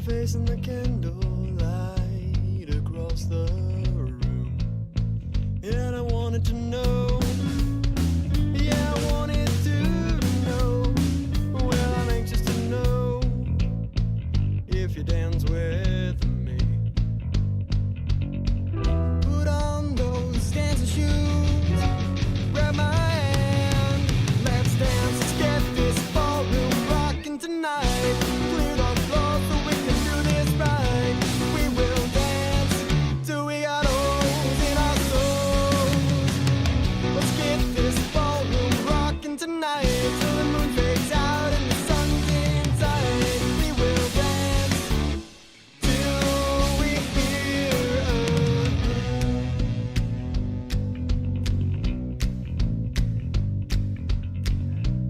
face in the candlelight across the room, and I wanted to know, yeah, I wanted to know, well, I'm anxious to know if you dance with me. Put on those dancing shoes, grab my hand, let's dance, let's get this ballroom rocking tonight. Clear the floor so we can do this right. We will dance till we got holes in our souls. Let's get this ballroom rocking tonight till the moon fades out and the sun's inside. We will dance till we hear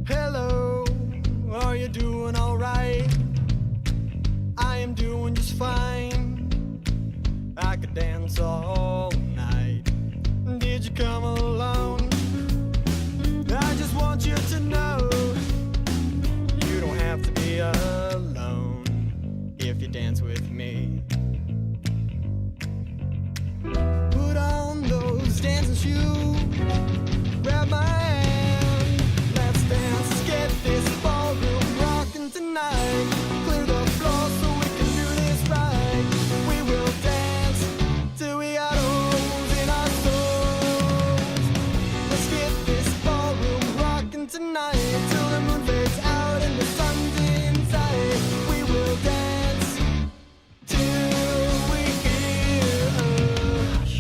hello, are you doing alright? I am doing just fine. I could dance all night. Did you come along? I just want you to know you don't have to be alone if you dance with me. Put on those dancing shoes, grab my hand, let's dance, let's get this ballroom rocking tonight. Clear the floor so we can do this right. We will dance till we got holes in our souls. Let's get this ballroom rocking tonight till the moon fades out and the sun's inside. We will dance till we hear a hush.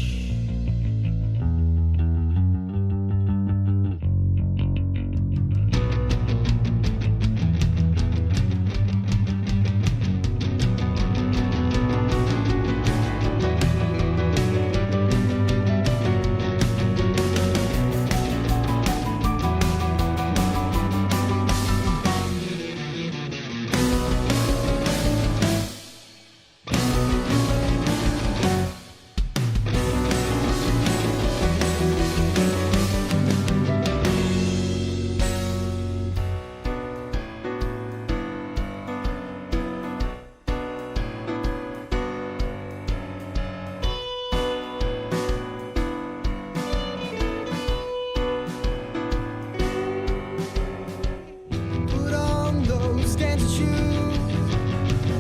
Put on those dancing shoes,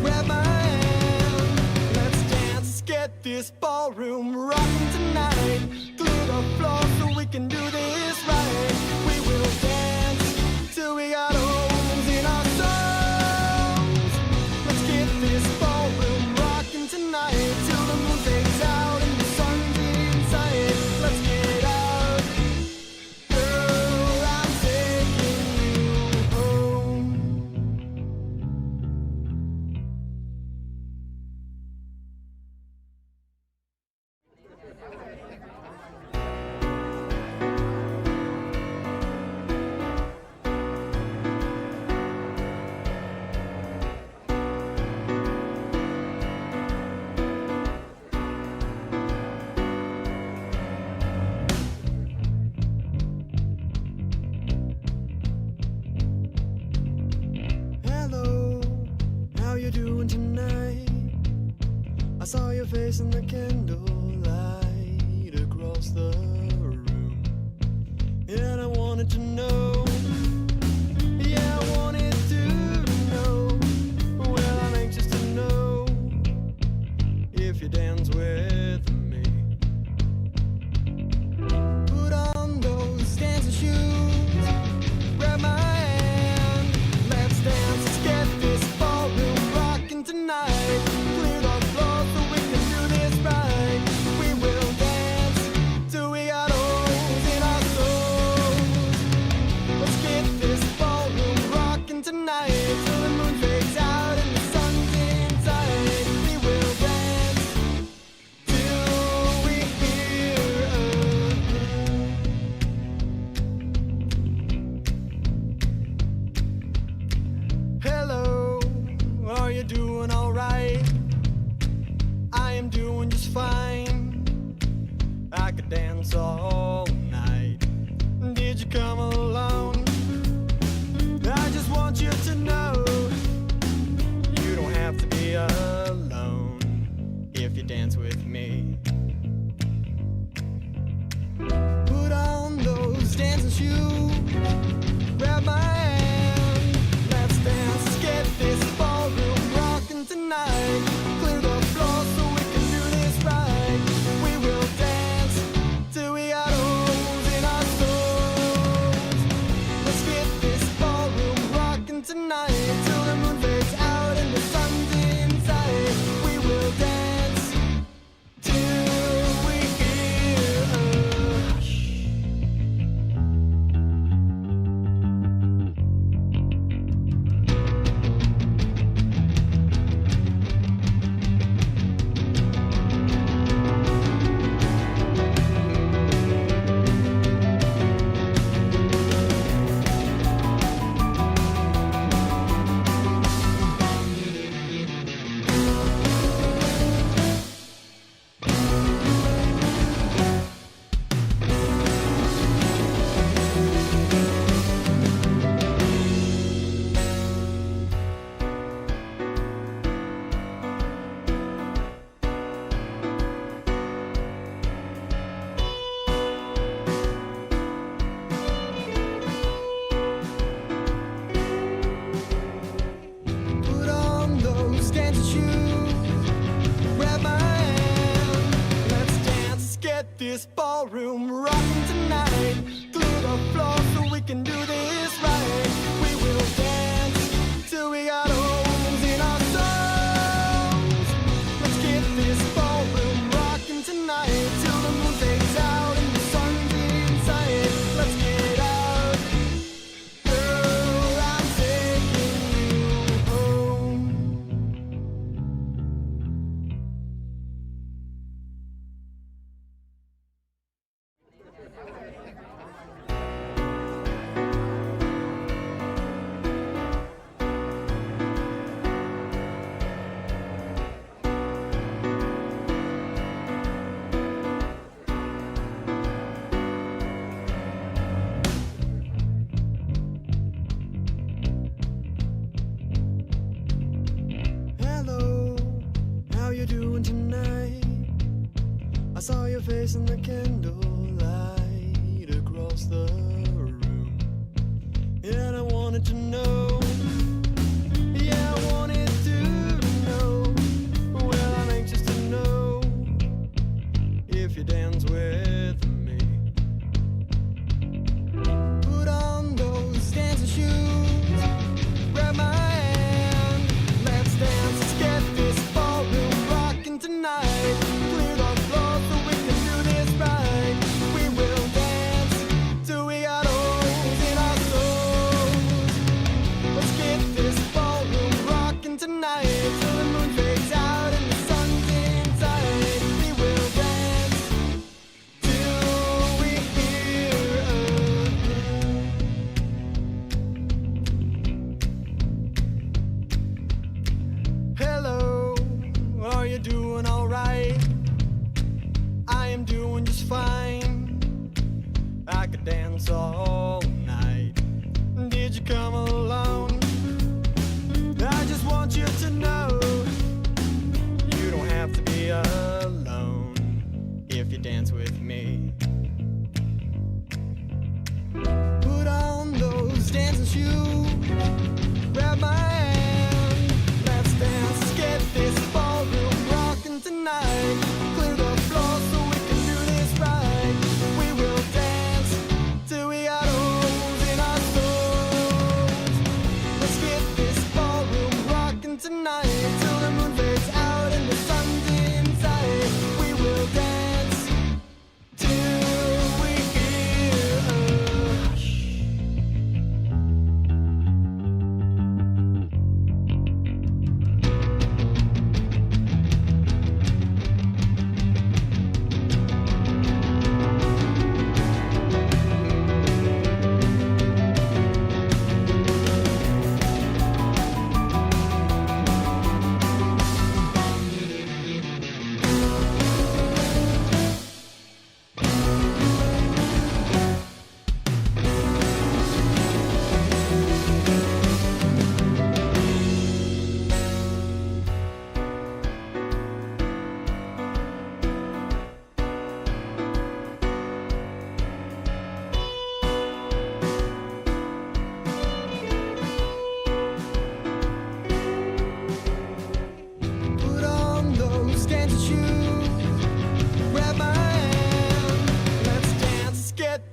grab my hand, let's dance, let's get this ballroom rocking tonight. Clear the floor so we can do this right. We will dance till we got holes in our souls. Let's get this ballroom rocking tonight till the moon fades out and the sun's inside. Let's get out, girl, I'm taking you home. Hello, how you doing tonight? I saw your face in the candlelight across the room, and I wanted to know, yeah, I wanted to know, well, I'm anxious to know if you dance with me. Put on those dancing shoes, grab my hand, let's dance, let's get this ballroom rocking tonight. Clear the floor so we can do this right. We will dance till we got holes in our souls. Let's get this ballroom rocking tonight till the moon fades out and the sun's inside. We will dance till we hear hello, are you doing alright? I am doing just fine. I could dance all night. Did you come along? I just want you to know you don't have to be a if you dance with me. Put on those dancing shoes, grab my hand, let's dance, let's get this ballroom rocking tonight. Clear the floor so we can do this right. We will dance till we got holes in our souls. Let's get this ballroom rocking tonight till the moon fades out and the sun's inside. We will dance till we hear a hush. Put on those dancing shoes, grab my hand, let's dance, let's get this ballroom rocking tonight. Clear the floor so we can do this right. We will dance till we got holes in our souls. Let's get this ballroom rocking tonight till the moon fades out and the sun's inside. Let's get out, girl, I'm taking you home. Hello, how you doing tonight? I saw your face in the candlelight across the room, and I wanted to know. Yeah, I wanted to know. Well, I'm anxious to know if you dance with me. Put on those dancing shoes, grab my hand, let's dance, let's get this ballroom rocking tonight. Clear the floor so we can do this right. We will dance till we got holes in our souls. Let's get this ballroom rocking tonight till the moon fades out and the sun's inside. We will dance till we hear a hello, are you doing alright? I am doing just fine. I could dance all night. Did you come along? I just want you to know you don't have to be alone if you dance with me. Put on those dancing shoes, grab my hand, let's dance, let's get this ballroom rocking tonight. Clear the floor so we can do this right. We will dance till we got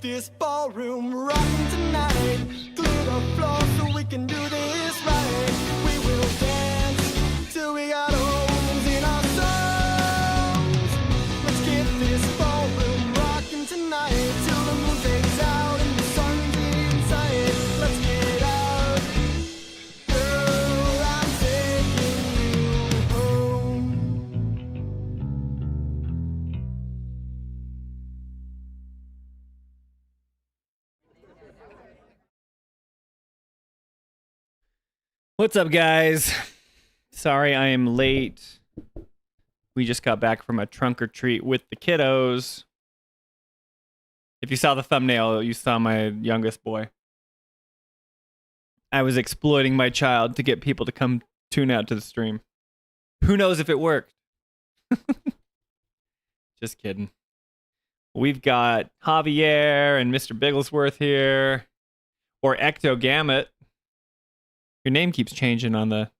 this ballroom rocking tonight. Glue the floor so we can do this right. We will dance till we got holes in our songs. Let's get this ballroom rocking tonight till the moon fades out and the sun's in sight. Let's get out, girl, I'm taking you home. What's up, guys? Sorry I am late. We just got back from a trunk or treat with the kiddos. If you saw the thumbnail, you saw my youngest boy. I was exploiting my child to get people to come tune out to the stream. Who knows if it worked? Just kidding. We've got Javier and Mr. Bigglesworth here. Or Ecto Gamut. Your name keeps changing on the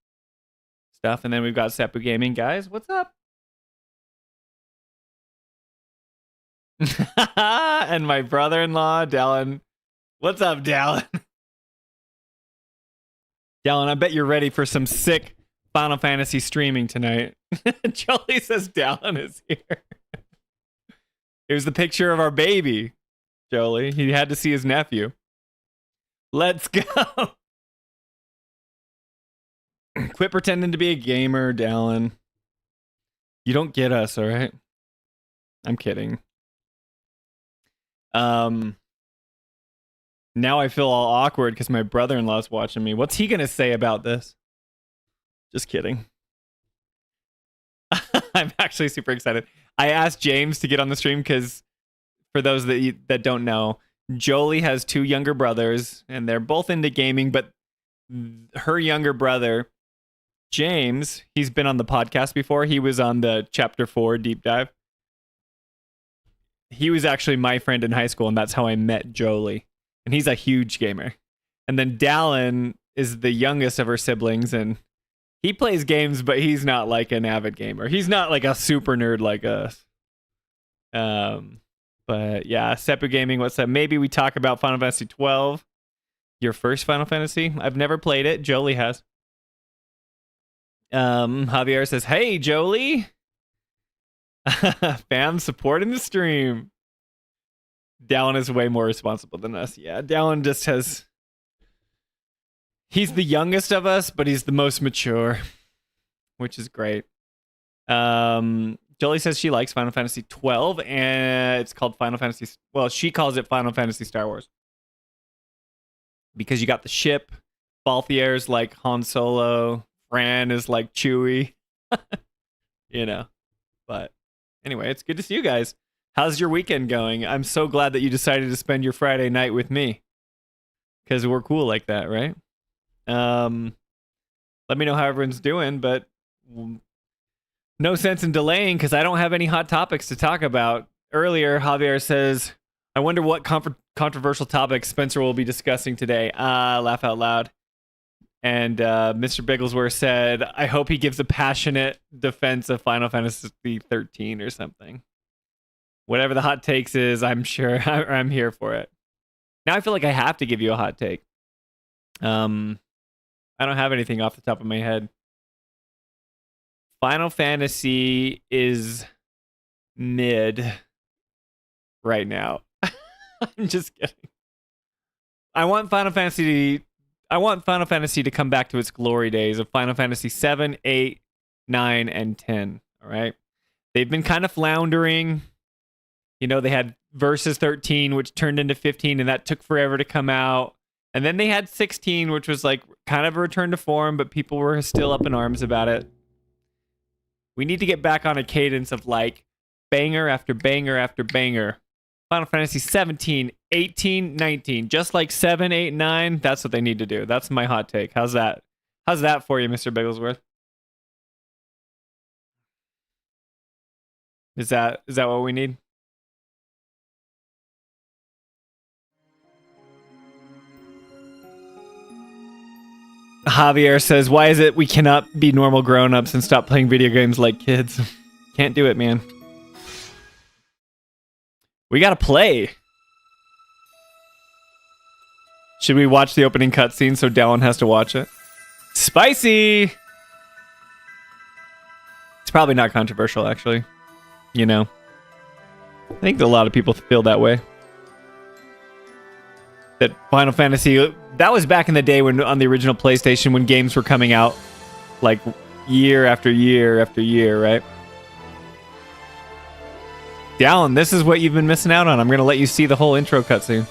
stuff. And then we've got Seppu Gaming. Guys, what's up? And my brother-in-law, Dallin. What's up, Dallin? Dallin, I bet you're ready for some sick Final Fantasy streaming tonight. Jolie says Dallin is here. It was the picture of our baby, Jolie. He had to see his nephew. Let's go. Quit pretending to be a gamer, Dallin. You don't get us, all right? I'm kidding. Now I feel all awkward because my brother-in-law's watching me. What's he gonna say about this? Just kidding. I'm actually super excited. I asked James to get on the stream because, for those that don't know, Jolie has two younger brothers, and they're both into gaming, but her younger brother, James, he's been on the podcast before. He was on the Chapter 4 deep dive. He was actually my friend in high school, and that's how I met Jolie. And he's a huge gamer. And then Dallin is the youngest of her siblings, and he plays games, but he's not like an avid gamer. He's not like a super nerd like us. But yeah, Seppu Gaming, what's up? Maybe we talk about Final Fantasy 12. Your first Final Fantasy? I've never played it. Jolie has. Javier says, hey, Jolie. Fam supporting the stream. Dallin is way more responsible than us. Yeah, Dallin just has... He's the youngest of us, but he's the most mature, which is great. Jolie says she likes Final Fantasy 12, and it's called Final Fantasy... Well, she calls it Final Fantasy Star Wars. Because you got the ship. Balthier's like Han Solo. Fran is like Chewie. You know. But anyway, it's good to see you guys. How's your weekend going? I'm so glad that you decided to spend your Friday night with me. Because we're cool like that, right? Let me know how everyone's doing, but no sense in delaying because I don't have any hot topics to talk about. Earlier, Javier says, I wonder what controversial topics Spencer will be discussing today. Laugh out loud. And Mr. Bigglesworth said, I hope he gives a passionate defense of Final Fantasy 13 or something. Whatever the hot takes is, I'm sure I'm here for it. Now I feel like I have to give you a hot take. I don't have anything off the top of my head. Final Fantasy is mid right now. I'm just kidding. I want Final Fantasy to come back to its glory days of Final Fantasy 7, 8, 9, and 10. All right. They've been kind of floundering. You know, they had Versus 13, which turned into 15, and that took forever to come out. And then they had 16, which was like kind of a return to form, but people were still up in arms about it. We need to get back on a cadence of like banger after banger after banger. Final Fantasy 17, 18, 19. Just like 7, 8, 9. That's what they need to do. That's my hot take. How's that? How's that for you, Mr. Bigglesworth? Is that what we need? Javier says, why is it we cannot be normal grown-ups and stop playing video games like kids? Can't do it, man. We gotta play. Should we watch the opening cutscene so Dallin has to watch it? Spicy! It's probably not controversial, actually. You know. I think a lot of people feel that way. That Final Fantasy... That was back in the day when on the original PlayStation when games were coming out like year after year after year, right? Dallin, this is what you've been missing out on. I'm going to let you see the whole intro cutscene.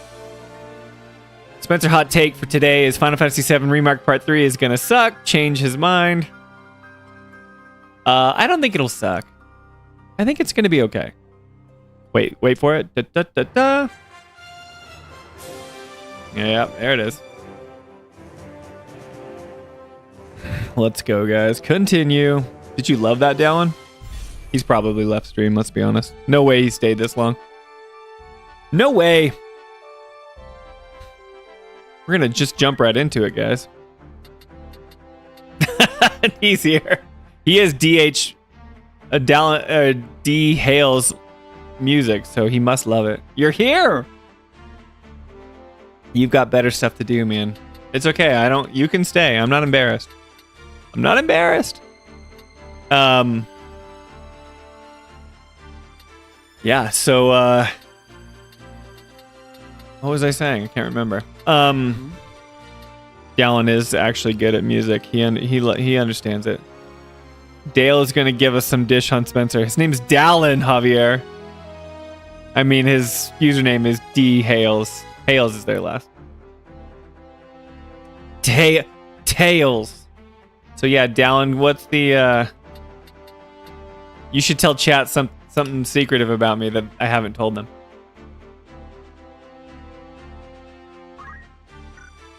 Spencer hot take for today is Final Fantasy VII Remarked Part 3 is going to suck. Change his mind. I don't think it'll suck. I think it's going to be okay. Wait for it. Da, da, da, da. Yeah, there it is. Let's go, guys. Continue. Did you love that, Dallin? He's probably left stream, let's be honest. No way he stayed this long. No way. We're gonna just jump right into it, guys. He's here. He is D Hales music, so he must love it. You're here. You've got better stuff to do, man. It's okay. You can stay. I'm not embarrassed. I'm not embarrassed. Yeah, so what was I saying? I can't remember. Dallin is actually good at music. He understands it. Dale is going to give us some dish on Spencer. His name's Dallin, Javier. I mean, his username is D Hales. Hales is their last. Tails. So yeah, Dallin, what's the you should tell chat something secretive about me that I haven't told them.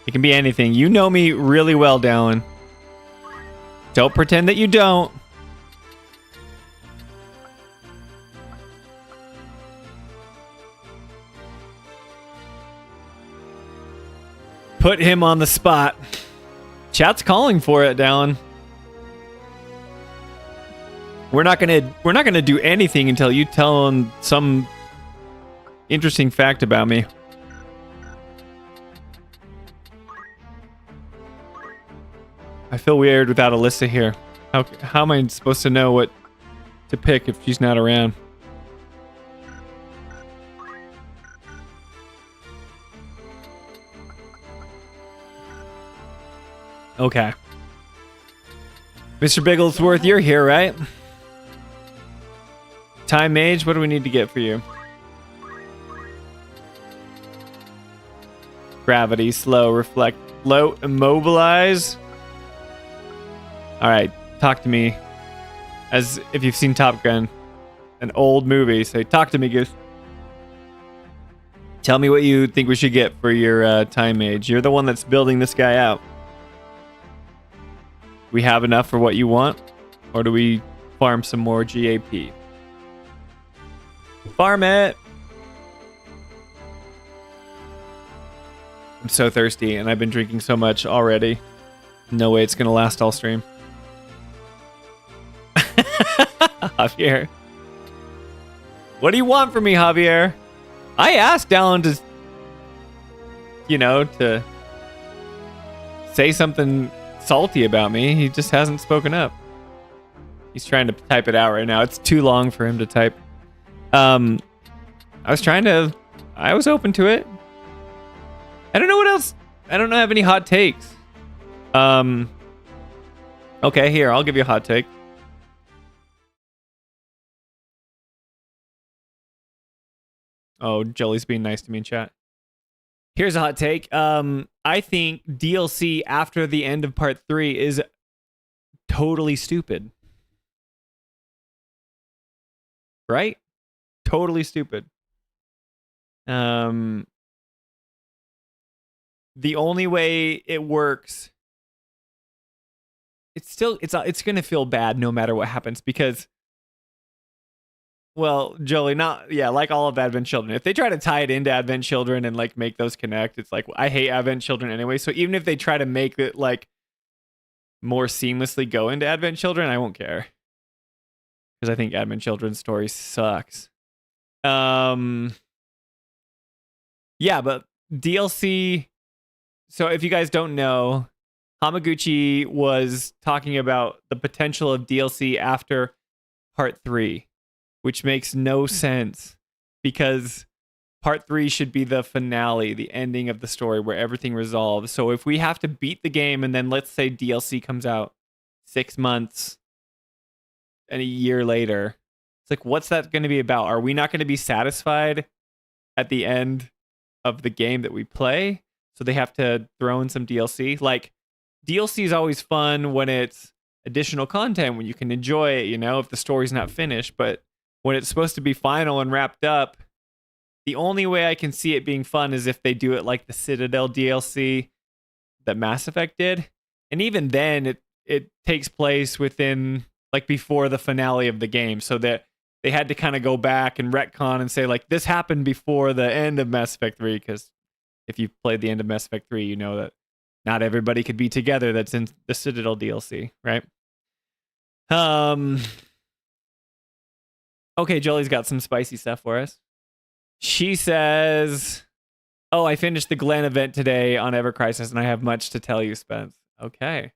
It can be anything. You know me really well, Dallin. Don't pretend that you don't. Put him on the spot. Chat's calling for it, Dallin. We're not gonna do anything until you tell them some interesting fact about me. I feel weird without Alyssa here. How am I supposed to know what to pick if she's not around? Okay. Mr. Bigglesworth, you're here, right? Time Mage, what do we need to get for you? Gravity, slow, reflect, low, immobilize. Alright, talk to me. As if you've seen Top Gun, an old movie. Say, talk to me, Goose. Tell me what you think we should get for your Time Mage. You're the one that's building this guy out. We have enough for what you want? Or do we farm some more GAP? Farm it! I'm so thirsty, and I've been drinking so much already. No way it's gonna last all stream. Javier. What do you want from me, Javier? I asked Dallin to, to say something salty about me. He just hasn't spoken up. He's trying to type it out right now. It's too long for him to type. I was open to it. I don't know what else. I don't have any hot takes. Okay, here, I'll give you a hot take. Oh, Jolie's being nice to me in chat. Here's a hot take. I think DLC after the end of part 3 is totally stupid. Right? Totally stupid. The only way it works, it's going to feel bad no matter what happens because, well, Jolie, like all of Advent Children. If they try to tie it into Advent Children and like make those connect, it's like, I hate Advent Children anyway. So even if they try to make it like more seamlessly go into Advent Children, I won't care. Because I think Advent Children's story sucks. Yeah, but DLC So if you guys don't know, Hamaguchi was talking about the potential of DLC after part 3, which makes no sense because part 3 should be the finale, the ending of the story where everything resolves. So if we have to beat the game and then let's say DLC comes out 6 months and a year later, it's like, what's that going to be about? Are we not going to be satisfied at the end of the game that we play? So they have to throw in some DLC. Like, DLC is always fun when it's additional content, when you can enjoy it, you know, if the story's not finished. But when it's supposed to be final and wrapped up, the only way I can see it being fun is if they do it like the Citadel DLC that Mass Effect did. And even then, it takes place within, like, before the finale of the game. So that they had to kind of go back and retcon and say, like, this happened before the end of Mass Effect 3, because if you've played the end of Mass Effect 3, you know that not everybody could be together that's in the Citadel DLC, right? Okay, Jolie's got some spicy stuff for us. She says, oh, I finished the Glen event today on Ever Crisis, and I have much to tell you, Spence. Okay.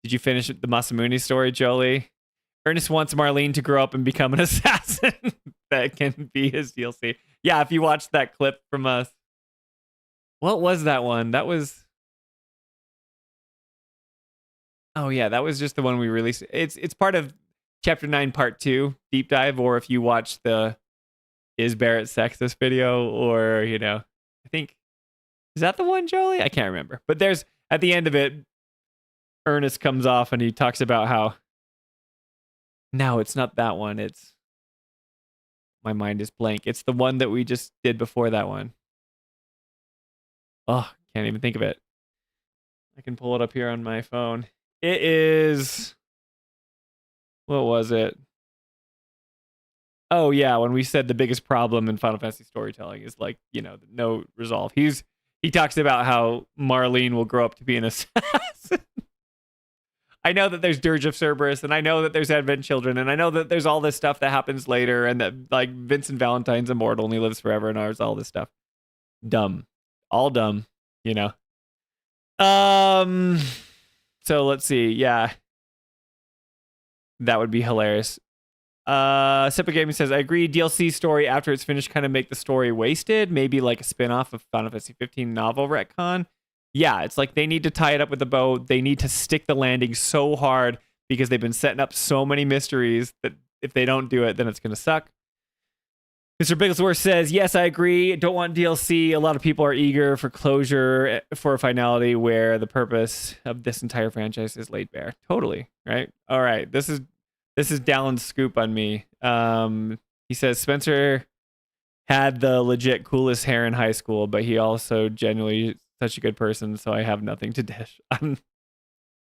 Did you finish the Masamune story, Jolie? Ernest wants Marlene to grow up and become an assassin. That can be his DLC. Yeah, if you watched that clip from us. What was that one? That was... Oh, yeah, that was just the one we released. It's part of Chapter 9, Part 2, Deep Dive, or if you watch the Is Barrett Sexist video, or, you know, I think... Is that the one, Jolie? I can't remember. But there's, at the end of it, Ernest comes off and he talks about how... No, it's not that one. It's... My mind is blank. It's the one that we just did before that one. Oh, can't even think of it. I can pull it up here on my phone. It is... What was it? Oh, yeah, when we said the biggest problem in Final Fantasy storytelling is, like, you know, no resolve. He talks about how Marlene will grow up to be an assassin. I know that there's Dirge of Cerberus, and I know that there's Advent Children, and I know that there's all this stuff that happens later, and that, like, Vincent Valentine's immortal and he lives forever, and there's all this stuff. Dumb. All dumb, you know. So let's see. Yeah. That would be hilarious. Separate Gaming says, I agree. DLC story after it's finished kind of make the story wasted. Maybe like a spin-off of Final Fantasy 15 novel retcon. Yeah, it's like they need to tie it up with a bow. They need to stick the landing so hard because they've been setting up so many mysteries that if they don't do it, then it's going to suck. Mr. Bigglesworth says, yes, I agree. Don't want DLC. A lot of people are eager for closure, for a finality where the purpose of this entire franchise is laid bare. Totally, right? All right, this is Dallin's scoop on me. He says, Spencer had the legit coolest hair in high school, but he also genuinely such a good person, so I have nothing to dish. I'm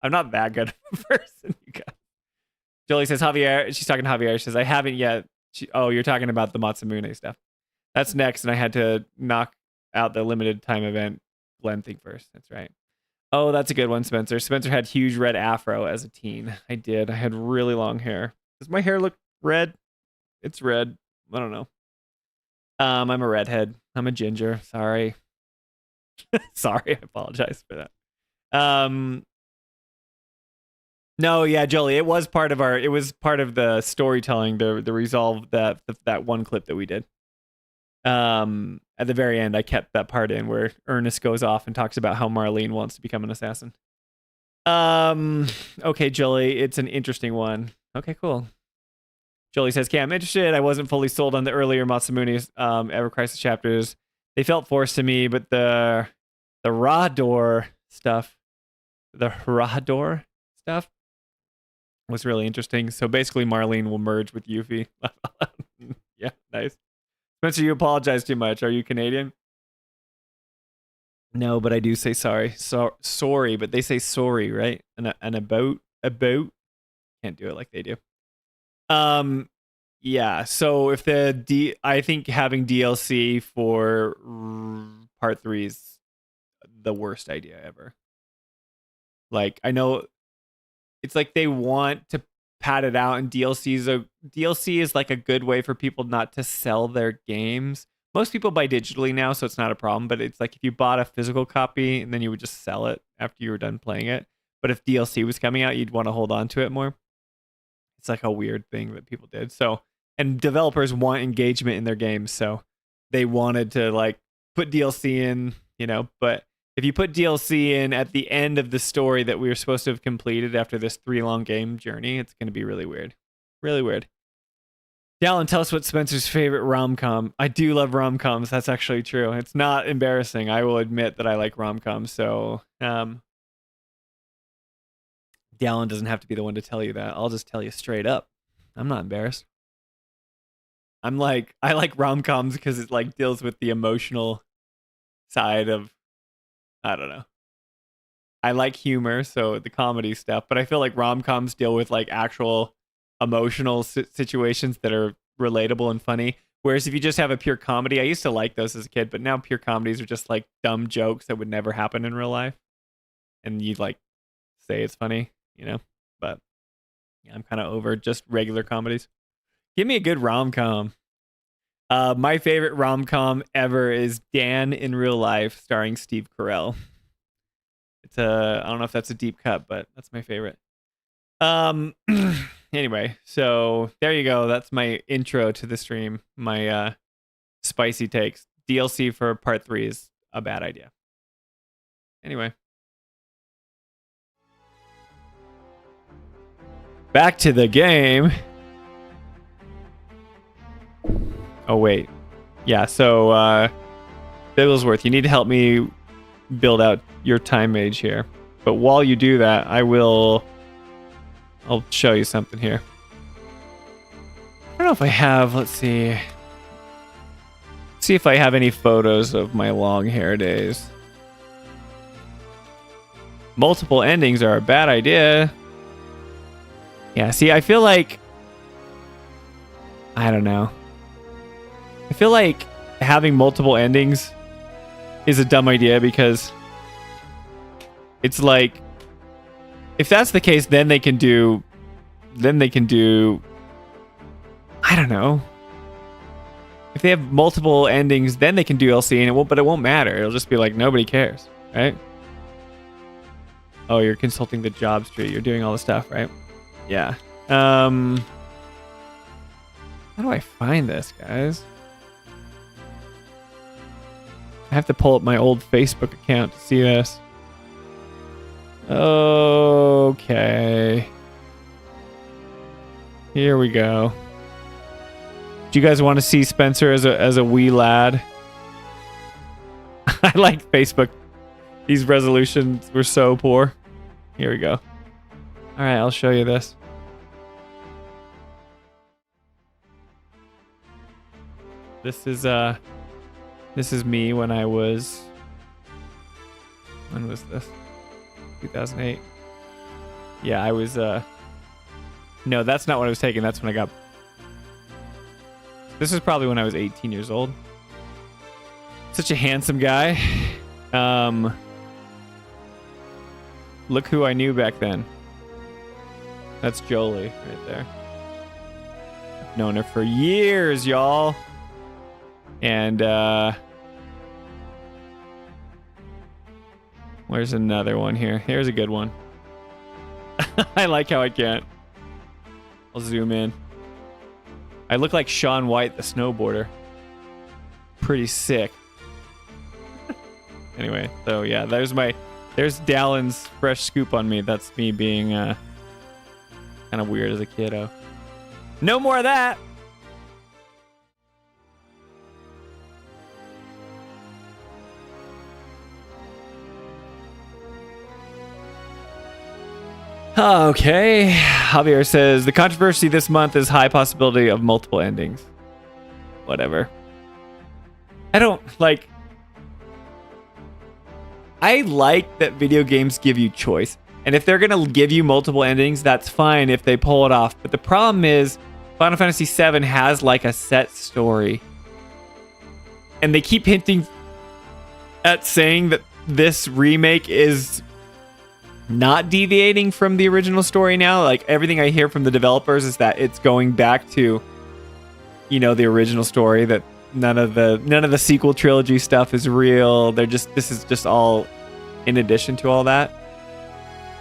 not that good of a person, you guys. Jolie says, Javier, she's talking to Javier, she says, I haven't yet. Oh, you're talking about the Masamune stuff. That's next, and I had to knock out the limited time event Glen thing first. That's right. Oh, that's a good one, Spencer. Spencer had huge red afro as a teen. I did. I had really long hair. Does my hair look red? It's red. I don't know. I'm a redhead. I'm a ginger. Sorry. Sorry, I apologize for that. No, yeah, Jolie, it was part of the storytelling, the resolve that one clip that we did. At the very end, I kept that part in where Ernest goes off and talks about how Marlene wants to become an assassin. Okay, Jolie, it's an interesting one. Okay, cool. Jolie says, "Okay, I'm interested. I wasn't fully sold on the earlier Masamune's Ever Crisis chapters. They felt forced to me, but the Rador stuff was really interesting. So basically, Marlene will merge with Yuffie. Yeah, nice. Spencer, you apologize too much. Are you Canadian? No, but I do say sorry. Sorry, but they say sorry, right? And about can't do it like they do. Yeah. So if I think having DLC for part 3 is the worst idea ever. Like, I know it's like they want to pad it out, and DLC is like a good way for people not to sell their games, Most people buy digitally now, so it's not a problem. But it's like if you bought a physical copy and then you would just sell it after you were done playing it. But if DLC was coming out, you'd want to hold on to it more. It's like a weird thing that people did. So, and developers want engagement in their games, so they wanted to like put DLC in, you know. But if you put DLC in at the end of the story that we were supposed to have completed after this 3-long game journey, it's going to be really weird. Really weird. Dallin, tell us what Spencer's favorite rom-com. I do love rom-coms. That's actually true. It's not embarrassing. I will admit that I like rom-coms. So, Dallin doesn't have to be the one to tell you that. I'll just tell you straight up. I'm not embarrassed. I like rom-coms because it like deals with the emotional side of, I don't know. I like humor, so the comedy stuff, but I feel like rom-coms deal with like actual emotional situations that are relatable and funny. Whereas if you just have a pure comedy, I used to like those as a kid, but now pure comedies are just like dumb jokes that would never happen in real life. And you'd like say it's funny, you know? But yeah, I'm kind of over just regular comedies. Give me a good rom-com. My favorite rom-com ever is Dan in Real Life, starring Steve Carell. It's I don't know if that's a deep cut, but that's my favorite. Anyway, so there you go. That's my intro to the stream. My spicy takes. DLC for part 3 is a bad idea. Anyway. Back to the game. Oh, wait. Yeah, so Bigglesworth, you need to help me build out your time mage here. But while you do that, I'll show you something here. I don't know if I have, let's see. Let's see if I have any photos of my long hair days. Multiple endings are a bad idea. Yeah, see, I feel like, I don't know. I feel like having multiple endings is a dumb idea because it's like, if that's the case, then they can do, I don't know. If they have multiple endings, then they can do DLC, and it won't matter. It'll just be like nobody cares, right? Oh, you're consulting the jobs tree. You're doing all the stuff, right? Yeah. How do I find this, guys? I have to pull up my old Facebook account to see this. Okay. Here we go. Do you guys want to see Spencer as a wee lad? I like Facebook. These resolutions were so poor. Here we go. All right, I'll show you this. This is me when I was, when was this? 2008. Yeah, I was no, that's not when I was taken. That's when I got, this is probably when I was 18 years old. Such a handsome guy. Look who I knew back then. That's Jolie right there. I've known her for years, y'all. And where's another one here? Here's a good one. I like how I can't. I'll zoom in. I look like Shaun White, the snowboarder. Pretty sick. Anyway, so yeah, there's Dallin's fresh scoop on me. That's me being kind of weird as a kiddo. No more of that. Okay. Javier says the controversy this month is high possibility of multiple endings. Whatever. I like that video games give you choice. And if they're going to give you multiple endings, that's fine if they pull it off. But the problem is Final Fantasy VII has like a set story. And they keep hinting at saying that this remake is not deviating from the original story now. Like everything I hear from the developers is that it's going back to, you know, the original story that None of the sequel trilogy stuff is real. This is just all in addition to all that.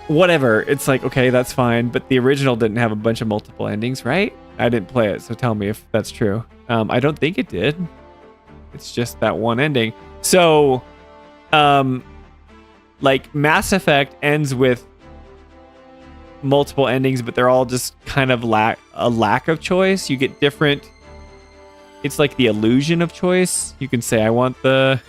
Whatever. It's like, okay, that's fine, but the original didn't have a bunch of multiple endings, right? I didn't play it, so tell me if that's true. I don't think it did. It's just that one ending. So, like Mass Effect ends with multiple endings, but they're all just kind of a lack of choice. You get different. It's like the illusion of choice. You can say, I want to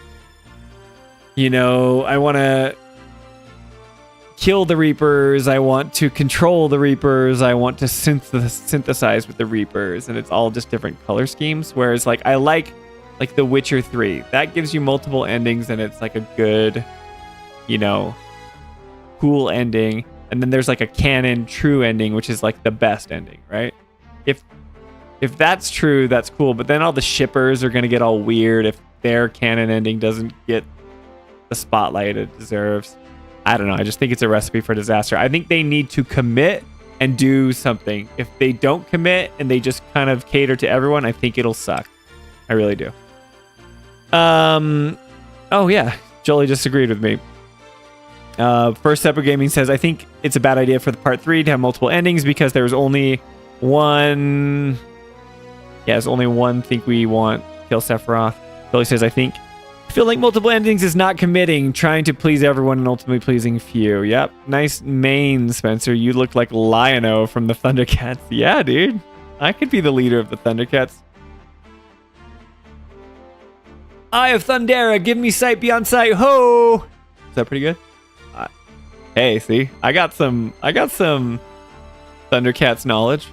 kill the Reapers. I want to control the Reapers. I want to synthesize with the Reapers. And it's all just different color schemes. Whereas like I like The Witcher 3. That gives you multiple endings and it's like a good, cool ending. And then there's like a canon true ending, which is like the best ending, right? If that's true, that's cool. But then all the shippers are going to get all weird if their canon ending doesn't get the spotlight it deserves. I don't know. I just think it's a recipe for disaster. I think they need to commit and do something. If they don't commit and they just kind of cater to everyone, I think it'll suck. I really do. Oh yeah, Jolie just agreed with me. First Step of Gaming says, I think it's a bad idea for the part 3 to have multiple endings because there's only one. Yeah, there's only one think we want. Kill Sephiroth. Jolie says, I feel like multiple endings is not committing, trying to please everyone and ultimately pleasing few. Yep. Nice mane, Spencer. You look like Lion-O from the Thundercats. Yeah, dude. I could be the leader of the Thundercats. Eye of Thundera, give me sight beyond sight. Ho! Is that pretty good? Hey, see? I got some Thundercats knowledge.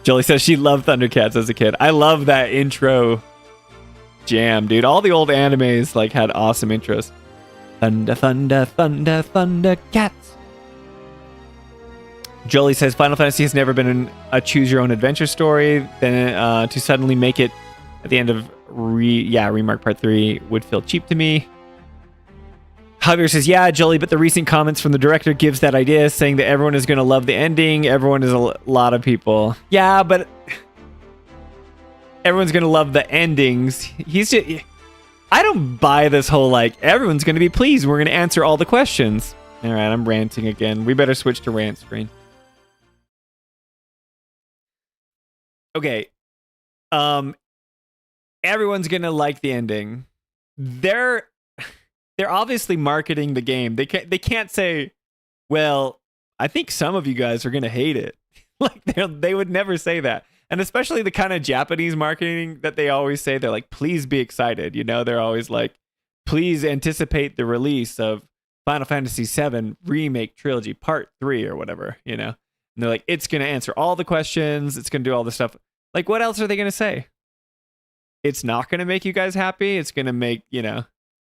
Jolie says she loved Thundercats as a kid. I love that intro jam, dude. All the old animes like had awesome intros. Thunder, thunder, thunder, Thundercats. Jolie says Final Fantasy has never been a choose your own adventure story. Then to suddenly make it at the end of Remark Part 3 would feel cheap to me. Javier says, yeah, Jolie, but the recent comments from the director gives that idea, saying that everyone is going to love the ending. Everyone is a lot of people. Yeah, but everyone's going to love the endings. I don't buy this whole, like, everyone's going to be pleased. We're going to answer all the questions. All right, I'm ranting again. We better switch to rant screen. Okay. Everyone's going to like the ending. They're obviously marketing the game. They can't say, well, I think some of you guys are going to hate it. Like they would never say that. And especially the kind of Japanese marketing that they always say, they're like, please be excited. They're always like, please anticipate the release of Final Fantasy VII Remake Trilogy Part 3 or whatever, And they're like, it's going to answer all the questions. It's going to do all the stuff. Like, what else are they going to say? It's not going to make you guys happy. It's going to make,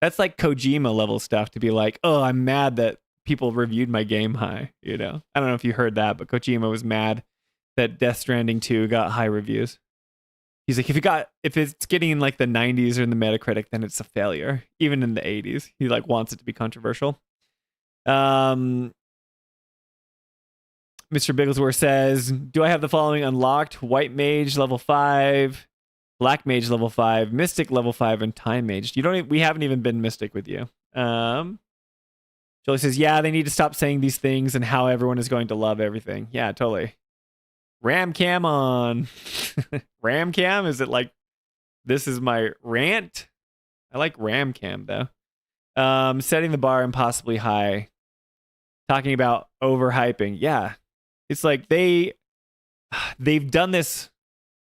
that's like Kojima level stuff to be like, oh, I'm mad that people reviewed my game high, I don't know if you heard that, but Kojima was mad that Death Stranding 2 got high reviews. He's like, if it's getting in like the 90s or in the Metacritic, then it's a failure. Even in the 80s. He like wants it to be controversial. Mr. Bigglesworth says, do I have the following unlocked? White Mage level 5. Black Mage level 5, Mystic level 5, and Time Mage. We haven't even been Mystic with you. Jolie says, yeah, they need to stop saying these things and how everyone is going to love everything. Yeah, totally. Ram cam on. Ram cam? Is it like, this is my rant? I like ram cam though. Setting the bar impossibly high. Talking about overhyping. Yeah. It's like they've done this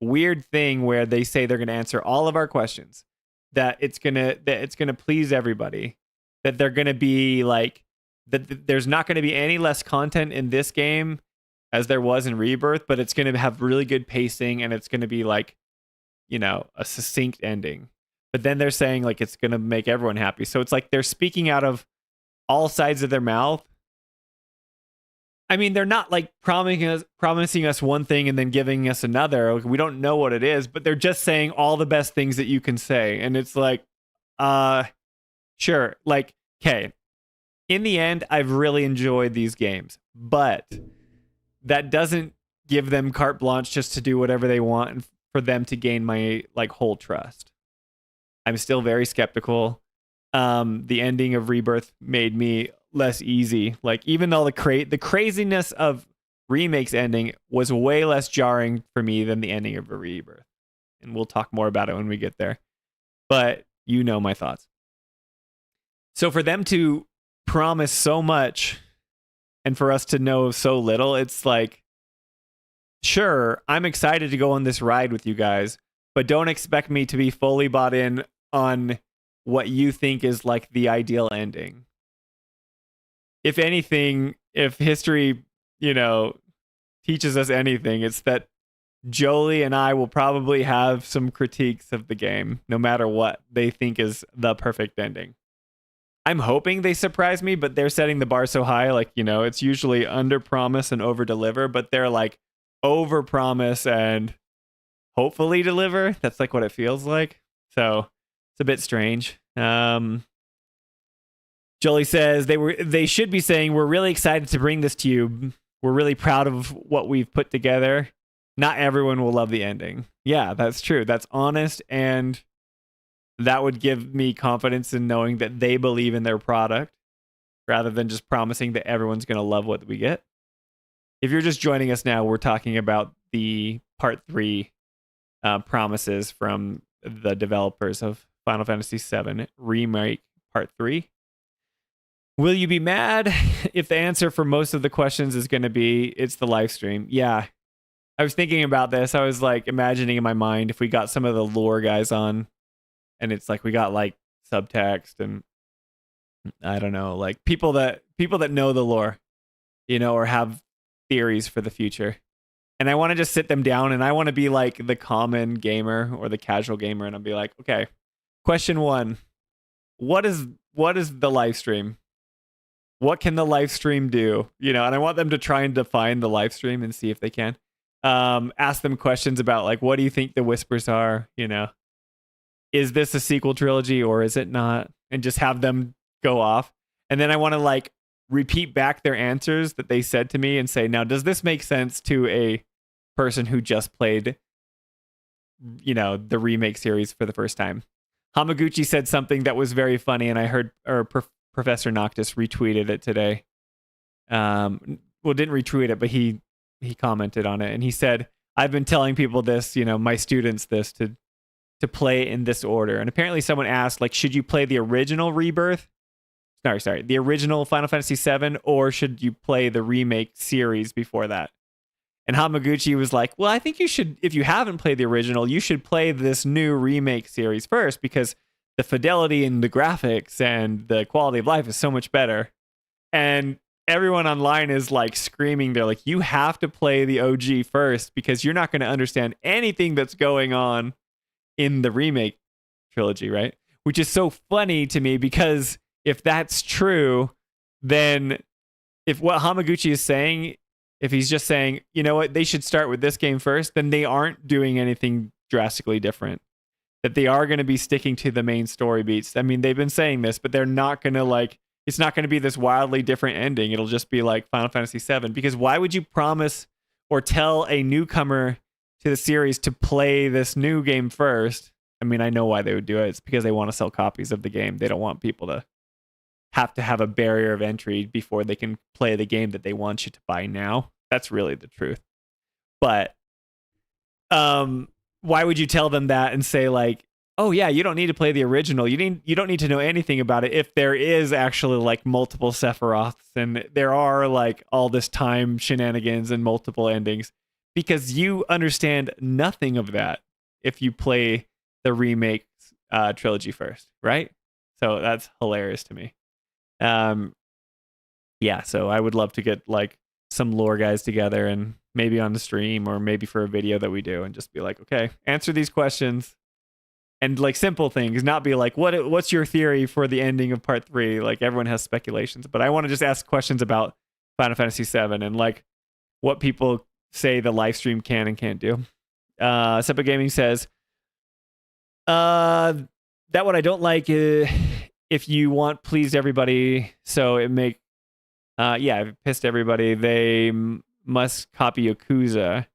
weird thing where they say they're going to answer all of our questions, that it's going to please everybody, that they're going to be like, that there's not going to be any less content in this game as there was in Rebirth, but it's going to have really good pacing and it's going to be like, a succinct ending. But then they're saying like it's going to make everyone happy. So it's like they're speaking out of all sides of their mouth. I mean, they're not like promising us one thing and then giving us another. We don't know what it is, but they're just saying all the best things that you can say. And it's like, sure. Like, okay. In the end, I've really enjoyed these games, but that doesn't give them carte blanche just to do whatever they want for them to gain my like whole trust. I'm still very skeptical. The ending of Rebirth made me less easy. Like even though the craziness of Remake's ending was way less jarring for me than the ending of a Rebirth. And we'll talk more about it when we get there. But you know my thoughts. So for them to promise so much and for us to know so little, it's like, sure, I'm excited to go on this ride with you guys, but don't expect me to be fully bought in on what you think is like the ideal ending. If anything, if history, teaches us anything, it's that Jolie and I will probably have some critiques of the game, no matter what they think is the perfect ending. I'm hoping they surprise me, but they're setting the bar so high. Like, it's usually under promise and over deliver, but they're like over promise and hopefully deliver. That's like what it feels like. So it's a bit strange. Jolie says they should be saying, we're really excited to bring this to you. We're really proud of what we've put together. Not everyone will love the ending. Yeah, that's true. That's honest, and that would give me confidence in knowing that they believe in their product rather than just promising that everyone's going to love what we get. If you're just joining us now, we're talking about the Part 3 promises from the developers of Final Fantasy VII Remake Part 3. Will you be mad if the answer for most of the questions is going to be, it's the live stream? Yeah. I was thinking about this. I was like imagining in my mind if we got some of the lore guys on and it's like we got like subtext and I don't know, like people that know the lore, or have theories for the future. And I want to just sit them down and I want to be like the common gamer or the casual gamer and I'll be like, okay, question 1. What is the live stream? What can the live stream do? And I want them to try and define the live stream and see if they can. Ask them questions about like, what do you think the whispers are? Is this a sequel trilogy or is it not? And just have them go off. And then I want to like repeat back their answers that they said to me and say, now, does this make sense to a person who just played, the remake series for the first time? Hamaguchi said something that was very funny, and I heard Professor Noctis retweeted it today. Didn't retweet it, but he commented on it, and he said, I've been telling people this, my students this, to play in this order. And apparently someone asked, like, should you play the original Rebirth? Sorry, the original Final Fantasy VII, or should you play the remake series before that? And Hamaguchi was like, well, I think you should, if you haven't played the original, you should play this new remake series first because the fidelity and the graphics and the quality of life is so much better. And everyone online is like screaming. They're like, you have to play the OG first because you're not going to understand anything that's going on in the remake trilogy, right? Which is so funny to me because if that's true, then if what Hamaguchi is saying, if he's just saying, you know what, they should start with this game first, then they aren't doing anything drastically different. That they are going to be sticking to the main story beats. I mean, they've been saying this, but they're not going to it's not going to be this wildly different ending. It'll just be like Final Fantasy VII. Because why would you promise or tell a newcomer to the series to play this new game first? I mean, I know why they would do it. It's because they want to sell copies of the game. They don't want people to have a barrier of entry before they can play the game that they want you to buy now. That's really the truth. But why would you tell them that and say like, oh yeah, you don't need to play the original. You don't need to know anything about it if there is actually like multiple Sephiroths and there are like all this time shenanigans and multiple endings, because you understand nothing of that if you play the remake trilogy first, right? So that's hilarious to me. Yeah, so I would love to get like some lore guys together and maybe on the stream or maybe for a video that we do and just be like, okay, answer these questions. And like simple things, not be like, what's your theory for the ending of Part 3? Like everyone has speculations, but I want to just ask questions about Final Fantasy VII and like what people say the live stream can and can't do. Sepa Gaming says, that what I don't like is if you want pleased everybody, so it make, it pissed everybody. They must copy Yakuza.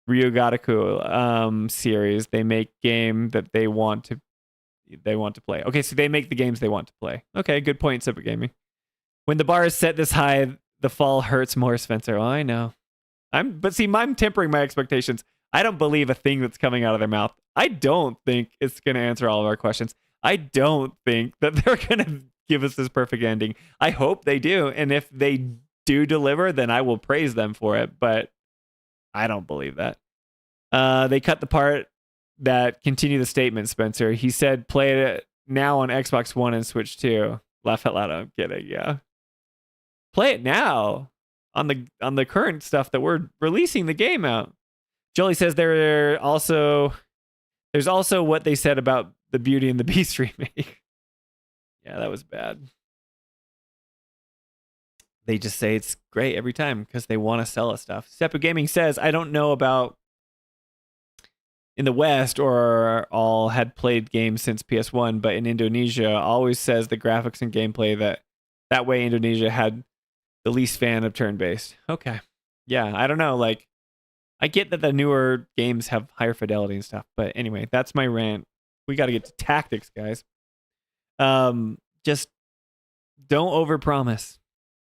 Ryugataku series. They make game that they want to play. Okay, so they make the games they want to play. Okay, good point, Separate Gaming. When the bar is set this high, the fall hurts more, Spencer. Oh, I know. I'm tempering my expectations. I don't believe a thing that's coming out of their mouth. I don't think it's going to answer all of our questions. I don't think that they're going to give us this perfect ending. I hope they do. And if they do deliver, then I will praise them for it. But I don't believe that. They cut the part that continue the statement, Spencer. He said, play it now on Xbox One and Switch 2. Laugh out loud. I'm kidding. Yeah. Play it now on the current stuff that we're releasing the game out. Jolie says there's also what they said about the Beauty and the Beast remake. Yeah, that was bad. They just say it's great every time because they want to sell us stuff. Seppu Gaming says, I don't know about in the West or all had played games since PS1, but in Indonesia always says the graphics and gameplay that way Indonesia had the least fan of turn-based. Okay. Yeah, I don't know. Like, I get that the newer games have higher fidelity and stuff, but anyway, that's my rant. We got to get to tactics, guys. Just don't overpromise.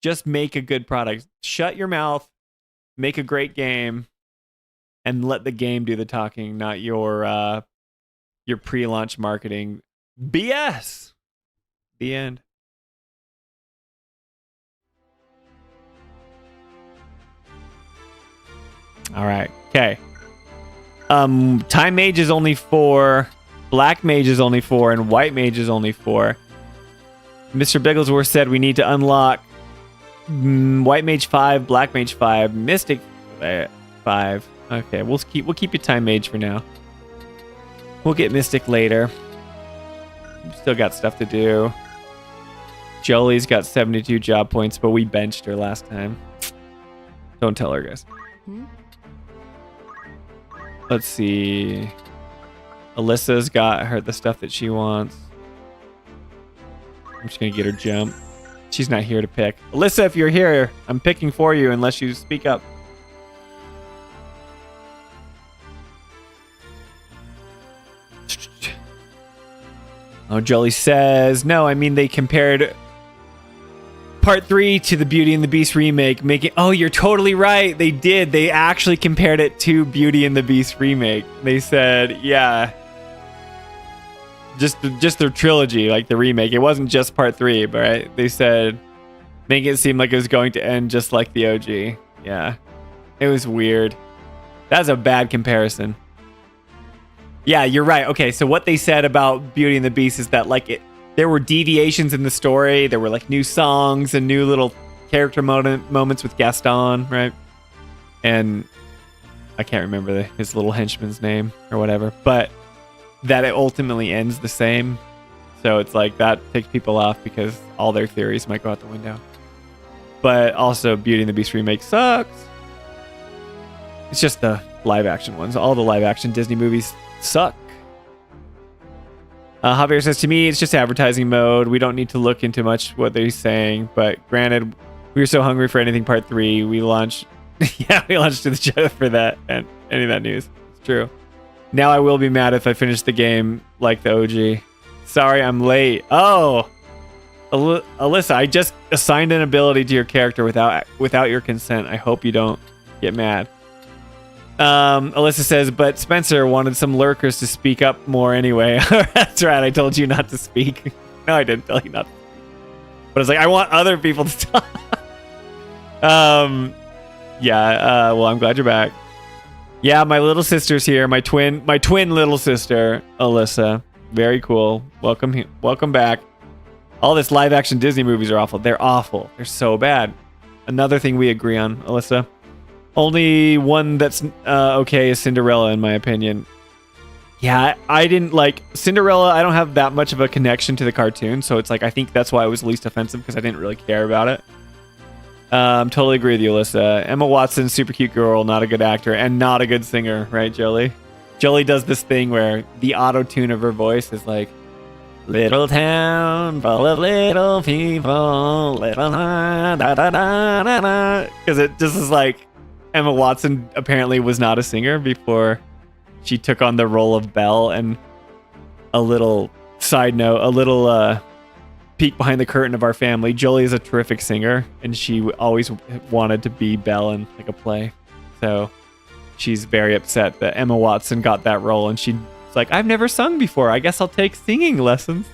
Just make a good product. Shut your mouth, make a great game, and let the game do the talking, not your pre-launch marketing BS. The end. All right. Okay. Time Mage is only 4. Black Mage is only 4, and White Mage is only 4. Mr. Bigglesworth said we need to unlock White Mage 5, Black Mage 5, Mystic 5. Okay, we'll keep you Time Mage for now. We'll get Mystic later. Still got stuff to do. Jolie's got 72 job points, but we benched her last time. Don't tell her, guys. Let's see. Alyssa's got the stuff that she wants. I'm just gonna get her jump. She's not here to pick. Alyssa, if you're here, I'm picking for you unless you speak up. Oh, Jolie says, no, I mean they compared Part 3 to the Beauty and the Beast remake, making... Oh, you're totally right. They did. They actually compared it to Beauty and the Beast remake. They said, yeah. Just their trilogy, like the remake. It wasn't just Part 3, but right? They said, make it seem like it was going to end just like the OG. Yeah. It was weird. That's a bad comparison. Yeah, you're right. Okay, so what they said about Beauty and the Beast is that like there were deviations in the story. There were like new songs and new little character moments with Gaston, right? And I can't remember his little henchman's name or whatever, but that it ultimately ends the same. So it's like that takes people off because all their theories might go out the window. But also Beauty and the Beast remake sucks. It's just the live action ones. All the live action Disney movies suck. Javier says, to me, it's just advertising mode. We don't need to look into much what they're saying. But granted, we were so hungry for anything Part 3. We launched to the show for that. And any of that news. It's true. Now I will be mad if I finish the game like the OG. Sorry, I'm late. Oh, Alyssa, I just assigned an ability to your character without your consent. I hope you don't get mad. Alyssa says, but Spencer wanted some lurkers to speak up more anyway. That's right. I told you not to speak. No, I didn't tell you not to speak. But it's like, I want other people to talk. Yeah. Well, I'm glad you're back. Yeah, my little sister's here. My twin little sister, Alyssa. Very cool. Welcome back. All this live action Disney movies are awful. They're awful. They're so bad. Another thing we agree on, Alyssa. Only one that's okay is Cinderella, in my opinion. Yeah, I didn't like Cinderella. I don't have that much of a connection to the cartoon, so it's like I think that's why it was least offensive because I didn't really care about it. Totally agree with you, Alyssa. Emma Watson, super cute girl, not a good actor, and not a good singer, right, Jolie? Jolie does this thing where the auto-tune of her voice is like, little town full of little people, little da da da da da da, because it just is like, Emma Watson apparently was not a singer before she took on the role of Belle. And a little side note, a little peek behind the curtain of our family. Jolie is a terrific singer, and she always wanted to be Belle in like a play. So she's very upset that Emma Watson got that role, and she's like, I've never sung before. I guess I'll take singing lessons.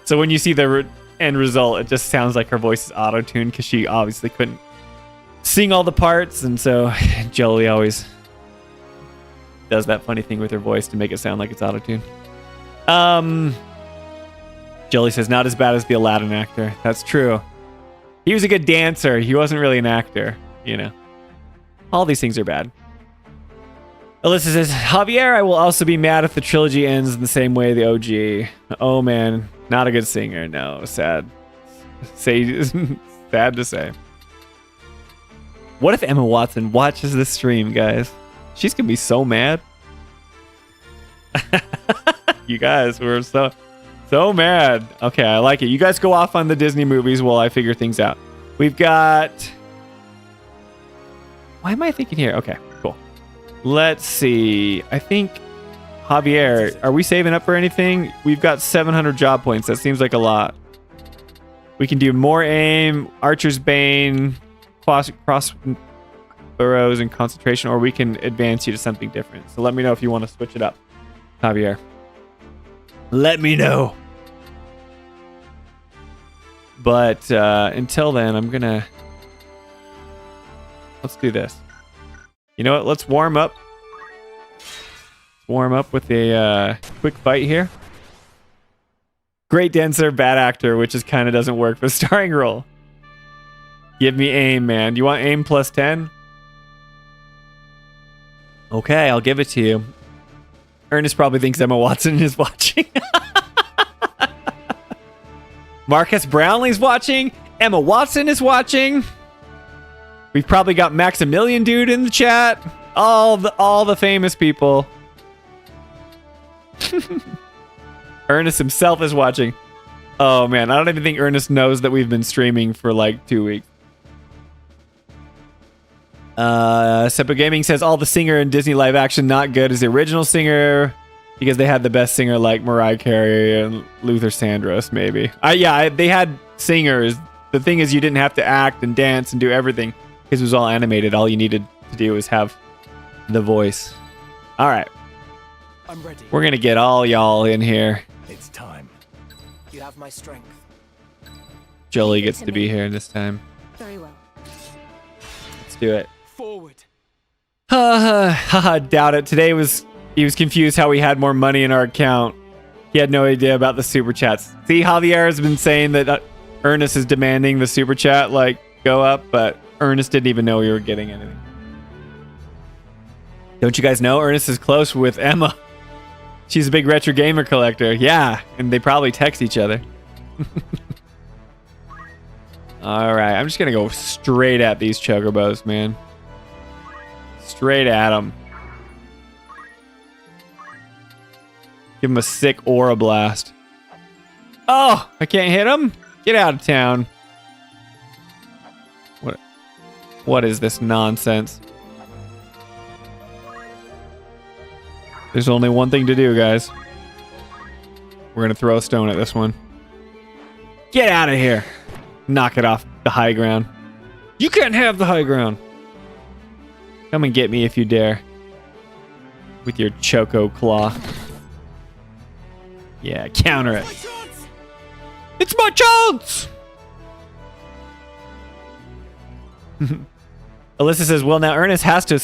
So when you see the end result, it just sounds like her voice is auto-tuned because she obviously couldn't sing all the parts, and so Jolie always does that funny thing with her voice to make it sound like it's auto-tuned. Jolie says, not as bad as the Aladdin actor. That's true. He was a good dancer. He wasn't really an actor, you know. All these things are bad. Alyssa says, Javier, I will also be mad if the trilogy ends in the same way the OG. Oh, man. Not a good singer. No, sad. Sad to say. What if Emma Watson watches this stream, guys? She's going to be so mad. You guys were so mad. Okay, I like it. You guys go off on the Disney movies while I figure things out. We've got... Why am I thinking here? Okay, cool. Let's see. I think, Javier, are we saving up for anything? We've got 700 job points. That seems like a lot. We can do more aim, Archer's Bane, cross burrows, and concentration, or we can advance you to something different. So let me know if you want to switch it up, Javier. Let me know. But until then, I'm gonna... Let's do this. You know what? Let's warm up. Warm up with a quick fight here. Great dancer, bad actor, which is kind of doesn't work for starring role. Give me aim, man. Do you want aim plus 10? Okay, I'll give it to you. Ernest probably thinks Emma Watson is watching. Marcus Brownlee's watching. Emma Watson is watching. We've probably got Maximilian dude in the chat. All the famous people. Ernest himself is watching. Oh man, I don't even think Ernest knows that we've been streaming for like 2 weeks. Sepa Gaming says all the singer in Disney live action not good as the original singer because they had the best singer like Mariah Carey and Luther Sandros maybe. They had singers. The thing is you didn't have to act and dance and do everything because it was all animated. All you needed to do was have the voice. All right. I'm ready. We're going to get all y'all in here. It's time. You have my strength. Jolie gets to be here this time. Very well. Let's do it. Forward. Doubt it. Today he was confused how we had more money in our account. He had no idea about the super chats. See, Javier has been saying that Ernest is demanding the super chat like go up, but Ernest didn't even know we were getting anything. Don't you guys know Ernest is close with Emma? She's a big retro gamer collector. Yeah, and they probably text each other. All right, I'm just gonna go straight at these chocobos, man. Straight at them. Give him a sick aura blast. Oh, I can't hit him? Get out of town. What is this nonsense? There's only one thing to do, guys. We're gonna throw a stone at this one. Get out of here. Knock it off the high ground. You can't have the high ground. Come and get me if you dare. With your choco claw. Yeah, counter it. It's my chance! Alyssa says, well, now Ernest has to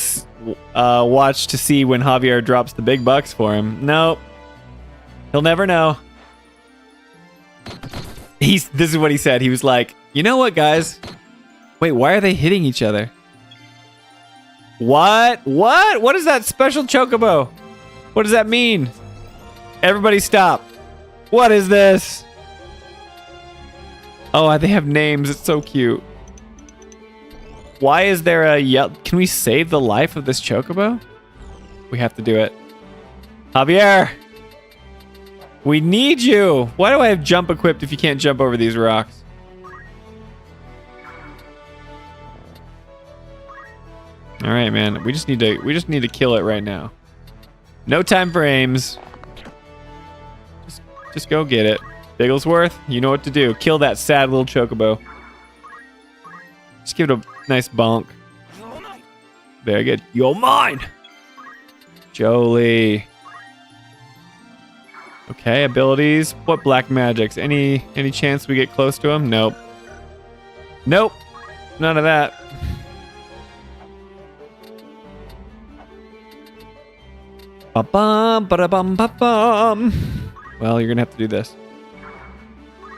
watch to see when Javier drops the big bucks for him. Nope. He'll never know. This is what he said. He was like, you know what, guys? Wait, why are they hitting each other? What? What? What is that special chocobo? What does that mean? Everybody stop. What is this? Oh, they have names. It's so cute. Why is there a yell? Can we save the life of this chocobo? We have to do it. Javier! We need you! Why do I have jump equipped if you can't jump over these rocks? All right, man. We just need to kill it right now. No time for aims. Just go get it. Bigglesworth, you know what to do. Kill that sad little chocobo. Just give it a nice bonk. Very good. You're mine. Jolie. Okay, abilities. What black magics? Any chance we get close to him? Nope. Nope. None of that. Ba-bum, ba-da-bum, ba-bum. Well, you're gonna have to do this.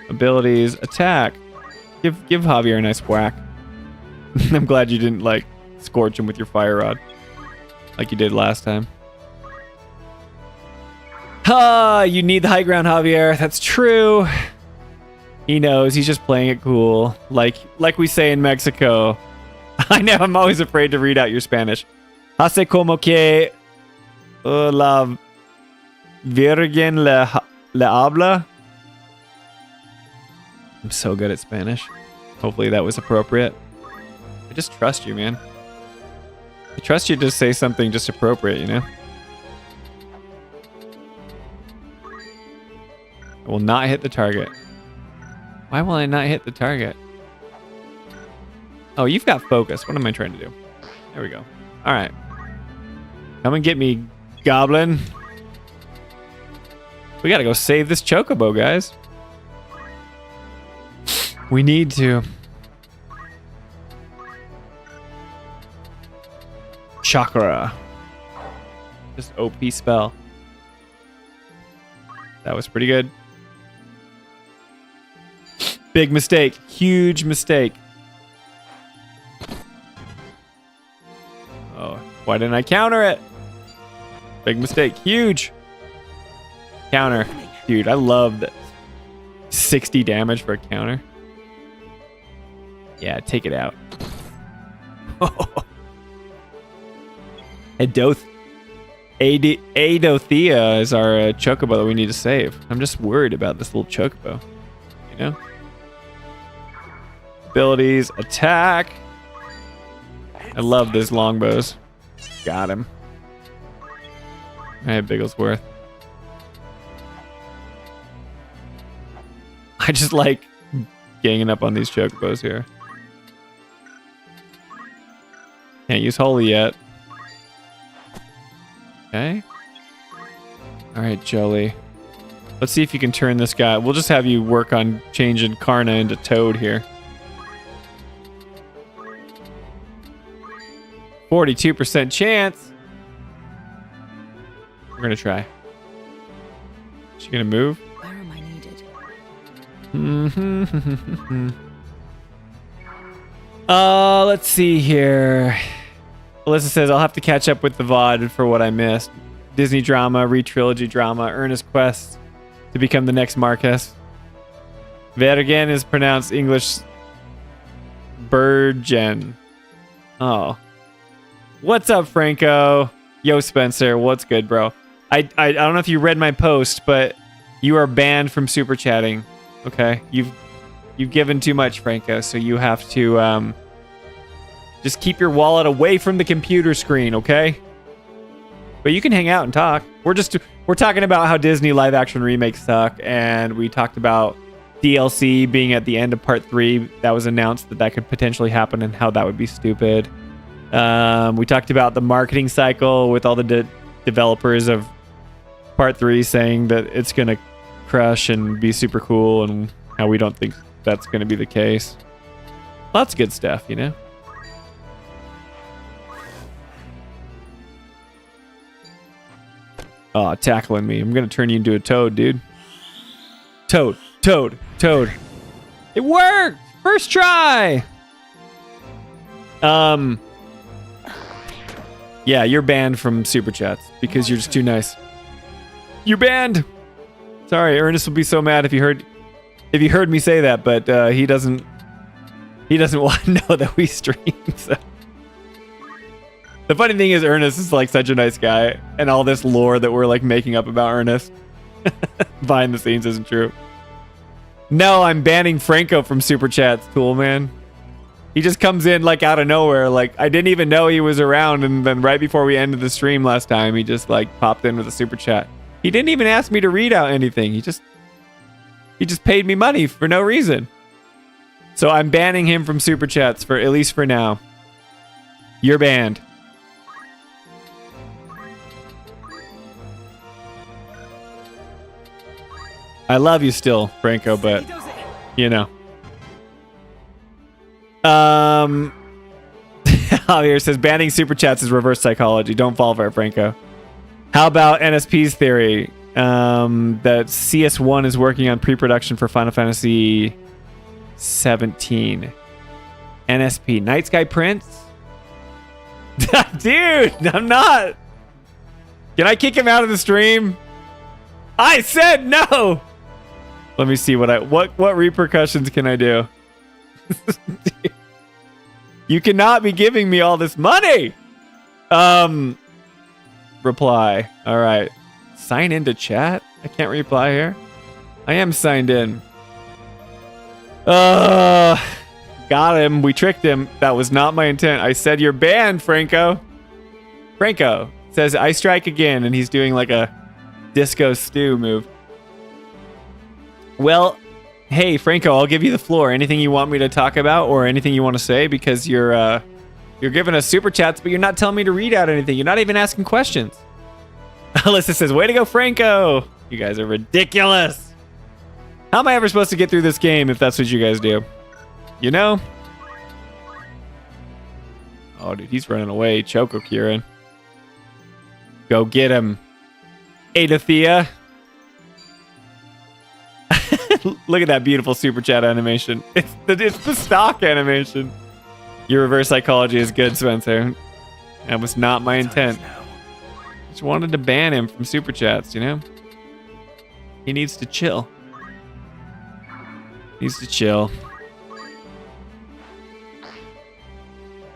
Abilities, attack. Give Javier a nice whack. I'm glad you didn't like scorch him with your fire rod like you did last time. You need the high ground, Javier. That's true. He knows. He's just playing it cool. Like we say in Mexico. I know. I'm always afraid to read out your Spanish. Hace como que la Virgen le habla. I'm so good at Spanish. Hopefully that was appropriate. I just trust you, man. I trust you to say something just appropriate, you know? I will not hit the target. Why will I not hit the target? Oh, you've got focus. What am I trying to do? There we go. All right. Come and get me, goblin. We gotta go save this chocobo, guys. We need to. Chakra. Just OP spell. That was pretty good. Big mistake. Huge mistake. Oh, why didn't I counter it? Big mistake. Huge. Counter. Dude, I love that. 60 damage for a counter. Yeah, take it out. Adothea is our chocobo that we need to save. I'm just worried about this little chocobo. You know? Abilities, attack. I love these longbows. Got him. Alright, Bigglesworth. I just like ganging up on these chocobos here. Can't use Holy yet. Okay. Alright, Jolie. Let's see if you can turn this guy. We'll just have you work on changing Karna into Toad here. 42% chance. We're gonna try. Is she gonna move? Where am I needed? Let's see here. Alyssa says, I'll have to catch up with the VOD for what I missed. Disney drama, re-trilogy drama, Ernest quest to become the next Marcus. Vergen is pronounced English Bergen. Oh. What's up, Franco? Yo, Spencer. What's good, bro? I don't know if you read my post, but you are banned from super chatting. Okay? You've given too much, Franco, so you have to just keep your wallet away from the computer screen, okay? But you can hang out and talk. We're talking about how Disney live action remakes suck, and we talked about DLC being at the end of part 3. That was announced that could potentially happen and how that would be stupid. We talked about the marketing cycle with all the developers of part 3 saying that it's gonna crush and be super cool, and how we don't think that's gonna be the case. Lots of good stuff, you know? Oh, tackling me. I'm gonna turn you into a toad, dude. Toad. It worked! First try! Yeah, you're banned from super chats because you're just too nice. You're banned! Sorry, Ernest will be so mad if you heard me say that, but he doesn't want to know that we stream, so. The funny thing is Ernest is like such a nice guy, and all this lore that we're like making up about Ernest behind the scenes isn't true. No, I'm banning Franco from super chats, Tool Man. He just comes in like out of nowhere. Like I didn't even know he was around, and then right before we ended the stream last time, he just like popped in with a super chat. He didn't even ask me to read out anything. He just paid me money for no reason. So I'm banning him from super chats for at least for now. You're banned. I love you still, Franco, but you know. Javier says banning super chats is reverse psychology. Don't fall for it, Franco. How about NSP's theory that CS1 is working on pre-production for Final Fantasy 17? NSP, Night Sky Prince? Dude, I'm not. Can I kick him out of the stream? I said no. Let me see what repercussions can I do? You cannot be giving me all this money. Reply. All right. Sign into chat? I can't reply here. I am signed in. Got him. We tricked him. That was not my intent. I said you're banned, Franco. Franco says I strike again, and he's doing like a disco stew move. Well, hey, Franco, I'll give you the floor. Anything you want me to talk about or anything you want to say, because you're giving us super chats, but you're not telling me to read out anything. You're not even asking questions. Alyssa says, way to go, Franco. You guys are ridiculous. How am I ever supposed to get through this game if that's what you guys do? You know? Oh, dude, he's running away. Choco Kieran. Go get him. Adathea. Look at that beautiful super chat animation. It's the stock animation. Your reverse psychology is good, Spencer. That was not my intent. Just wanted to ban him from super chats, you know? He needs to chill. Needs to chill.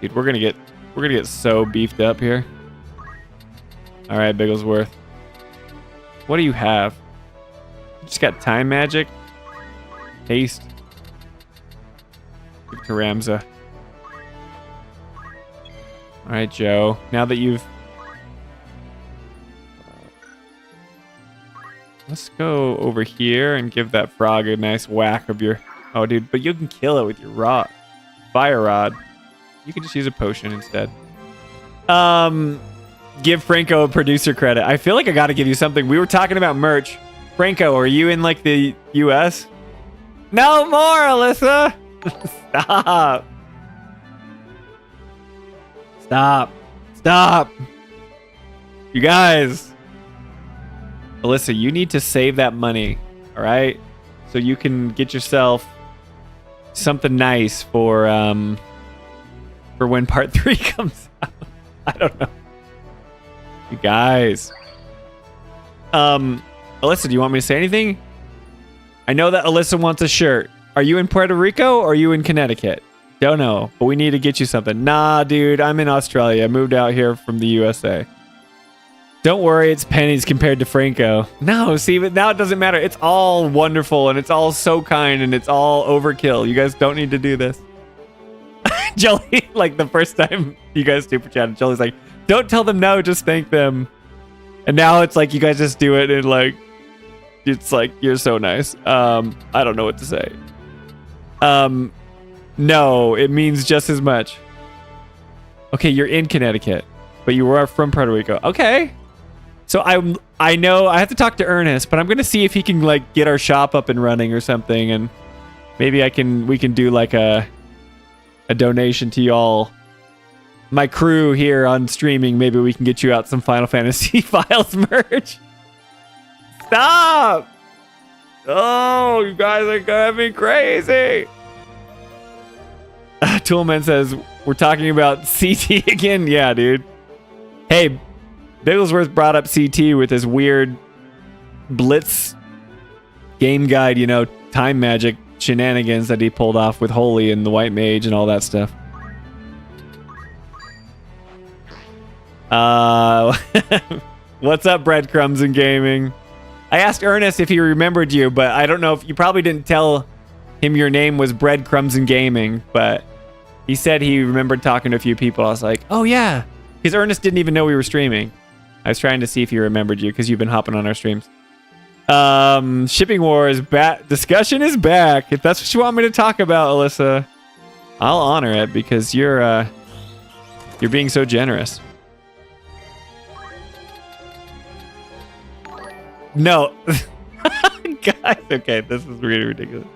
Dude, we're gonna get so beefed up here. All right, Bigglesworth. What do you have? You just got time magic. Haste. Give to Ramza. All right, Joe. Now that you've... Let's go over here and give that frog a nice whack of your... Oh, dude, but you can kill it with your rod. Fire rod. You can just use a potion instead. Give Franco a producer credit. I feel like I got to give you something. We were talking about merch. Franco, are you in like the US? No more, Alyssa. Stop. Stop. Stop. You guys. Alyssa, you need to save that money. All right. So you can get yourself something nice for when part 3 comes out. I don't know. You guys. Alyssa, do you want me to say anything? I know that Alyssa wants a shirt. Are you in Puerto Rico or are you in Connecticut? Don't know, but we need to get you something. Nah, dude, I'm in Australia. I moved out here from the USA. Don't worry, it's pennies compared to Franco. No, see, but now it doesn't matter. It's all wonderful and it's all so kind and it's all overkill. You guys don't need to do this. Jolie, like the first time you guys super chatted, Jolie's like, don't tell them no, just thank them. And now it's like you guys just do it and like, it's like, you're so nice. I don't know what to say. No, it means just as much. Okay, you're in Connecticut, but you are from Puerto Rico. Okay. So I know I have to talk to Ernest, but I'm going to see if he can like get our shop up and running or something. And maybe we can do like a donation to y'all. My crew here on streaming, maybe we can get you out some Final Fantasy Files merch. Stop! Oh, you guys are driving me crazy. Toolman says, we're talking about CT again? Yeah, dude. Hey, Bigglesworth brought up CT with his weird Blitz game guide, you know, time magic shenanigans that he pulled off with Holy and the White Mage and all that stuff. What's up, Breadcrumbs and Gaming? I asked Ernest if he remembered you, but I don't know if you probably didn't tell him your name was Breadcrumbs and Gaming, but He said he remembered talking to a few people. I was like, oh yeah, because Ernest didn't even know we were streaming. I was trying to see if he remembered you because you've been hopping on our streams. Shipping war is back. Discussion is back. If that's what you want me to talk about, Alyssa, I'll honor it because you're being so generous. No. Guys, okay, this is really ridiculous.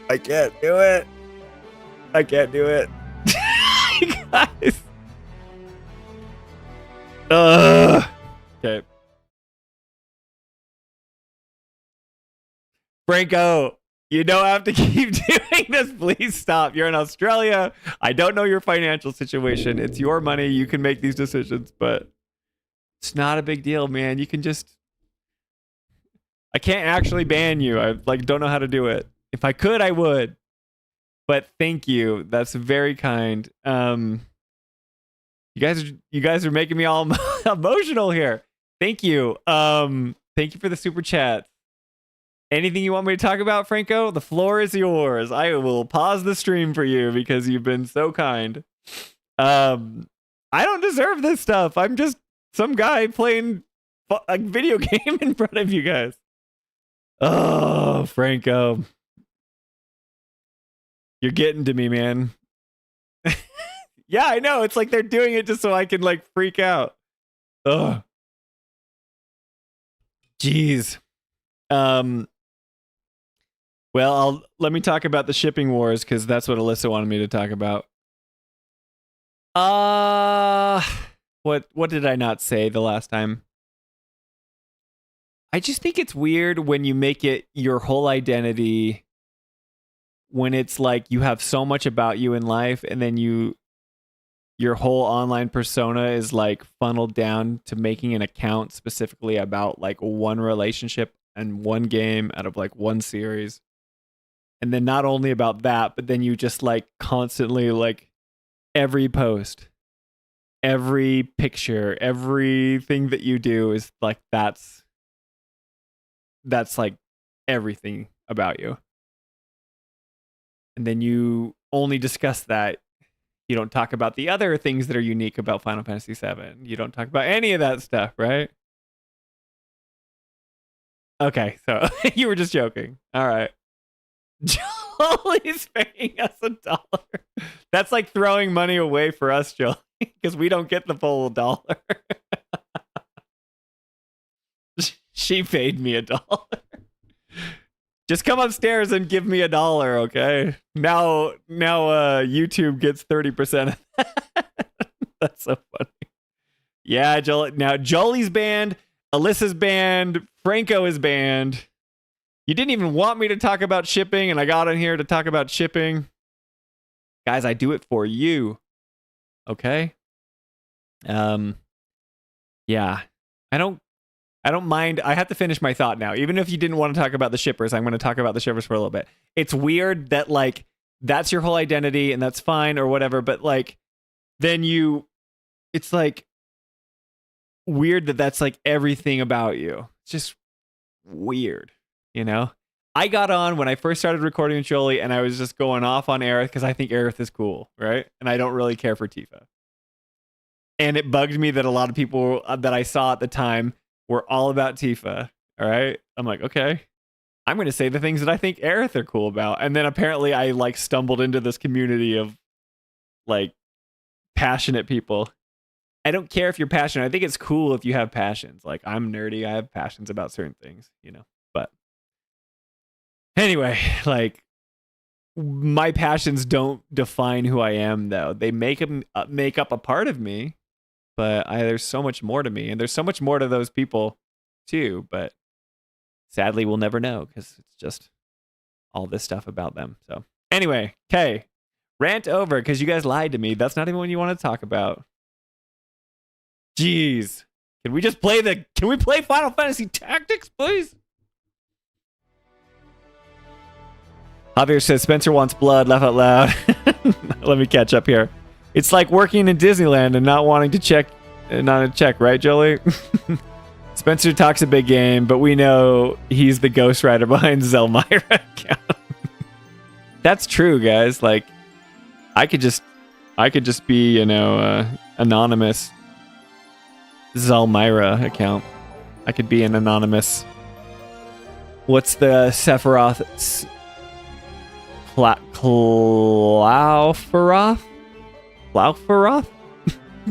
I can't do it. I can't do it. Guys. Okay. Franco, you don't have to keep doing this. Please stop. You're in Australia. I don't know your financial situation. It's your money. You can make these decisions, but it's not a big deal, man. You can just... I can't actually ban you. I don't know how to do it. If I could, I would. But thank you. That's very kind. You guys are making me all emotional here. Thank you. Thank you for the super chat. Anything you want me to talk about, Franco? The floor is yours. I will pause the stream for you because you've been so kind. I don't deserve this stuff. I'm just some guy playing a video game in front of you guys. Oh, Franco. You're getting to me, man. Yeah, I know. It's like they're doing it just so I can freak out. Ugh. Jeez. Well, let me talk about the shipping wars because that's what Alyssa wanted me to talk about. What did I not say the last time? I just think it's weird when you make it your whole identity, when it's like you have so much about you in life and then your whole online persona is funneled down to making an account specifically about one relationship and one game out of one series. And then not only about that, but then you just constantly every post, every picture, everything that you do is that's everything about you. And then you only discuss that. You don't talk about the other things that are unique about Final Fantasy VII. You don't talk about any of that stuff, right? Okay, so you were just joking. All right. Jolie's paying us $1. That's like throwing money away for us, Jolie, because we don't get the full $1. She paid me $1. Just come upstairs and give me $1, okay? Now, YouTube gets 30% of that. That's so funny. Yeah, Jolie. Now Jolie's banned, Alyssa's banned, Franco is banned. You didn't even want me to talk about shipping, and I got in here to talk about shipping. Guys, I do it for you. Okay? Yeah. I don't mind. I have to finish my thought now. Even if you didn't want to talk about the shippers, I'm going to talk about the shippers for a little bit. It's weird that that's your whole identity and that's fine or whatever, but then it's weird that that's everything about you. It's just weird, you know? I got on when I first started recording with Jolie and I was just going off on Aerith because I think Aerith is cool, right? And I don't really care for Tifa. And it bugged me that a lot of people that I saw at the time were all about Tifa, all right? I'm like, okay, I'm going to say the things that I think Aerith are cool about. And then apparently I stumbled into this community of passionate people. I don't care if you're passionate. I think it's cool if you have passions. I'm nerdy. I have passions about certain things, you know? But anyway, my passions don't define who I am, though. They make up a part of me. But there's so much more to me, and there's so much more to those people too. But sadly, we'll never know because it's just all this stuff about them. So anyway, okay, rant over because you guys lied to me. That's not even what you want to talk about. Jeez, can we just play Can we play Final Fantasy Tactics, please? Javier says Spencer wants blood. Laugh out loud. Let me catch up here. It's like working in Disneyland and not wanting to check, right, Jolie? Spencer talks a big game, but we know he's the ghostwriter behind Zelmira account. That's true, guys. Like, I could just be, anonymous Zelmira account. I could be an anonymous. What's the Sephiroth? Klaufaroth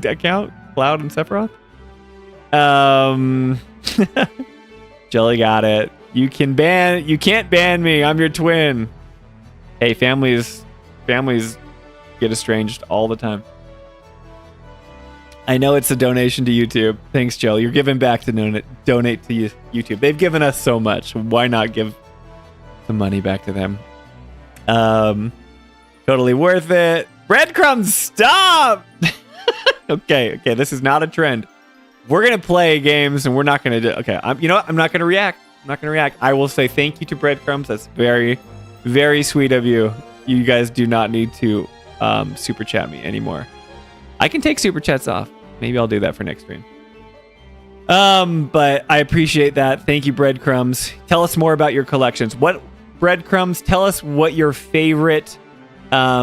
account? Cloud and Sephiroth? Jelly got it. You can't ban me. I'm your twin. Hey, families get estranged all the time. I know it's a donation to YouTube. Thanks, Joe. You're giving back to donate to YouTube. They've given us so much. Why not give some money back to them? Totally worth it. Breadcrumbs, stop! Okay, this is not a trend. We're gonna play games and we're not gonna do. Okay, I'm not gonna react. I will say thank you to Breadcrumbs. That's very, very sweet of you. You guys do not need to super chat me anymore. I can take super chats off. Maybe I'll do that for next stream. But I appreciate that. Thank you, Breadcrumbs. Tell us more about your collections. What Breadcrumbs? Tell us what your favorite. I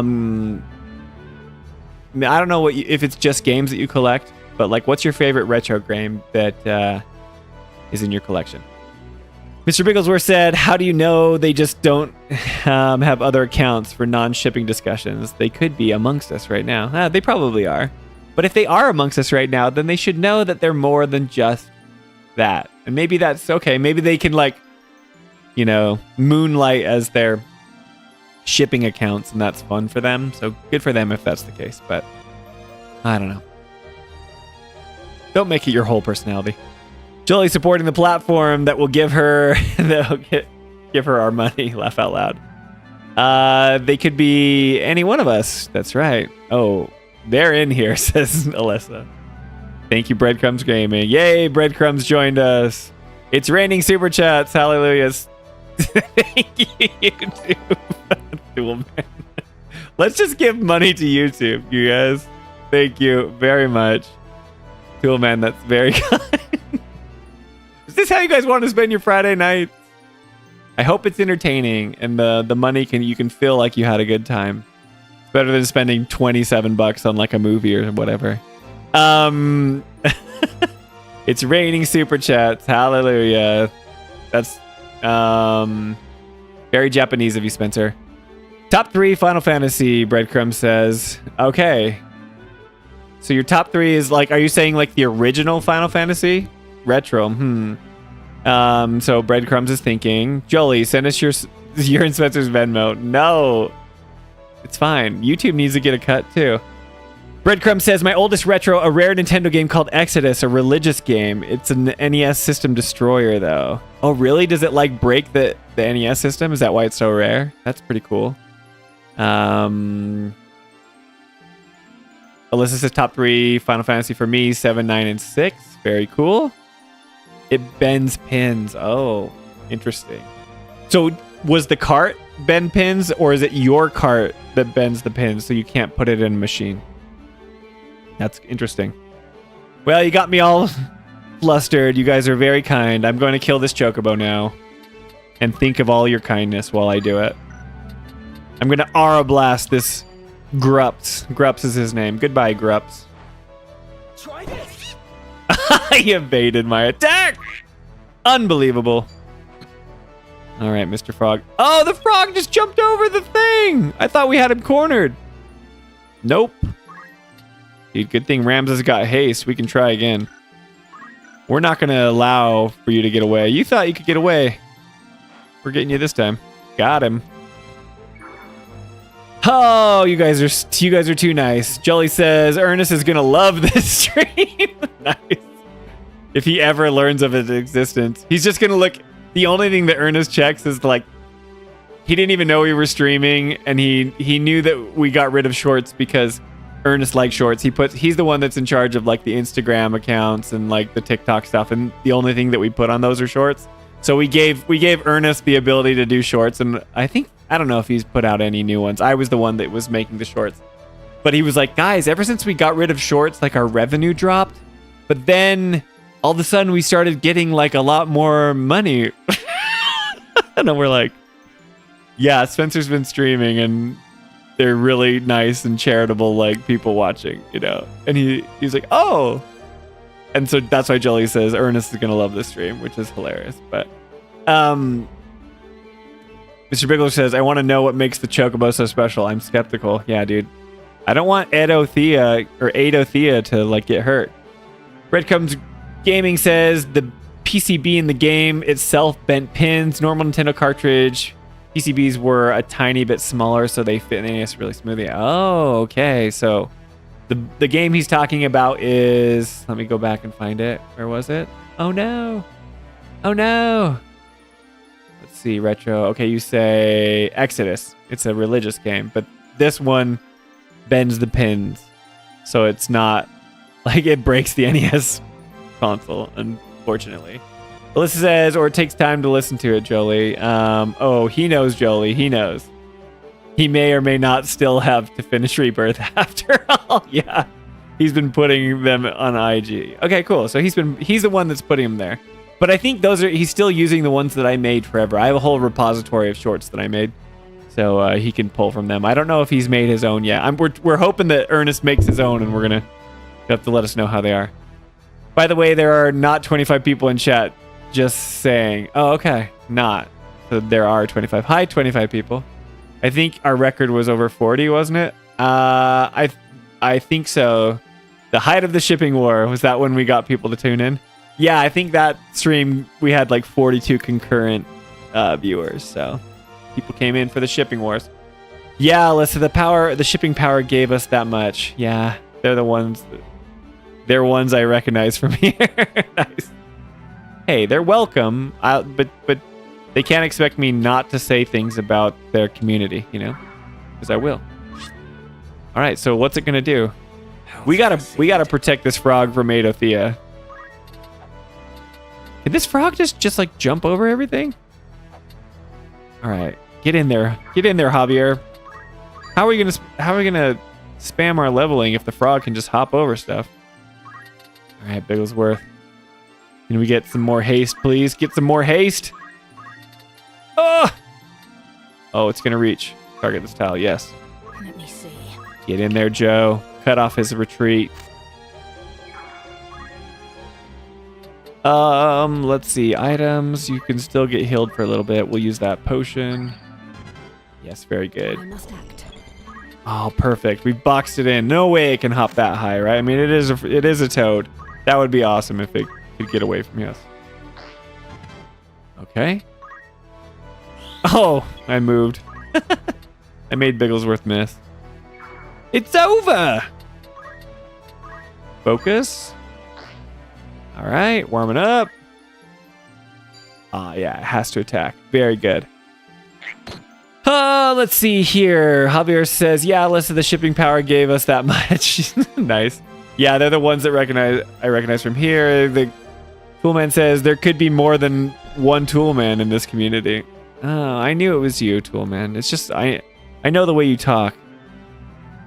don't know if it's just games that you collect, but like, what's your favorite retro game that is in your collection? Mr. Bigglesworth said, "How do you know they just don't have other accounts for non-shipping discussions? They could be amongst us right now." They probably are. But if they are amongst us right now, then they should know that they're more than just that. And maybe that's okay. Maybe they can, like, moonlight as their shipping accounts, and that's fun for them. So good for them if that's the case. But I don't know. Don't make it your whole personality. Jolie supporting the platform that will give her give her our money. Laugh out loud. They could be any one of us. That's right. Oh, they're in here, says Alyssa. Thank you, Breadcrumbs Gaming. Yay, Breadcrumbs joined us. It's raining super chats. Hallelujah. Thank you, YouTube. Dual man. Let's just give money to YouTube, you guys. Thank you very much. Tool man, that's very kind. Is this how you guys want to spend your Friday night? I hope it's entertaining and the money you can feel like you had a good time. It's better than spending $27 on like a movie or whatever. It's raining super chats. Hallelujah. That's very Japanese of you, Spencer. Top 3 Final Fantasy, Breadcrumb says. Okay. So your top 3 is like, are you saying like the original Final Fantasy? Retro. So Breadcrumbs is thinking. Jolie, send us your and Spencer's Venmo. No. It's fine. YouTube needs to get a cut too. Breadcrumb says, my oldest retro, a rare Nintendo game called Exodus, a religious game. It's an NES system destroyer, though. Oh, really? Does it, like, break the NES system? Is that why it's so rare? That's pretty cool. Alyssa says, top 3 Final Fantasy for me, 7, 9, and 6. Very cool. It bends pins. Oh, interesting. So, was the cart bend pins, or is it your cart that bends the pins so you can't put it in a machine? That's interesting. Well, you got me all flustered. You guys are very kind. I'm going to kill this chocobo now. And think of all your kindness while I do it. I'm going to aura blast this Grups. Grups is his name. Goodbye, Grups. Try this. I evaded my attack. Unbelievable. All right, Mr. Frog. Oh, the frog just jumped over the thing. I thought we had him cornered. Nope. Dude, good thing Ramses got haste. We can try again. We're not going to allow for you to get away. You thought you could get away. We're getting you this time. Got him. Oh, you guys are too nice. Jolie says Ernest is going to love this stream. Nice. If he ever learns of its existence. He's just going to look. The only thing that Ernest checks is like, he didn't even know we were streaming, and he knew that we got rid of shorts because Ernest likes shorts. He's the one that's in charge of like the Instagram accounts and like the TikTok stuff, and the only thing that we put on those are shorts. So we gave Ernest the ability to do shorts, and I don't know if he's put out any new ones. I was the one that was making the shorts. But he was like, guys, ever since we got rid of shorts, like our revenue dropped. But then all of a sudden we started getting like a lot more money. And then we're like, yeah, Spencer's been streaming and they're really nice and charitable, like people watching, you know? And he's like, oh. And so that's why Jolie says Ernest is going to love this stream, which is hilarious. But Mr. Biggler says, I want to know what makes the Chocobo so special. I'm skeptical. Yeah, dude. I don't want Adothea to like get hurt. Breadcrumbs Gaming says the PCB in the game itself bent pins. Normal Nintendo cartridge PCBs were a tiny bit smaller, so they fit in the NES really smoothly. Oh, okay. So the game he's talking about is, let me go back and find it. Where was it? Oh no. Oh no. Let's see, retro. Okay, you say Exodus. It's a religious game, but this one bends the pins. So it's not like it breaks the NES console, unfortunately. Alyssa says, or it takes time to listen to it, Jolie. Oh, he knows, Jolie. He knows. He may or may not still have to finish Rebirth after all. Yeah. He's been putting them on IG. Okay, cool. So he's the one that's putting them there. But I think he's still using the ones that I made forever. I have a whole repository of shorts that I made. So he can pull from them. I don't know if he's made his own yet. We're hoping that Ernest makes his own, and you have to let us know how they are. By the way, there are not 25 people in chat. Just saying. Oh, okay. Not. So there are 25. Hi, 25 people. I think our record was over 40, wasn't it? I think so. The height of the shipping war, was that when we got people to tune in? Yeah, I think that stream we had like 42 concurrent viewers. So people came in for the shipping wars. Yeah, Alyssa, the shipping power gave us that much. Yeah, they're the ones. They're ones I recognize from here. Nice. Hey, they're welcome, but they can't expect me not to say things about their community, you know, because I will. All right, so what's it gonna do? We gotta protect this frog from Adothea. Can this frog just like jump over everything? All right, get in there, Javier. How are we gonna spam our leveling if the frog can just hop over stuff? All right, Bigglesworth. Can we get some more haste, please? Get some more haste. Oh, it's gonna reach. Target this tile. Yes. Let me see. Get in there, Joe. Cut off his retreat. Let's see. Items. You can still get healed for a little bit. We'll use that potion. Yes, very good. I must act. Oh, perfect. We boxed it in. No way it can hop that high, right? I mean, it is a toad. That would be awesome if it could get away from us. Okay. Oh, I moved. I made Bigglesworth miss. It's over. Focus. All right, warming up. Yeah, it has to attack. Very good. Let's see here. Javier says, yeah, Alyssa, the shipping power gave us that much. Nice. Yeah, they're the ones that I recognize from here. The Toolman says there could be more than one Toolman in this community. Oh, I knew it was you, Toolman. It's just I know the way you talk.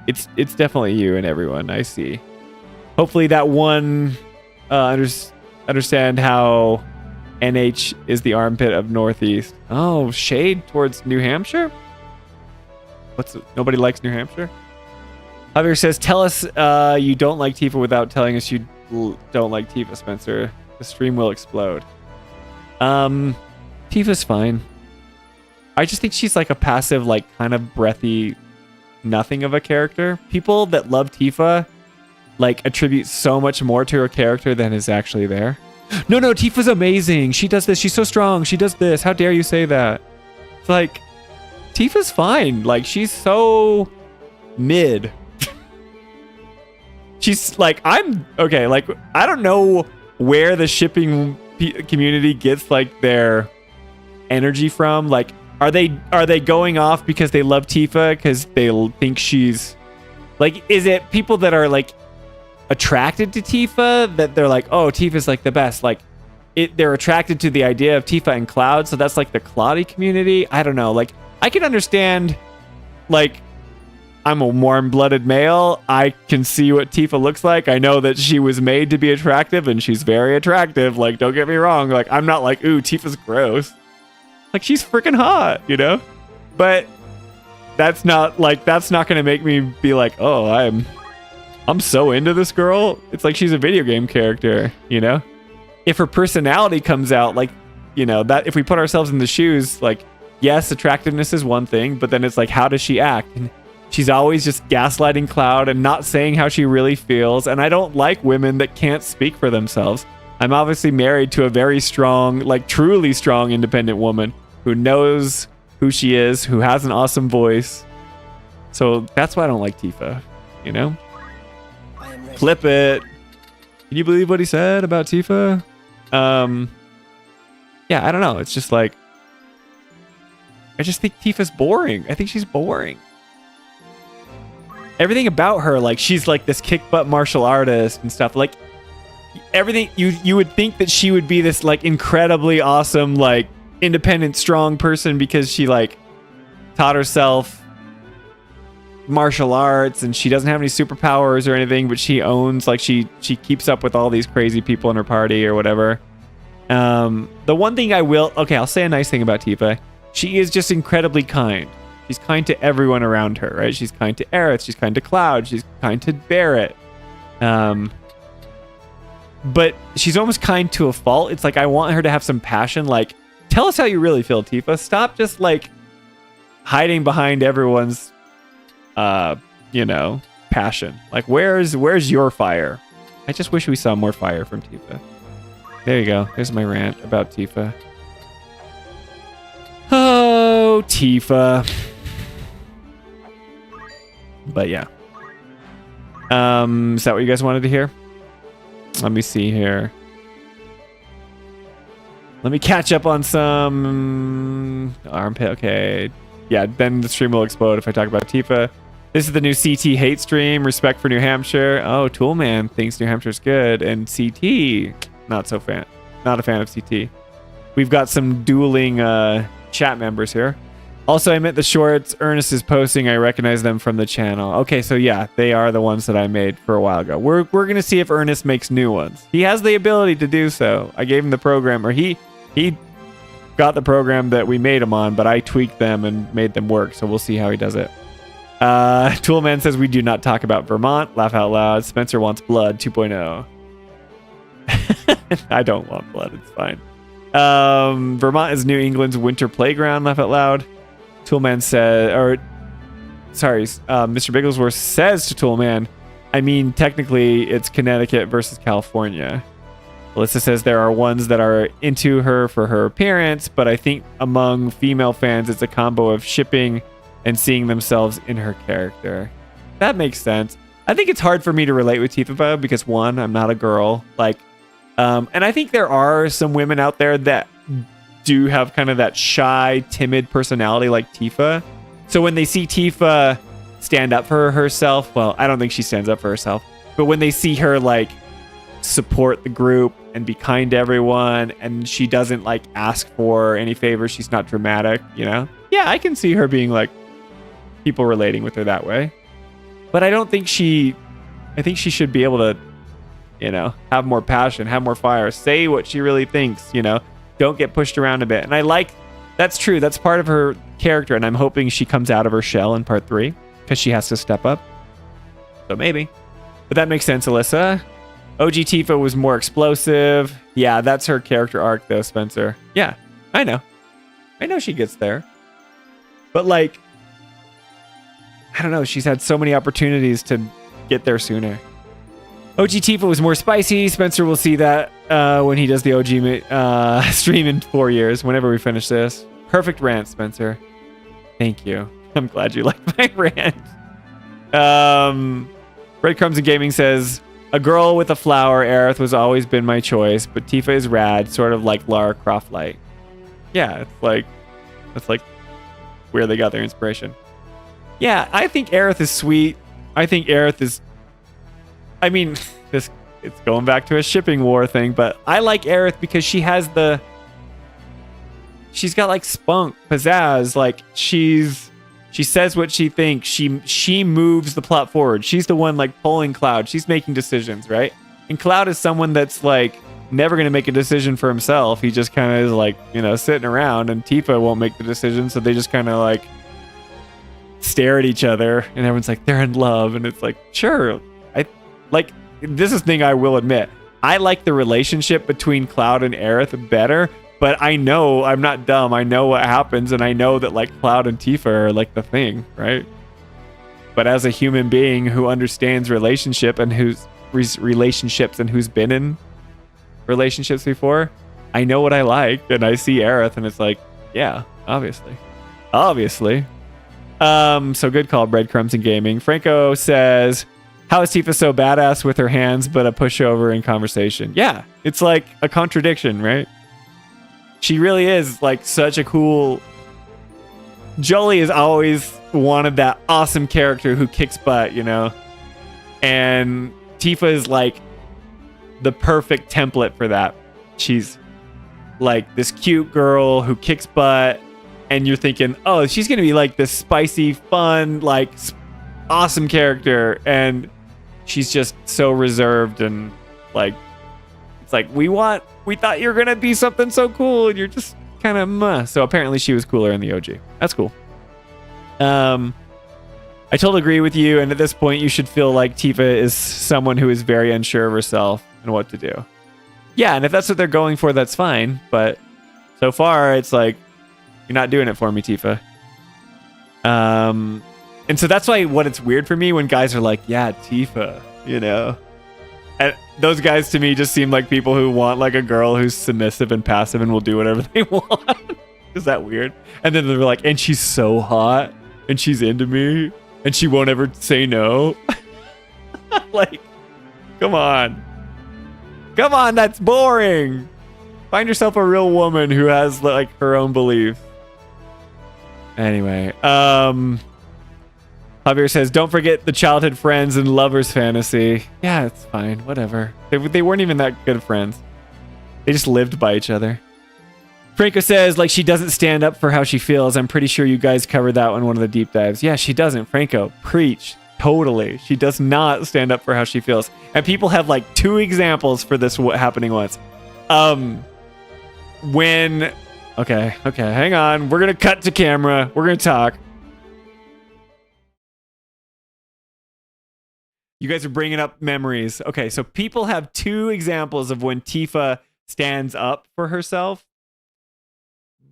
It's definitely you and everyone. I see. Hopefully that one understand how NH is the armpit of Northeast. Oh, shade towards New Hampshire? Nobody likes New Hampshire? Javier says, tell us you don't like Tifa without telling us you don't like Tifa, Spencer. The stream will explode. Tifa's fine. I just think she's like a passive, like kind of breathy nothing of a character. People that love Tifa like attribute so much more to her character than is actually there. No, Tifa's amazing. She does this. She's so strong. She does this. How dare you say that? It's like, Tifa's fine. Like, she's so mid. She's like, I'm okay. Like, I don't know where the shipping community gets like their energy from. Like, are they going off because they love Tifa because they think she's like, is it people that are like attracted to Tifa that they're like, oh, Tifa's like the best, like they're attracted to the idea of Tifa and Cloud, so that's like the Cloudy community? I don't know. Like, I can understand, like, I'm a warm-blooded male. I can see what Tifa looks like. I know that she was made to be attractive, and she's very attractive. Like, don't get me wrong. Like, I'm not like, ooh, Tifa's gross. Like, she's freaking hot, you know? But that's not gonna make me be like, oh, I'm so into this girl. It's like she's a video game character, you know? If her personality comes out, like, you know, that if we put ourselves in the shoes, like, yes, attractiveness is one thing, but then it's like, how does she act? And she's always just gaslighting Cloud and not saying how she really feels. And I don't like women that can't speak for themselves. I'm obviously married to a very strong, like truly strong independent woman who knows who she is, who has an awesome voice. So that's why I don't like Tifa, you know? Flip it. Can you believe what he said about Tifa? Yeah, I don't know. It's just like, I just think Tifa's boring. I think she's boring. Everything about her, like she's like this kick butt martial artist and stuff. Like everything, you would think that she would be this like incredibly awesome, like independent, strong person because she like taught herself martial arts and she doesn't have any superpowers or anything, but she owns, like she keeps up with all these crazy people in her party or whatever. The one thing I'll say a nice thing about Tifa. She is just incredibly kind. She's kind to everyone around her, right? She's kind to Aerith. She's kind to Cloud. She's kind to Barrett. But she's almost kind to a fault. It's like, I want her to have some passion. Like, tell us how you really feel, Tifa. Stop just like hiding behind everyone's, passion. Like, where's your fire? I just wish we saw more fire from Tifa. There you go. There's my rant about Tifa. Oh, Tifa. But yeah. Is that what you guys wanted to hear? Let me see here. Let me catch up on some armpit. Okay. Yeah, then the stream will explode if I talk about Tifa. This is the new CT hate stream. Respect for New Hampshire. Oh, Toolman thinks New Hampshire's good. And CT, not a fan of CT. We've got some dueling chat members here. Also, I meant the shorts Ernest is posting. I recognize them from the channel. Okay, so yeah, they are the ones that I made for a while ago. We're gonna see if Ernest makes new ones. He has the ability to do so. I gave him the program, or he got the program that we made him on, but I tweaked them and made them work. So we'll see how he does it. Toolman says we do not talk about Vermont. Laugh out loud. Spencer wants blood 2.0. I don't want blood. It's fine. Vermont is New England's winter playground. Laugh out loud. Toolman said, Mr. Bigglesworth says to Toolman, I mean, technically it's Connecticut versus California. Alyssa says there are ones that are into her for her appearance, but I think among female fans, it's a combo of shipping and seeing themselves in her character. That makes sense. I think it's hard for me to relate with Tifa because one, I'm not a girl. And I think there are some women out there that do have kind of that shy, timid personality like Tifa. So when they see Tifa stand up for herself, well, I don't think she stands up for herself, but when they see her like support the group and be kind to everyone, and she doesn't like ask for any favors, she's not dramatic, you know? Yeah, I can see her being like people relating with her that way. But I think she should be able to, you know, have more passion, have more fire, say what she really thinks, you know? Don't get pushed around a bit. And that's true. That's part of her character. And I'm hoping she comes out of her shell in part 3 because she has to step up. So maybe. But that makes sense, Alyssa. OG Tifa was more explosive. Yeah, that's her character arc though, Spencer. Yeah, I know she gets there. But like, I don't know. She's had so many opportunities to get there sooner. OG Tifa was more spicy. Spencer will see that when he does the OG stream in 4 years, whenever we finish this. Perfect rant, Spencer. Thank you. I'm glad you like my rant. Breadcrumbs and Gaming says, a girl with a flower, Aerith, was always been my choice, but Tifa is rad, sort of like Lara Croft light. Yeah, that's like where they got their inspiration. Yeah, I think Aerith is sweet. I think Aerith is... I mean, it's going back to a shipping war thing, but I like Aerith because she's got like spunk, pizzazz, like she's She says what she thinks. She moves the plot forward. She's the one like pulling Cloud. She's making decisions, right? And Cloud is someone that's like never going to make a decision for himself. He just kind of is like, you know, sitting around, and Tifa won't make the decision. So they just kind of like stare at each other, and everyone's like, they're in love. And it's like, sure. This is the thing I will admit. I like the relationship between Cloud and Aerith better, but I know I'm not dumb. I know what happens, and I know that like Cloud and Tifa are like the thing, right? But as a human being who understands relationship and who's relationships and who's been in relationships before, I know what I like, and I see Aerith, and it's like, yeah, obviously. So good call, Breadcrumbs and Gaming. Franco says, how is Tifa so badass with her hands but a pushover in conversation? Yeah, it's like a contradiction, right? She really is like such a cool... Jolie has always wanted that awesome character who kicks butt, you know? And Tifa is like the perfect template for that. She's like this cute girl who kicks butt, and you're thinking, oh, she's gonna be like this spicy, fun, like awesome character, and she's just so reserved, and like it's like we thought you were gonna be something so cool, and you're just kind of meh. So apparently she was cooler in the OG. That's cool. I totally agree with you, and at this point you should feel like Tifa is someone who is very unsure of herself and what to do. Yeah, and if that's what they're going for, that's fine, but so far it's like, you're not doing it for me, Tifa. And so that's why it's weird for me when guys are like, yeah, Tifa, you know? And those guys to me just seem like people who want like a girl who's submissive and passive and will do whatever they want. Is that weird? And then they're like, and she's so hot, and she's into me, and she won't ever say no. Like, come on. Come on, that's boring. Find yourself a real woman who has like her own beliefs. Anyway, Javier says, don't forget the childhood friends and lovers fantasy. Yeah, it's fine. Whatever. They weren't even that good friends. They just lived by each other. Franco says, like, she doesn't stand up for how she feels. I'm pretty sure you guys covered that in one of the deep dives. Yeah, she doesn't. Franco, preach. Totally. She does not stand up for how she feels. And people have like 2 examples for this happening once. Okay, hang on. We're going to cut to camera. We're going to talk. You guys are bringing up memories. Okay, so people have 2 examples of when Tifa stands up for herself.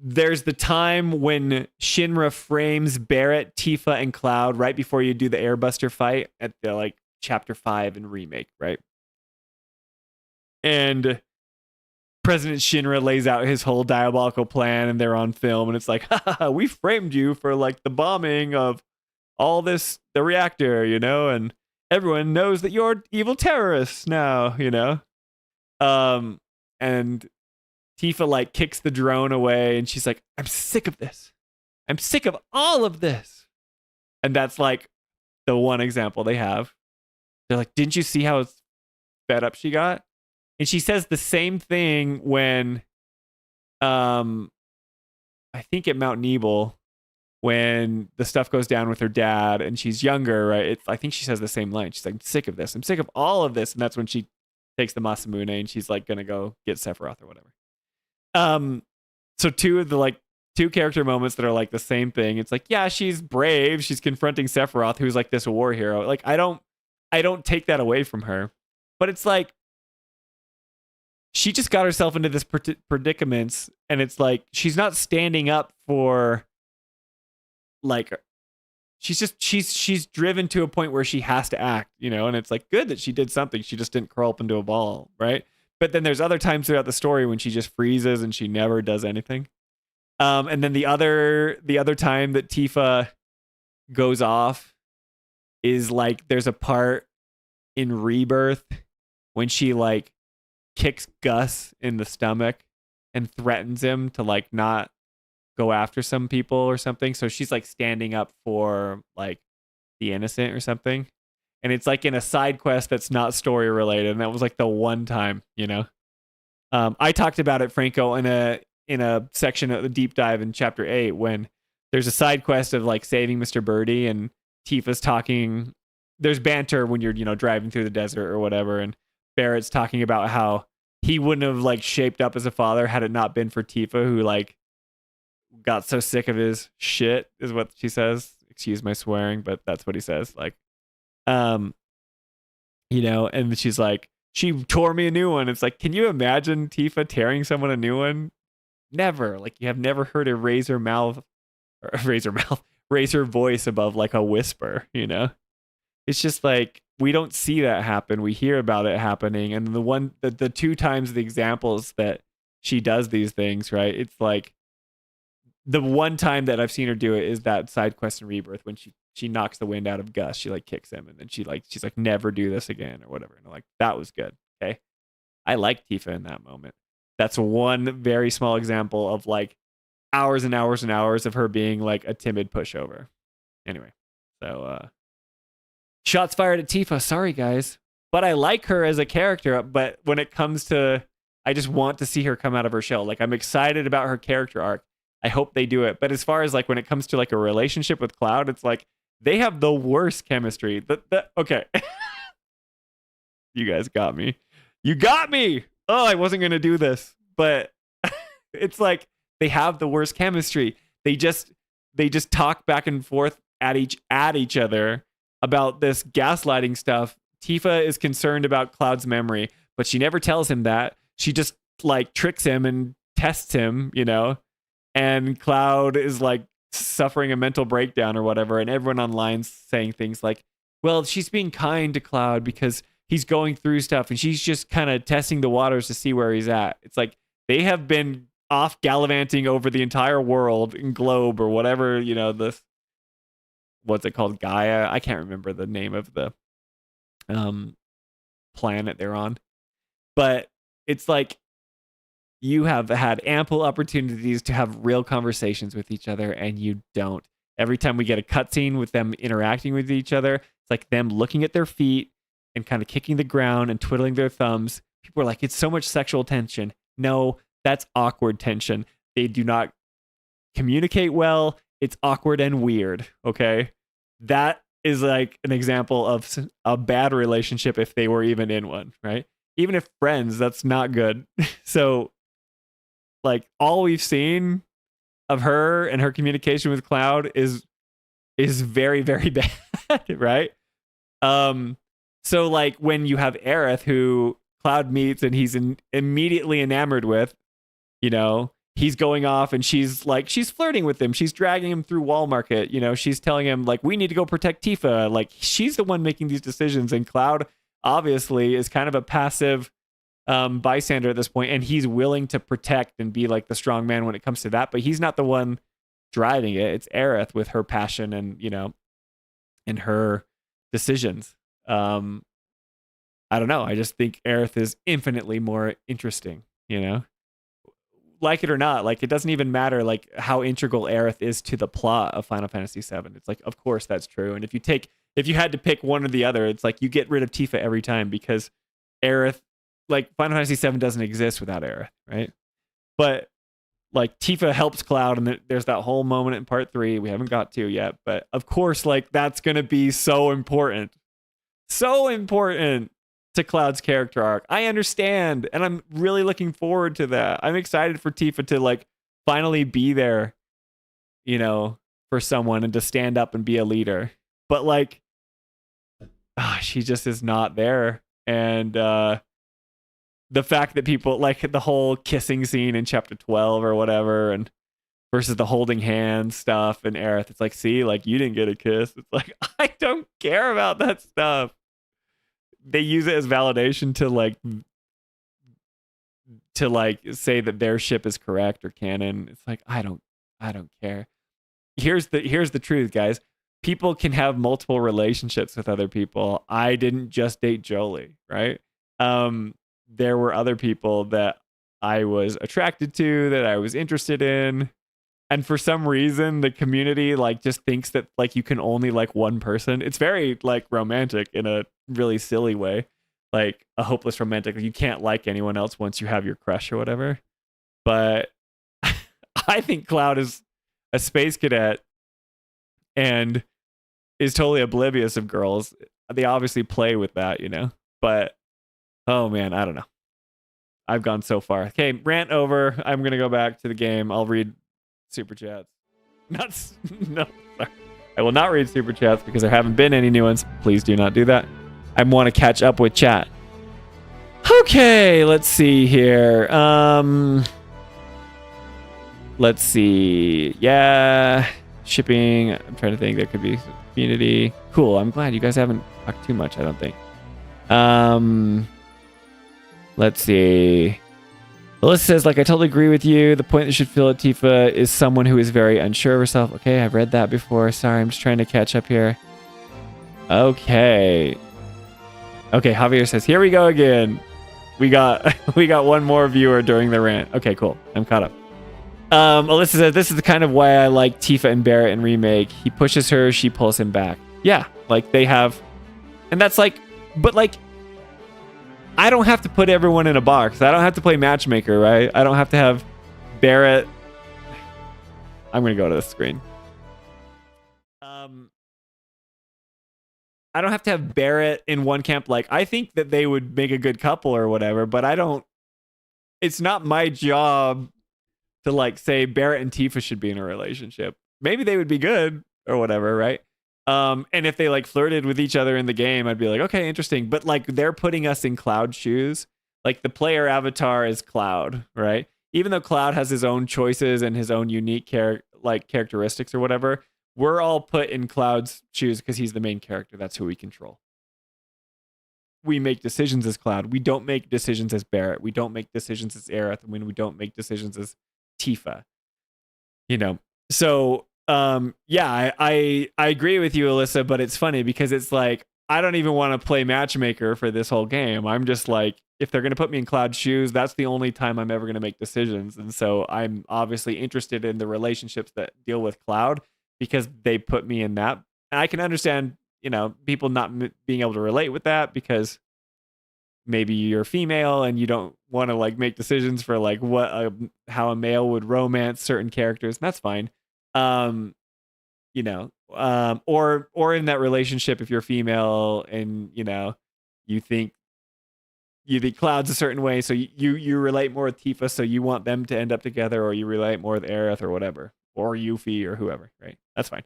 There's the time when Shinra frames Barrett, Tifa, and Cloud right before you do the Airbuster fight at the like chapter 5 in Remake, right? And President Shinra lays out his whole diabolical plan, and they're on film, and it's like, ha, we framed you for like the bombing of all this, the reactor, you know, and everyone knows that you're evil terrorists now, you know? And Tifa like kicks the drone away, and she's like, I'm sick of this. I'm sick of all of this. And that's like the one example they have. They're like, didn't you see how fed up she got? And she says the same thing when, I think at Mount Nebel, when the stuff goes down with her dad and she's younger, right? I think she says the same line. She's like, I'm sick of this. I'm sick of all of this. And that's when she takes the Masamune and she's like going to go get Sephiroth or whatever. So 2 of the like 2 character moments that are like the same thing. It's like, yeah, she's brave. She's confronting Sephiroth, who's like this war hero. Like, I don't take that away from her, but it's like, she just got herself into this predicaments, and it's like, she's not standing up for, like, she's driven to a point where she has to act, you know, and it's like, good that she did something. She just didn't curl up into a ball, right? But then there's other times throughout the story when she just freezes and she never does anything. And then the other time that Tifa goes off is like, there's a part in Rebirth when she like kicks Gus in the stomach and threatens him to like not go after some people or something. So she's like standing up for like the innocent or something. And it's like in a side quest that's not story related. And that was like the one time, you know. I talked about it, Franco, in a section of the deep dive in chapter 8 when there's a side quest of like saving Mr. Birdie, and Tifa's talking. There's banter when you're, driving through the desert or whatever, and Barrett's talking about how he wouldn't have like shaped up as a father had it not been for Tifa, who like got so sick of his shit, is what she says. Excuse my swearing, but that's what he says. Like, and she's like, she tore me a new one. It's like, can you imagine Tifa tearing someone a new one? Never. Like, you have never heard a raise her voice above like a whisper, It's just like, we don't see that happen. We hear about it happening. And the two times the examples that she does these things, right? It's like, the one time that I've seen her do it is that side quest in Rebirth when she knocks the wind out of Gus. She like kicks him, and then she's like, never do this again or whatever. And I'm like, that was good. Okay. I like Tifa in that moment. That's one very small example of like hours and hours and hours of her being like a timid pushover. Anyway, so shots fired at Tifa. Sorry, guys. But I like her as a character. But when it comes to, I just want to see her come out of her shell. Like, I'm excited about her character arc. I hope they do it. But as far as like when it comes to like a relationship with Cloud, it's like they have the worst chemistry. Okay. You guys got me. You got me. Oh, I wasn't going to do this. But it's like they have the worst chemistry. They just talk back and forth at each other about this gaslighting stuff. Tifa is concerned about Cloud's memory, but she never tells him that. She just like tricks him and tests him, and Cloud is like suffering a mental breakdown or whatever. And everyone online's saying things like, well, she's being kind to Cloud because he's going through stuff and she's just kind of testing the waters to see where he's at. It's like they have been off gallivanting over the entire world and globe or whatever, this, what's it called? Gaia. I can't remember the name of the planet they're on. But it's like, you have had ample opportunities to have real conversations with each other, and you don't. Every time we get a cutscene with them interacting with each other, it's like them looking at their feet and kind of kicking the ground and twiddling their thumbs. People are like, it's so much sexual tension. No, that's awkward tension. They do not communicate well. It's awkward and weird, okay? That is like an example of a bad relationship if they were even in one, right? Even if friends, that's not good. So, like, all we've seen of her and her communication with Cloud is very, very bad, right? So like when you have Aerith, who Cloud meets and he's immediately enamored with, he's going off and she's flirting with him. She's dragging him through Wall Market. She's telling him like, we need to go protect Tifa. Like, she's the one making these decisions, and Cloud obviously is kind of a passive bystander at this point, and he's willing to protect and be like the strong man when it comes to that, but he's not the one driving it. It's Aerith with her passion and and her decisions. I don't know. I just think Aerith is infinitely more interesting. Like it or not, like it doesn't even matter like how integral Aerith is to the plot of Final Fantasy VII. It's like, of course that's true. And if you had to pick one or the other, it's like you get rid of Tifa every time, because Aerith, like, Final Fantasy VII doesn't exist without Aerith, right? But like Tifa helps Cloud, and there's that whole moment in part 3 we haven't got to yet. But of course, like, that's gonna be so important to Cloud's character arc. I understand, and I'm really looking forward to that. I'm excited for Tifa to like finally be there, for someone and to stand up and be a leader. But like, she just is not there, and the fact that people like the whole kissing scene in chapter 12 or whatever, and versus the holding hands stuff and Aerith, it's like, see, like, you didn't get a kiss. It's like, I don't care about that stuff. They use it as validation to say that their ship is correct or canon. It's like, I don't care. Here's the truth, guys. People can have multiple relationships with other people. I didn't just date Jolie, right? There were other people that I was attracted to, that I was interested in. And for some reason, the community like just thinks that like you can only like one person. It's very like romantic in a really silly way, like a hopeless romantic. You can't like anyone else once you have your crush or whatever. But I think Cloud is a space cadet and is totally oblivious of girls. They obviously play with that, but oh man, I don't know. I've gone so far. Okay, rant over. I'm going to go back to the game. I'll read super chats. No, sorry. I will not read super chats because there haven't been any new ones. Please do not do that. I want to catch up with chat. Okay, let's see here. Let's see. Yeah, shipping. I'm trying to think. There could be community. Cool. I'm glad you guys haven't talked too much, I don't think. Let's see. Alyssa says, like, I totally agree with you. The point that should fill at Tifa is someone who is very unsure of herself. Okay, I've read that before. Sorry, I'm just trying to catch up here. Okay. Okay, Javier says, here we go again. We got one more viewer during the rant. Okay, cool. I'm caught up. Alyssa says, this is the kind of way I like Tifa and Barrett in Remake. He pushes her, she pulls him back. Yeah, like they have, and that's like, but like, I don't have to put everyone in a box. I don't have to play matchmaker, right? I don't have to have Barrett. I'm going to go to the screen. I don't have to have Barrett in one camp. Like, I think that they would make a good couple or whatever, but it's not my job to like say Barrett and Tifa should be in a relationship. Maybe they would be good or whatever, right? And if they like flirted with each other in the game, I'd be like, okay, interesting. But like they're putting us in Cloud's shoes. Like the player avatar is Cloud, right? Even though Cloud has his own choices and his own unique characteristics or whatever, we're all put in Cloud's shoes because he's the main character. That's who we control. We make decisions as Cloud. We don't make decisions as Barrett. We don't make decisions as Aerith. And when we don't make decisions as Tifa, So yeah, I agree with you, Alyssa, but it's funny because it's like I don't even want to play matchmaker for this whole game. I'm just like, if they're gonna put me in Cloud's shoes, that's the only time I'm ever gonna make decisions. And so I'm obviously interested in the relationships that deal with Cloud because they put me in that. And I can understand, people not being able to relate with that because maybe you're female and you don't want to like make decisions for like how a male would romance certain characters. And that's fine. Or in that relationship, if you're female and you think Cloud's a certain way, so you relate more with Tifa, so you want them to end up together, or you relate more with Aerith or whatever, or Yuffie or whoever, right? That's fine.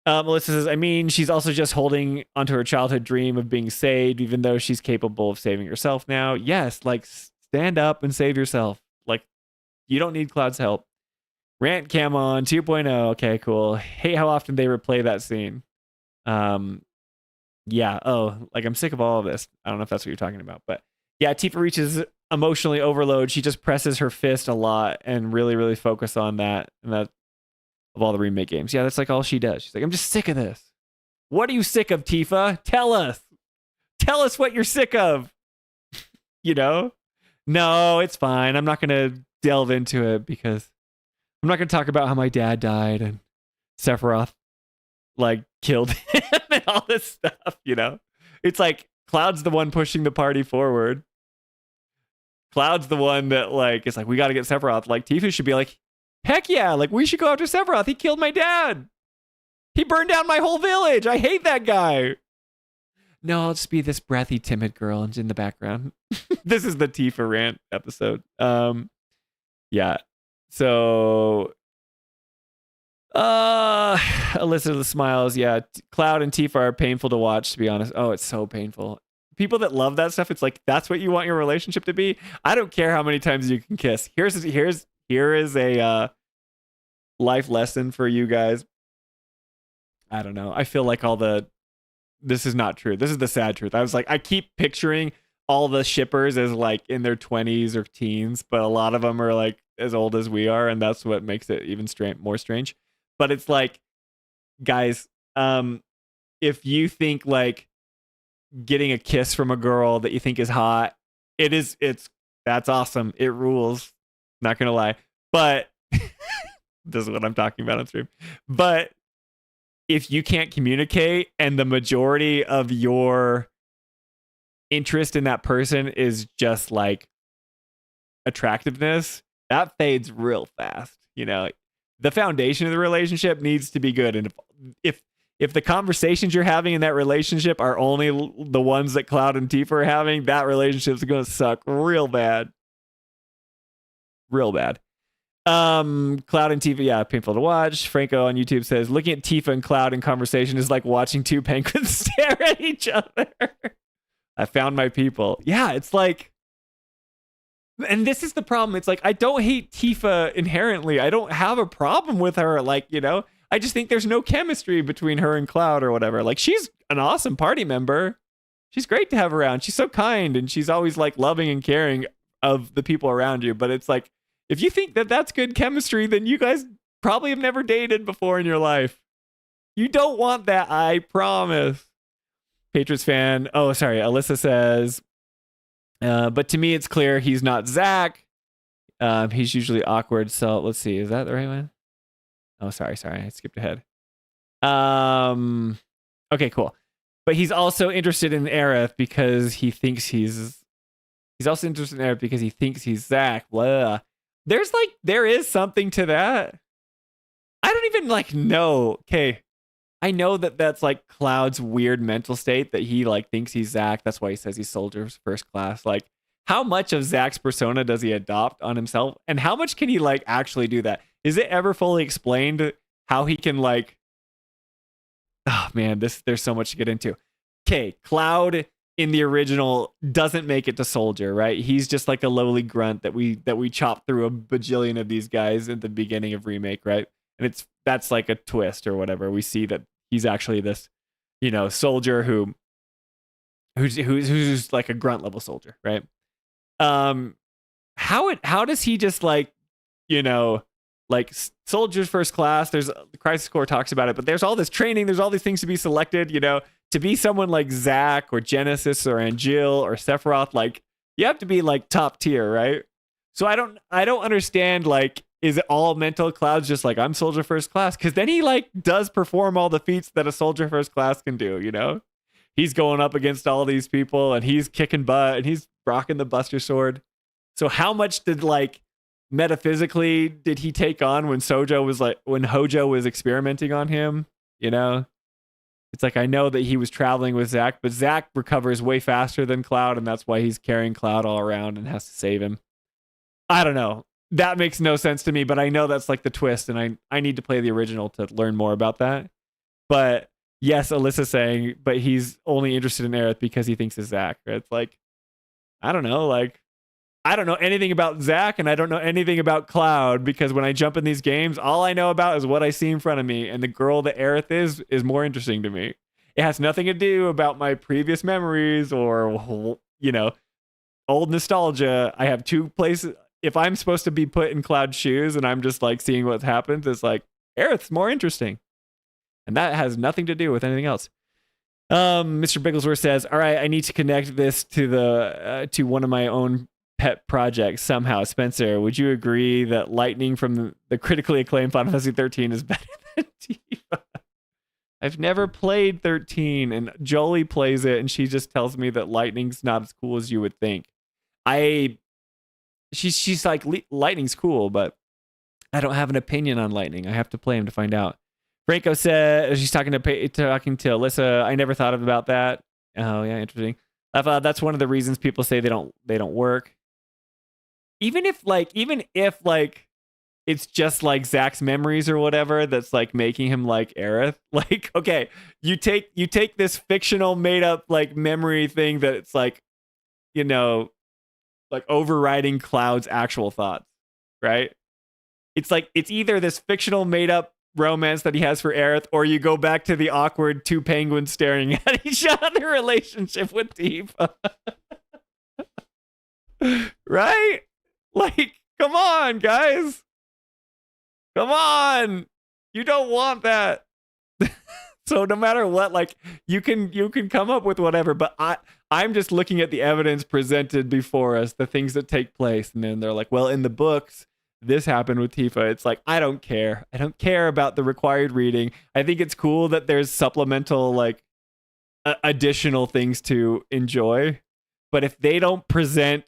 Melissa says, I mean, she's also just holding onto her childhood dream of being saved, even though she's capable of saving herself now. Yes, like stand up and save yourself. Like you don't need Cloud's help. Rant cam on 2.0. Okay, cool. Hate how often they replay that scene. Yeah. Oh, like I'm sick of all of this. I don't know if that's what you're talking about, but yeah, Tifa reaches emotionally overload. She just presses her fist a lot and really, really focus on that. And that of all the remake games. Yeah, that's like all she does. She's like, I'm just sick of this. What are you sick of, Tifa? Tell us. Tell us what you're sick of. No, it's fine. I'm not going to delve into it because I'm not going to talk about how my dad died and Sephiroth like killed him and all this stuff, It's like Cloud's the one pushing the party forward. Cloud's the one that like is like, we got to get Sephiroth. Like Tifa should be like, heck yeah, like we should go after Sephiroth. He killed my dad. He burned down my whole village. I hate that guy. No, I'll just be this breathy, timid girl and in the background. This is the Tifa rant episode. Yeah. So Alyssa smiles. Yeah, Cloud and Tifa are painful to watch, to be honest. Oh, it's so painful. People that love that stuff, it's like that's what you want your relationship to be. I don't care how many times you can kiss. Here is a life lesson for you guys. I don't know. I feel like this is not true. This is the sad truth. I was like, I keep picturing all the shippers as like in their 20s or teens, but a lot of them are like as old as we are, and that's what makes it even more strange. But it's like, guys, if you think like getting a kiss from a girl that you think is hot, that's awesome. It rules. Not gonna lie. But this is what I'm talking about on stream. But if you can't communicate and the majority of your interest in that person is just like attractiveness, that fades real fast. the foundation of the relationship needs to be good. And if the conversations you're having in that relationship are only the ones that Cloud and Tifa are having, that relationship's going to suck real bad. Real bad. Cloud and Tifa, yeah, painful to watch. Franco on YouTube says, looking at Tifa and Cloud in conversation is like watching two penguins stare at each other. I found my people. Yeah, it's like, and this is the problem. It's like, I don't hate Tifa inherently. I don't have a problem with her. Like, you know, I just think there's no chemistry between her and Cloud or whatever. Like, she's an awesome party member. She's great to have around. She's so kind, and she's always like loving and caring of the people around you. But it's like, if you think that that's good chemistry, then you guys probably have never dated before in your life. You don't want that, I promise. Patriots fan. Oh, sorry. Alyssa says, but to me, it's clear he's not Zach. He's usually awkward. So let's see. Is that the right one? Oh, sorry. I skipped ahead. Okay, cool. But he's also interested in Aerith because he thinks he's also interested in Aerith because he thinks he's Zach. Blah. There is something to that. I don't even like know. Okay. I know that that's like Cloud's weird mental state that he like thinks he's Zach. That's why he says he's Soldier's first class. Like, how much of Zach's persona does he adopt on himself? And how much can he like actually do that? Is it ever fully explained how he can like, oh man, there's so much to get into. Okay, Cloud in the original doesn't make it to Soldier, right? He's just like a lowly grunt that we chop through a bajillion of these guys at the beginning of Remake, right? And that's like a twist or whatever. We see that he's actually this, you know, soldier who's like a grunt level soldier, right? How does he just like, you know, like Soldier's first class? There's the Crisis Core talks about it, but there's all this training, there's all these things to be selected, you know, to be someone like Zack or Genesis or Angel or Sephiroth. Like, you have to be like top tier, right? So I don't understand, like, is it all mental? Cloud's just like, I'm Soldier first class, because then he like does perform all the feats that a Soldier first class can do, you know? He's going up against all these people and he's kicking butt and he's rocking the Buster Sword. So how much did like metaphysically did he take on when Hojo was experimenting on him? You know, it's like, I know that he was traveling with Zack, but Zack recovers way faster than Cloud, and that's why he's carrying Cloud all around and has to save him. I don't know. That makes no sense to me, but I know that's like the twist, and I need to play the original to learn more about that. But yes, Alyssa's saying, but he's only interested in Aerith because he thinks it's Zack. It's like, I don't know. Like, I don't know anything about Zack, and I don't know anything about Cloud, because when I jump in these games, all I know about is what I see in front of me, and the girl that Aerith is more interesting to me. It has nothing to do about my previous memories or, you know, old nostalgia. I have two places. If I'm supposed to be put in Cloud's shoes and I'm just like seeing what happens, it's like, Aerith's more interesting. And that has nothing to do with anything else. Mr. Bigglesworth says, all right, I need to connect this to one of my own pet projects somehow. Spencer, would you agree that Lightning from the critically acclaimed Final Fantasy 13 is better than Tifa? I've never played 13, and Jolie plays it, and she just tells me that Lightning's not as cool as you would think. She's like, Lightning's cool, but I don't have an opinion on Lightning. I have to play him to find out. Franco said, she's talking to Alyssa. I never thought about that. Oh yeah, interesting. I thought that's one of the reasons people say they don't work. Even if it's just like Zack's memories or whatever that's like making him like Aerith. Like, okay, you take this fictional made up like memory thing that it's like, you know, like overriding Cloud's actual thoughts, right? It's like, it's either this fictional made up romance that he has for Aerith, or you go back to the awkward two penguins staring at each other relationship with Tifa. Right? Like, come on, guys. Come on. You don't want that. So no matter what, like, you can come up with whatever, but I'm just looking at the evidence presented before us, the things that take place, and then they're like, well, in the books, this happened with Tifa. It's like, I don't care. I don't care about the required reading. I think it's cool that there's supplemental, like, additional things to enjoy. But if they don't present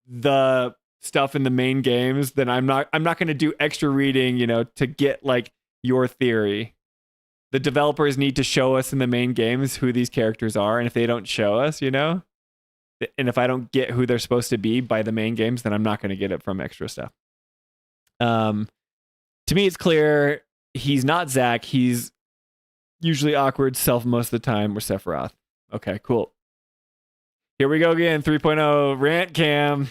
the stuff in the main games, then I'm not going to do extra reading, to get like your theory. The developers need to show us in the main games who these characters are, and if they don't show us, and if I don't get who they're supposed to be by the main games, then I'm not going to get it from extra stuff. To me, it's clear he's not Zack. He's usually awkward self most of the time, or Sephiroth. Okay, cool. Here we go again, 3.0 rant cam.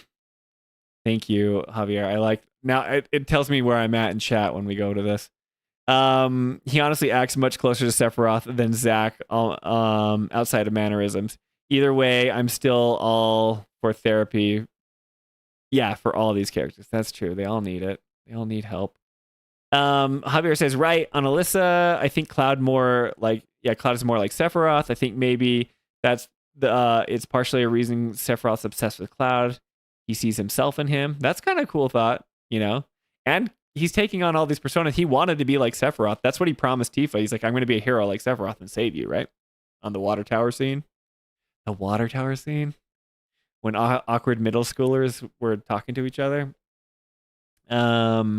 Thank you, Javier. I like now it tells me where I'm at in chat when we go to this. He honestly acts much closer to Sephiroth than Zack, outside of mannerisms. Either way, I'm still all for therapy. Yeah, for all these characters. That's true. They all need it. They all need help. Javier says, right, on Alyssa, I think Cloud is more like Sephiroth. I think maybe that's it's partially a reason Sephiroth's obsessed with Cloud. He sees himself in him. That's kind of a cool thought, And he's taking on all these personas. He wanted to be like Sephiroth. That's what he promised Tifa. He's like, I'm going to be a hero like Sephiroth and save you, right? On the water tower scene. The water tower scene? When awkward middle schoolers were talking to each other. Alyssa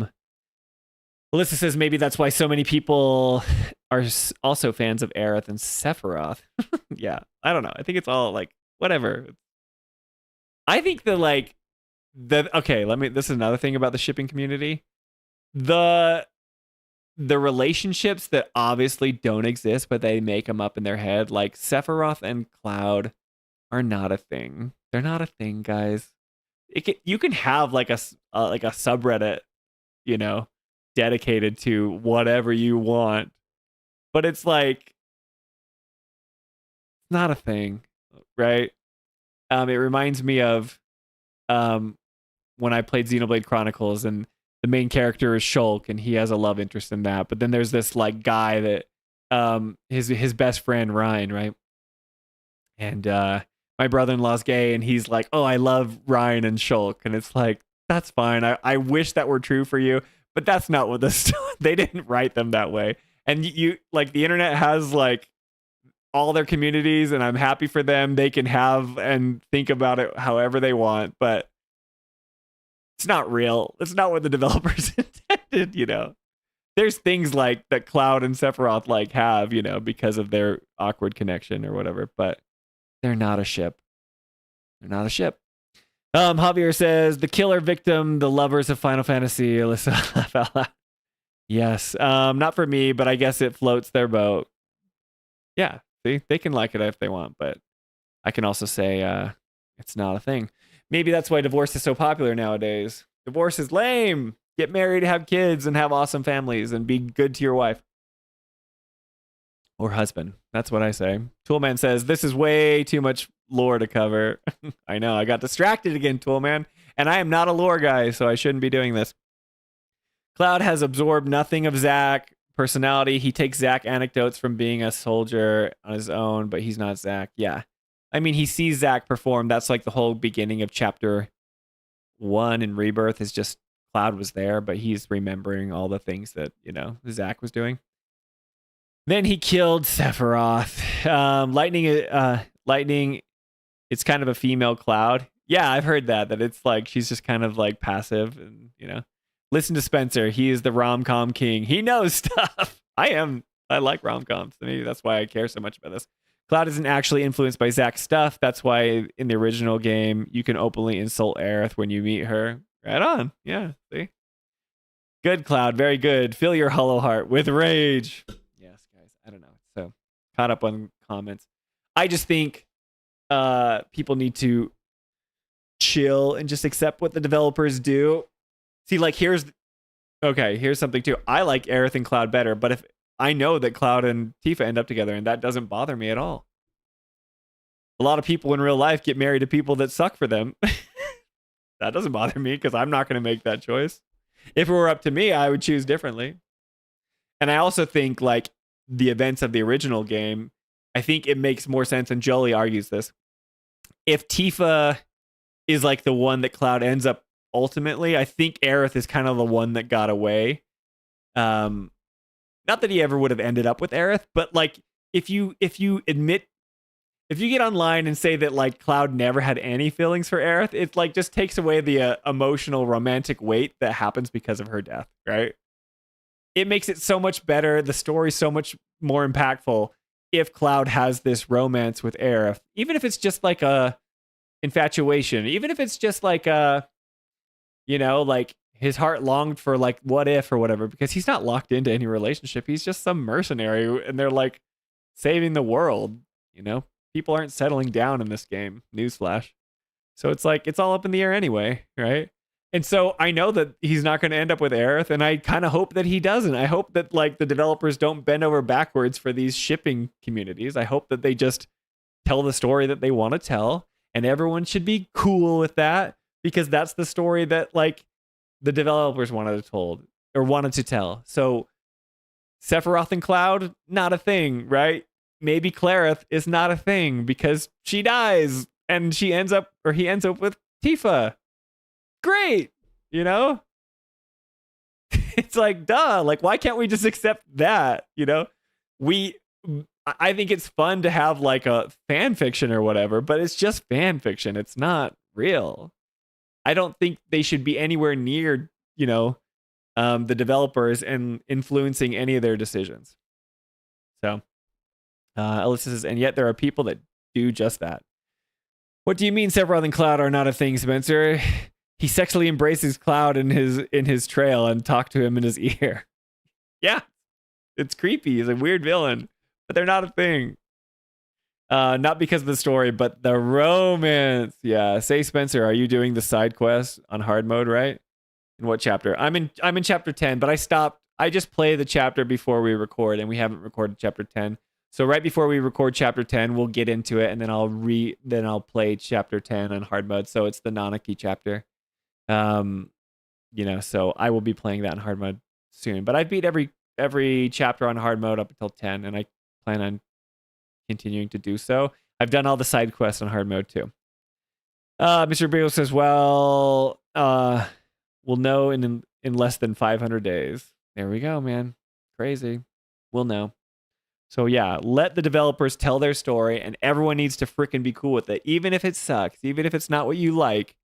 says maybe that's why so many people are also fans of Aerith and Sephiroth. Yeah, I don't know. I think it's all like, whatever. I think this is another thing about the shipping community. The relationships that obviously don't exist, but they make them up in their head, like Sephiroth and Cloud, are not a thing. They're not a thing, guys. You can have like a subreddit, dedicated to whatever you want, but it's like not a thing, right? It reminds me of when I played Xenoblade Chronicles, and the main character is Shulk, and he has a love interest in that. But then there's this like guy that his best friend Ryan, right? And my brother-in-law's gay, and he's like, "Oh, I love Ryan and Shulk," and it's like, that's fine. I wish that were true for you, but that's not what they didn't write them that way. And you like the internet has like all their communities, and I'm happy for them. They can have and think about it however they want, but it's not real. It's not what the developers intended, There's things like that Cloud and Sephiroth like have, because of their awkward connection or whatever, but they're not a ship. They're not a ship. Javier says, the killer victim, the lovers of Final Fantasy, Alyssa. Yes. Not for me, but I guess it floats their boat. Yeah. See, they can like it if they want, but I can also say it's not a thing. Maybe that's why divorce is so popular nowadays. Divorce is lame. Get married, have kids, and have awesome families, and be good to your wife. Or husband. That's what I say. Toolman says, this is way too much lore to cover. I know, I got distracted again, Toolman. And I am not a lore guy, so I shouldn't be doing this. Cloud has absorbed nothing of Zack personality. He takes Zack anecdotes from being a soldier on his own, but he's not Zack. Yeah. I mean, he sees Zack perform. That's like the whole beginning of chapter 1 in Rebirth is just Cloud was there, but he's remembering all the things that, Zack was doing. Then he killed Sephiroth. Lightning, it's kind of a female Cloud. Yeah, I've heard that it's like she's just kind of like passive and, Listen to Spencer. He is the rom-com king. He knows stuff. I like rom-coms. Maybe that's why I care so much about this. Cloud isn't actually influenced by Zack's stuff. That's why in the original game, you can openly insult Aerith when you meet her. Right on. Yeah, see? Good, Cloud. Very good. Fill your hollow heart with rage. Yes, guys. I don't know. So, caught up on comments. I just think people need to chill and just accept what the developers do. See, like, here's something too. I like Aerith and Cloud better, but if I know that Cloud and Tifa end up together, and that doesn't bother me at all. A lot of people in real life get married to people that suck for them. That doesn't bother me because I'm not going to make that choice. If it were up to me, I would choose differently. And I also think, like, the events of the original game, I think it makes more sense, and Jolie argues this. If Tifa is like the one that Cloud ends up ultimately, I think Aerith is kind of the one that got away. Not that he ever would have ended up with Aerith, but like if you admit if you get online and say that like Cloud never had any feelings for Aerith, it like just takes away the emotional romantic weight that happens because of her death, right? It makes it so much better. The story's so much more impactful if Cloud has this romance with Aerith, even if it's just like a infatuation, even if it's just like a, you know, like his heart longed for like what if or whatever, because he's not locked into any relationship. He's just some mercenary and they're like saving the world, you know? People aren't settling down in this game. Newsflash. So it's like, it's all up in the air anyway, right? And so I know that he's not going to end up with Aerith, and I kind of hope that he doesn't. I hope that like the developers don't bend over backwards for these shipping communities. I hope that they just tell the story that they want to tell, and everyone should be cool with that because that's the story that like the developers wanted to tell. So Sephiroth and Cloud, not a thing, right? Maybe Clarith is not a thing because she dies and he ends up with Tifa. Great, you know? It's like, duh, like why can't we just accept that, you know? I think it's fun to have like a fan fiction or whatever, but it's just fan fiction. It's not real. I don't think they should be anywhere near, you know, the developers and influencing any of their decisions. So, Alyssa says, and yet there are people that do just that. What do you mean Sephiroth and Cloud are not a thing, Spencer? He sexually embraces Cloud in his trail and talk to him in his ear. Yeah, it's creepy. He's a weird villain, but they're not a thing. Not because of the story, but the romance. Yeah, say Spencer, are you doing the side quest on hard mode, right? In what chapter? I'm in chapter 10, but I stopped. I just play the chapter before we record, and we haven't recorded chapter 10. So right before we record chapter 10, we'll get into it, and then I'll play chapter 10 on hard mode. So it's the Nanaki chapter. You know, so I will be playing that in hard mode soon. But I beat every chapter on hard mode up until 10, and I plan on continuing to do so. I've done all the side quests on hard mode too. Mr. Beagle says, well, we'll know in less than 500 days. There we go, man. Crazy. We'll know. So yeah, let the developers tell their story, and everyone needs to freaking be cool with it, even if it sucks, even if it's not what you like,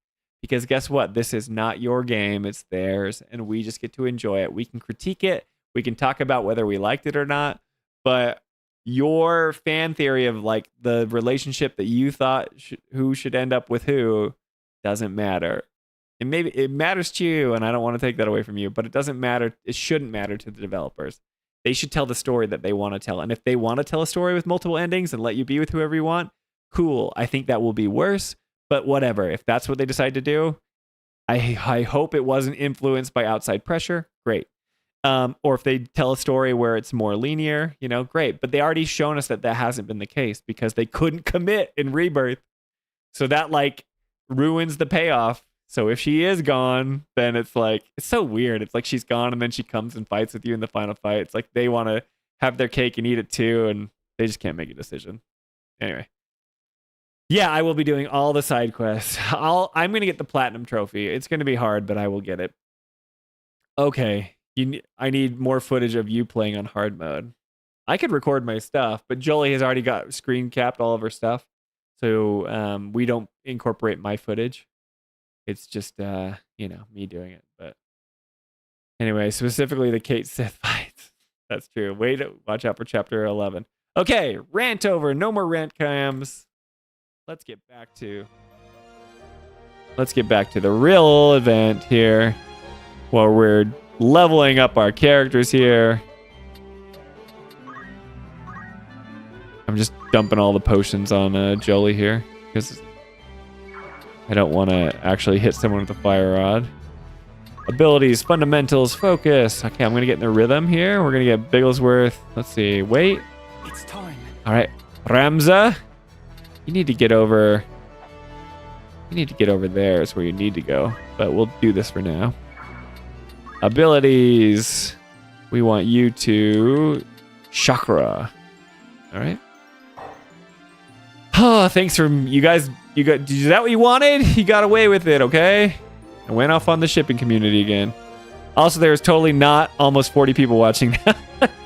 because guess what? This is not your game, it's theirs, and we just get to enjoy it. We can critique it, we can talk about whether we liked it or not, but your fan theory of like the relationship that you thought who should end up with who doesn't matter. And maybe it matters to you, and I don't want to take that away from you, but it doesn't matter. It shouldn't matter to the developers. They should tell the story that they want to tell. And if they want to tell a story with multiple endings and let you be with whoever you want, cool. I think that will be worse, but whatever. If that's what they decide to do, I hope it wasn't influenced by outside pressure. Great. Or if they tell a story where it's more linear, you know, great. But they already shown us that hasn't been the case because they couldn't commit in Rebirth. So that like ruins the payoff. So if she is gone, then it's like, it's so weird. It's like she's gone and then she comes and fights with you in the final fight. It's like they want to have their cake and eat it too, and they just can't make a decision. Anyway. Yeah, I will be doing all the side quests. I'm going to get the platinum trophy. It's going to be hard, but I will get it. Okay. I need more footage of you playing on hard mode. I could record my stuff, but Jolie has already got screen capped all of her stuff. So we don't incorporate my footage. It's just, you know, me doing it. But anyway, specifically the Kate Sith fights. That's true. Watch out for chapter 11. Okay, rant over. No more rant cams. Let's get back to the real event here, where we're leveling up our characters here. I'm just dumping all the potions on Jolie here because I don't want to actually hit someone with a fire rod. Abilities, fundamentals, focus. Okay, I'm going to get in the rhythm here. We're going to get Bigglesworth. Let's see. Wait. It's time. All right. Ramza, you need to get over. You need to get over there is where you need to go. But we'll do this for now. Abilities. We want you to chakra. All right. Oh, thanks for you guys. Is that what you wanted? You got away with it, okay? I went off on the shipping community again. Also, there's totally not almost 40 people watching now.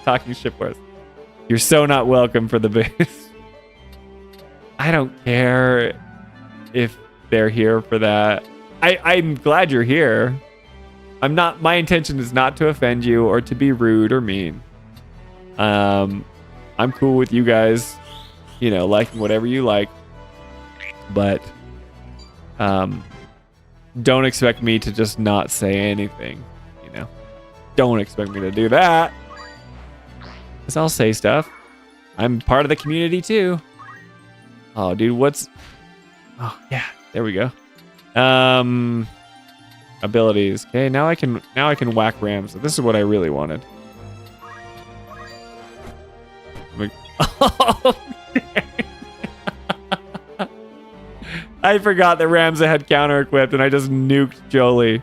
Talking ship wars. You're so not welcome for the base. I don't care if they're here for that. I'm glad you're here. My intention is not to offend you or to be rude or mean. I'm cool with you guys, liking whatever you like. But don't expect me to just not say anything, Don't expect me to do that. Because I'll say stuff. I'm part of the community too. Oh, dude, oh, yeah, there we go. Abilities. Okay, now I can whack rams. This is what I really wanted. Oh, I forgot that Ramza had counter equipped and I just nuked Jolie.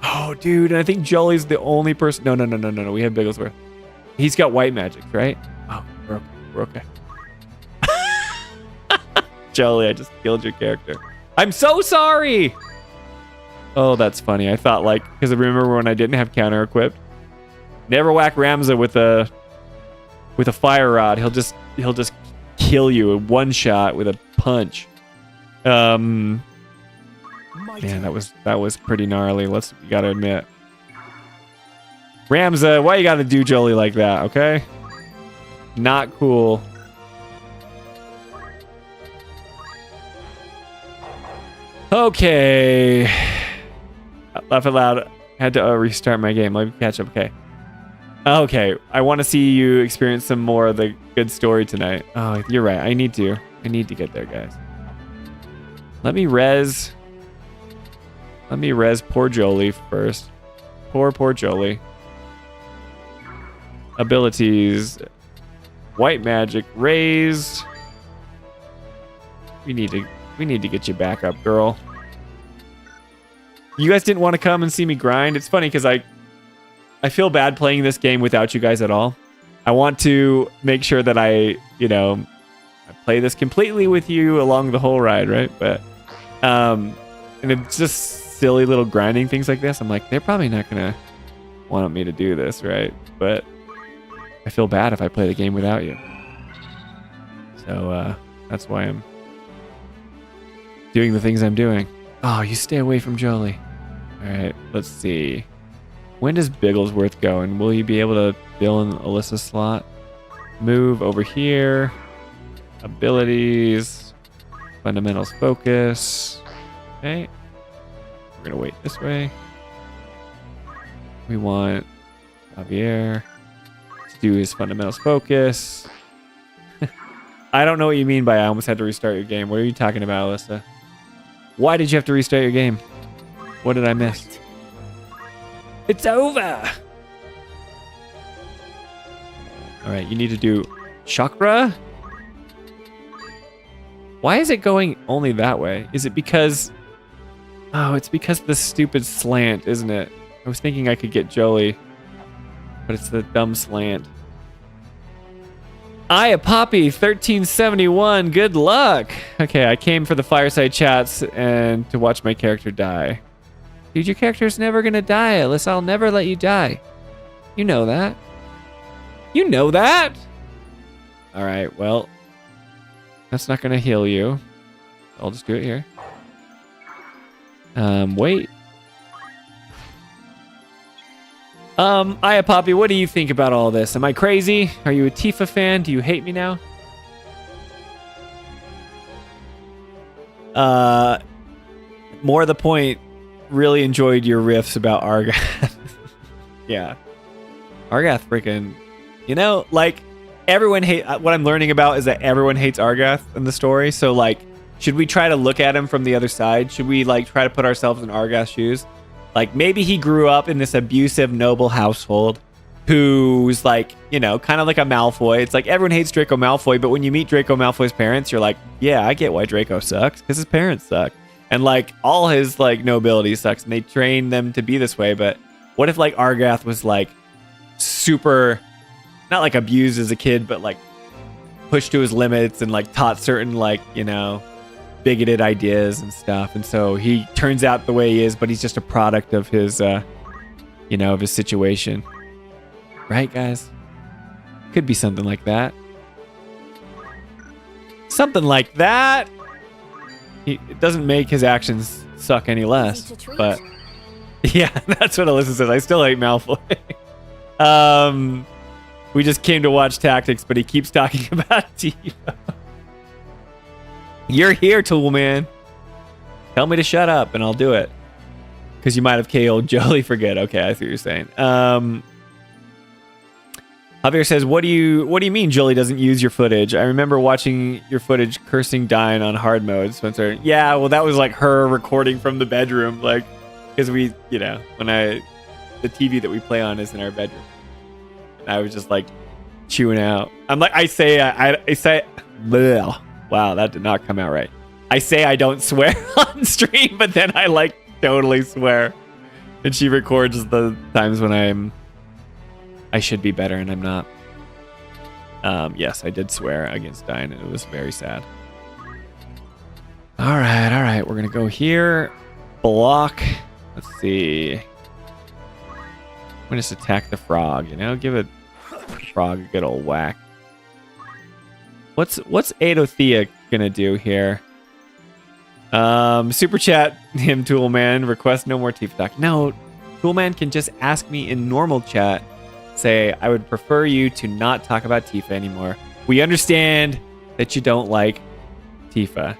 Oh, dude, and I think Jolie's the only person. No. We have Bigglesworth. He's got white magic, right? Oh, we're okay. Jolie, I just killed your character. I'm so sorry. Oh, that's funny. I thought because I remember when I didn't have counter equipped. Never whack Ramza with a fire rod. He'll just kill you in one shot with a punch. Man, that was pretty gnarly. You gotta admit. Ramza, why you gotta do Jolie like that? Okay, not cool. Okay. Laugh out loud. Had to restart my game. Let me catch up. Okay. I want to see you experience some more of the good story tonight. Oh, you're right. I need to get there, guys. Let me res poor Jolie first. Poor Jolie. Abilities. White magic raised. We need to get you back up, girl. You guys didn't want to come and see me grind. It's funny because I feel bad playing this game without you guys at all. I want to make sure that I play this completely with you along the whole ride, right? But and it's just silly little grinding things like this. I'm like, they're probably not gonna want me to do this, right? But I feel bad if I play the game without you. So that's why I'm doing the things I'm doing. Oh, you stay away from Jolie. All right, let's see. When does Bigglesworth go? And will you be able to fill in Alyssa's slot? Move over here. Abilities. Fundamentals focus. Okay. We're going to wait this way. We want Javier to do his fundamentals focus. I don't know what you mean by I almost had to restart your game. What are you talking about, Alyssa? Why did you have to restart your game? What did I miss? It's over! Alright, you need to do chakra? Why is it going only that way? Is it because... Oh, it's because of the stupid slant, isn't it? I was thinking I could get Jolie, but it's the dumb slant. Aya Poppy, 1371, good luck! Okay, I came for the fireside chats and to watch my character die. Dude, your character's never gonna die, Alyssa. I'll never let you die. You know that. You know that! Alright, well, that's not gonna heal you. I'll just do it here. Wait. Aya Poppy, what do you think about all this? Am I crazy? Are you a Tifa fan? Do you hate me now? More to the point, really enjoyed your riffs about Argath. Yeah. Argath freaking, everyone what I'm learning about is that everyone hates Argath in the story. So should we try to look at him from the other side? Should we try to put ourselves in Argath's shoes? Maybe he grew up in this abusive noble household who's kind of like a Malfoy. It's everyone hates Draco Malfoy, but when you meet Draco Malfoy's parents, you're like, yeah, I get why Draco sucks, because his parents suck. And all his nobility sucks, and they train them to be this way. But what if Argath was super, not abused as a kid, but pushed to his limits and taught certain bigoted ideas and stuff, and so he turns out the way he is, but he's just a product of his of his situation, right, guys? Could be something like that. Something like that. It doesn't make his actions suck any less, but yeah, that's what Alyssa says. I still hate Malfoy. We just came to watch tactics, but he keeps talking about Tifa. You're here, Toolman. Tell me to shut up, and I'll do it. Because you might have KO'd Jolie. Forget. Okay, I see what you're saying. Javier says, what do you mean Jolie doesn't use your footage? I remember watching your footage cursing Dine on hard mode. Spencer, yeah, well, that was like her recording from the bedroom. Like, because we, you know, the TV that we play on is in our bedroom. And I was just like chewing out. I'm like, I say, bleh. Wow, that did not come out right. I say I don't swear on stream, but then I like totally swear. And she records the times when I should be better and I'm not. Yes, I did swear against Dine and it was very sad. All right. We're going to go here. Block. Let's see. I'm going to just attack the frog, you know? Give it the frog a good old whack. What's Adothea going to do here? Super chat him, Toolman. Request no more Tifa talk. No, Toolman can just ask me in normal chat. Say, I would prefer you to not talk about Tifa anymore. We understand that you don't like Tifa.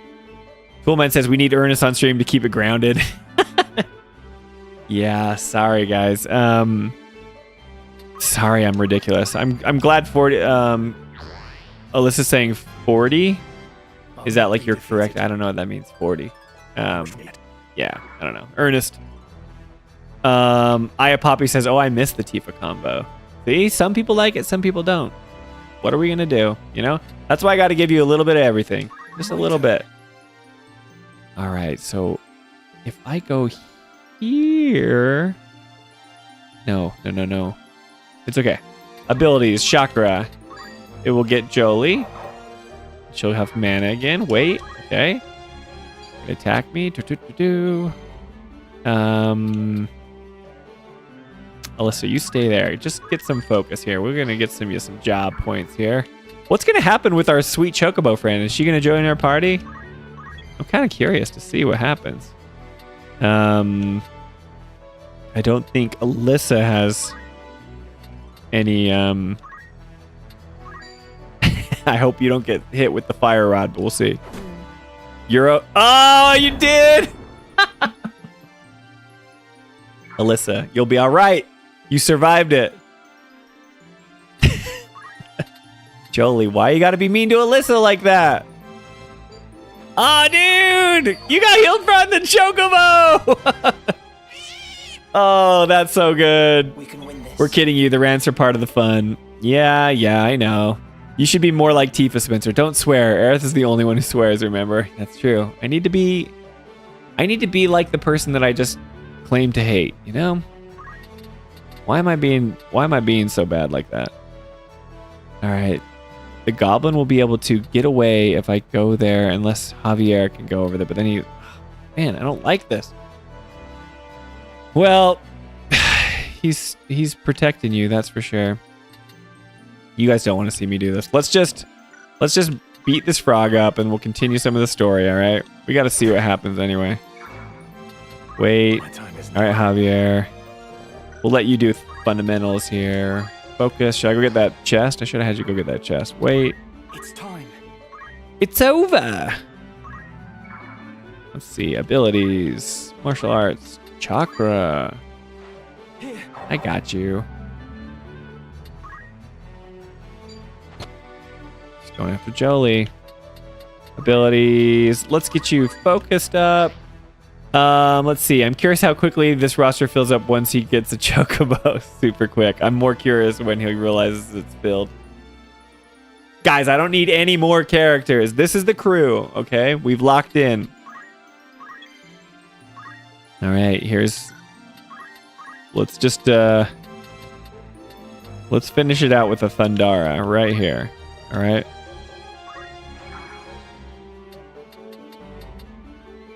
Toolman says we need Ernest on stream to keep it grounded. Yeah, sorry guys. Sorry I'm ridiculous. I'm glad 40 Alyssa's saying 40. Is that like you're correct? I don't know what that means. 40. Yeah, I don't know. Ernest. Aya Poppy says, oh, I missed the Tifa combo. See, some people like it, some people don't. What are we gonna do? You know? That's why I gotta give you a little bit of everything. Just a little bit. Alright, so if I go here. No. It's okay. Abilities, chakra. It will get Jolie. She'll have mana again. Wait, okay. Attack me. Alyssa, you stay there. Just get some focus here. We're gonna get some job points here. What's gonna happen with our sweet Chocobo friend? Is she gonna join our party? I'm kind of curious to see what happens. I don't think Alyssa has any. I hope you don't get hit with the fire rod, but we'll see. Oh, you did! Alyssa, you'll be all right. You survived it. Jolie, why you gotta be mean to Alyssa like that? Oh, dude! You got healed from the Chocobo! Oh, that's so good. We can win this. We're kidding you. The rants are part of the fun. Yeah, I know. You should be more like Tifa, Spencer. Don't swear. Aerith is the only one who swears, remember? That's true. I need to be like the person that I just claim to hate, you know? Why am I being so bad like that? All right. The goblin will be able to get away if I go there unless Javier can go over there, but then man, I don't like this. Well, he's protecting you, that's for sure. You guys don't want to see me do this. Let's just beat this frog up and we'll continue some of the story, all right? We got to see what happens anyway. Wait. All right, Javier. We'll let you do fundamentals here. Focus. Should I go get that chest? I should have had you go get that chest. Wait. It's time. It's over. Let's see. Abilities. Martial arts. Chakra. I got you. Just going after Jolie. Abilities. Let's get you focused up. Let's see. I'm curious how quickly this roster fills up once he gets a Chocobo. Super quick. I'm more curious when he realizes it's filled. Guys, I don't need any more characters. This is the crew, okay? We've locked in. All right, let's just let's finish it out with a Thundara right here. All right.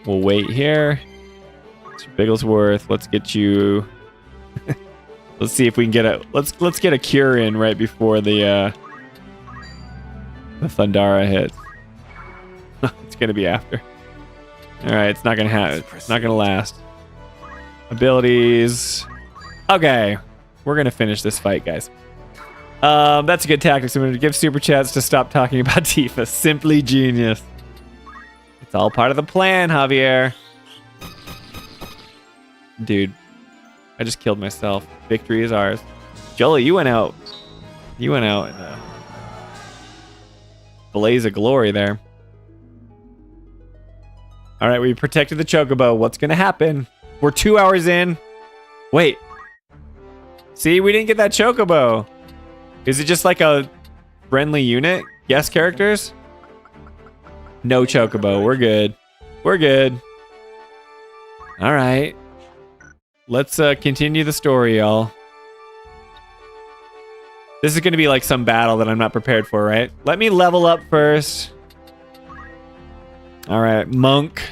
We'll wait here. Mr. Bigglesworth, let's get you. Let's see if we can get a let's get a cure in right before the Thundara hits. it's gonna be after. All right, it's not gonna happen. It's not gonna last. Abilities. Okay, we're gonna finish this fight, guys. That's a good tactic. So I'm gonna give super chats to stop talking about Tifa. Simply genius. It's all part of the plan, Javier. Dude, I just killed myself. Victory is ours. Jolie, you went out. You went out in a blaze of glory there. All right, we protected the Chocobo. What's gonna happen? We're 2 hours in. Wait. See, we didn't get that Chocobo. Is it just like a friendly unit? Guest characters? No Chocobo. We're good. We're good. All right. Let's continue the story, y'all. This is going to be like some battle that I'm not prepared for, right? Let me level up first. All right, Monk.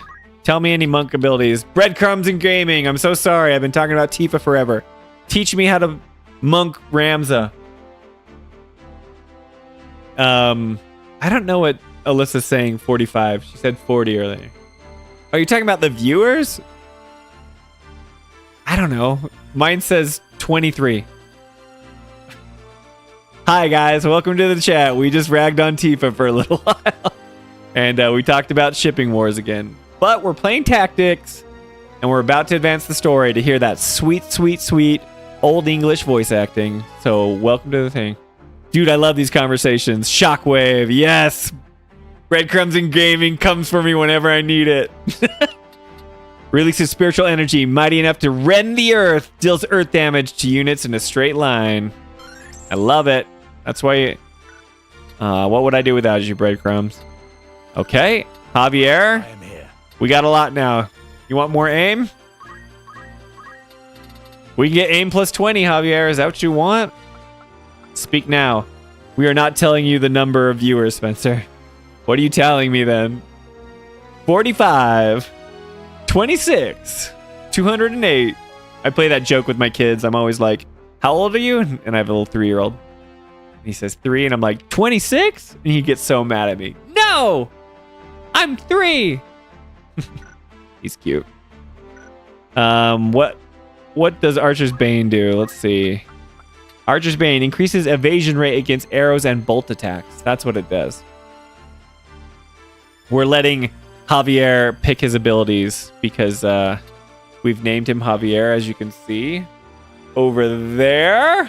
Tell me any Monk abilities. Breadcrumbs and gaming. I'm so sorry. I've been talking about Tifa forever. Teach me how to Monk Ramza. I don't know what Alyssa's saying. 45. She said 40 earlier. Are you talking about the viewers? I don't know. Mine says 23. Hi guys, welcome to the chat. We just ragged on Tifa for a little while. And we talked about shipping wars again. But we're playing tactics. And we're about to advance the story to hear that sweet, sweet, sweet old English voice acting. So welcome to the thing. Dude, I love these conversations. Shockwave, yes. Breadcrumbs and gaming comes for me whenever I need it. Releases spiritual energy, mighty enough to rend the earth. Deals earth damage to units in a straight line. I love it. That's why... what would I do without you, Breadcrumbs? Okay, Javier. I am here. We got a lot now. You want more aim? We can get aim plus 20, Javier. Is that what you want? Speak now. We are not telling you the number of viewers, Spencer. What are you telling me then? 45. 26. 208. I play that joke with my kids. I'm always like, how old are you? And I have a little 3-year-old. He says 3, and I'm like, 26? And he gets so mad at me. No! I'm 3! He's cute. What does Archer's Bane do? Let's see. Archer's Bane increases evasion rate against arrows and bolt attacks. That's what it does. We're letting Javier pick his abilities because we've named him Javier, as you can see over there.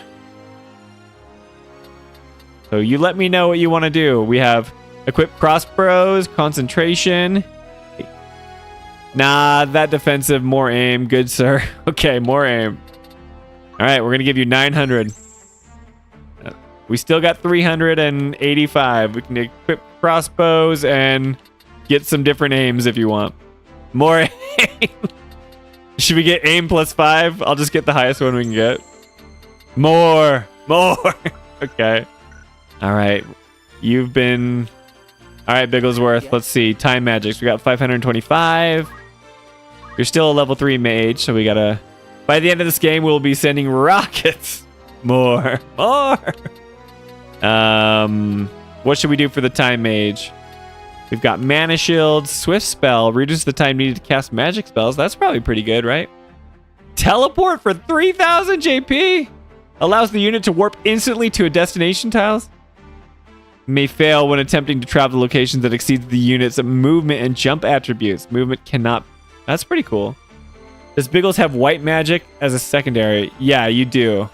So you let me know what you want to do. We have equip crossbows, concentration. Nah, that defensive, more aim. Good, sir. Okay, more aim. All right, we're going to give you 900. We still got 385. We can equip crossbows and get some different aims if you want. More aim. Should we get aim plus 5? I'll just get the highest one we can get. More. Okay. All right. You've been... All right, Bigglesworth. Let's see. Time magics. We got 525. You're still a level 3 mage, so we gotta... By the end of this game, we'll be sending rockets. More. What should we do for the time mage? We've got mana shield, swift spell, reduces the time needed to cast magic spells. That's probably pretty good, right? Teleport for 3,000 JP. Allows the unit to warp instantly to a destination tiles. May fail when attempting to travel locations that exceeds the unit's movement and jump attributes. Movement cannot... That's pretty cool. Does Biggles have white magic as a secondary? Yeah, you do.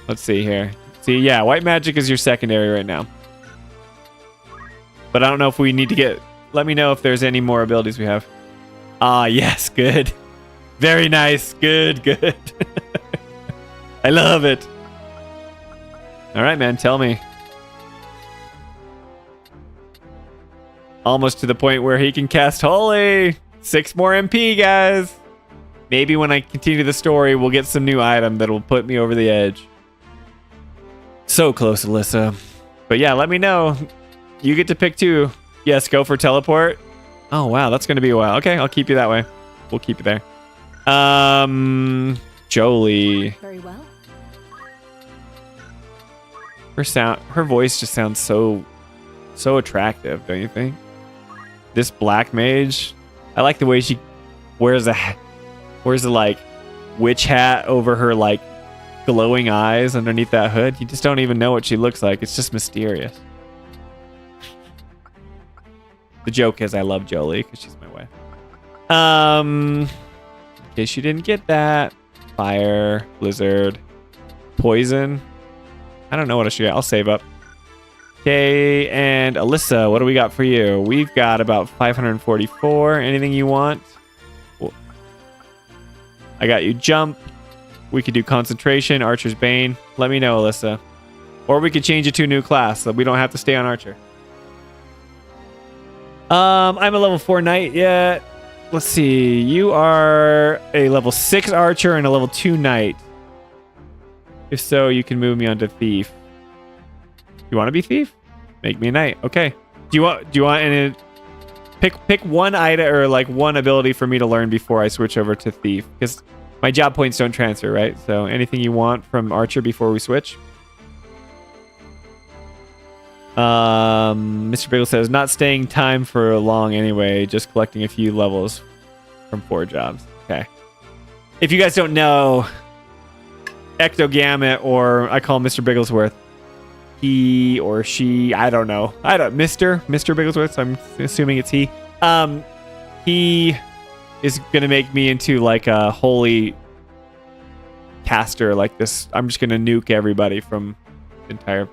Let's see here. See, yeah, white magic is your secondary right now. But I don't know if we need to get... Let me know if there's any more abilities we have. Ah, yes, good. Very nice. Good. I love it. All right, man, tell me. Almost to the point where he can cast Holy. 6 more MP, guys. Maybe when I continue the story, we'll get some new item that will put me over the edge. So close, Alyssa. But yeah, let me know. You get to pick 2. Yes, go for teleport. Oh, wow. That's going to be a while. Okay, I'll keep you that way. We'll keep you there. Jolie. Very well. Her voice just sounds so attractive, don't you think? this black mage. I like the way she wears a like witch hat over her like glowing eyes underneath that hood. You just don't even know what she looks like. It's just mysterious. The joke is I love Jolie because she's my wife. In case you didn't get that. Fire, blizzard, poison. I don't know what I should get. I'll save up. Okay, and Alyssa, what do we got for you? We've got about 544. Anything you want? I got you jump. We could do concentration, Archer's Bane. Let me know, Alyssa. Or we could change it to a new class so we don't have to stay on Archer. I'm a level 4 knight yet. Let's see. You are a level 6 archer and a level 2 knight. If so, you can move me onto thief. You want to be thief? Make me a knight. Okay. Do you want any pick one item or like one ability for me to learn before I switch over to thief? Because my job points don't transfer, right? So anything you want from archer before we switch? Mr. Bagel says, not staying time for long anyway, just collecting a few levels from 4 jobs. Okay. If you guys don't know, Ectogamut, or I call him Mr. Bigglesworth, he or she, I don't know. Mr. Bigglesworth, so I'm assuming it's he. He is going to make me into like a holy caster like this. I'm just going to nuke everybody from the entire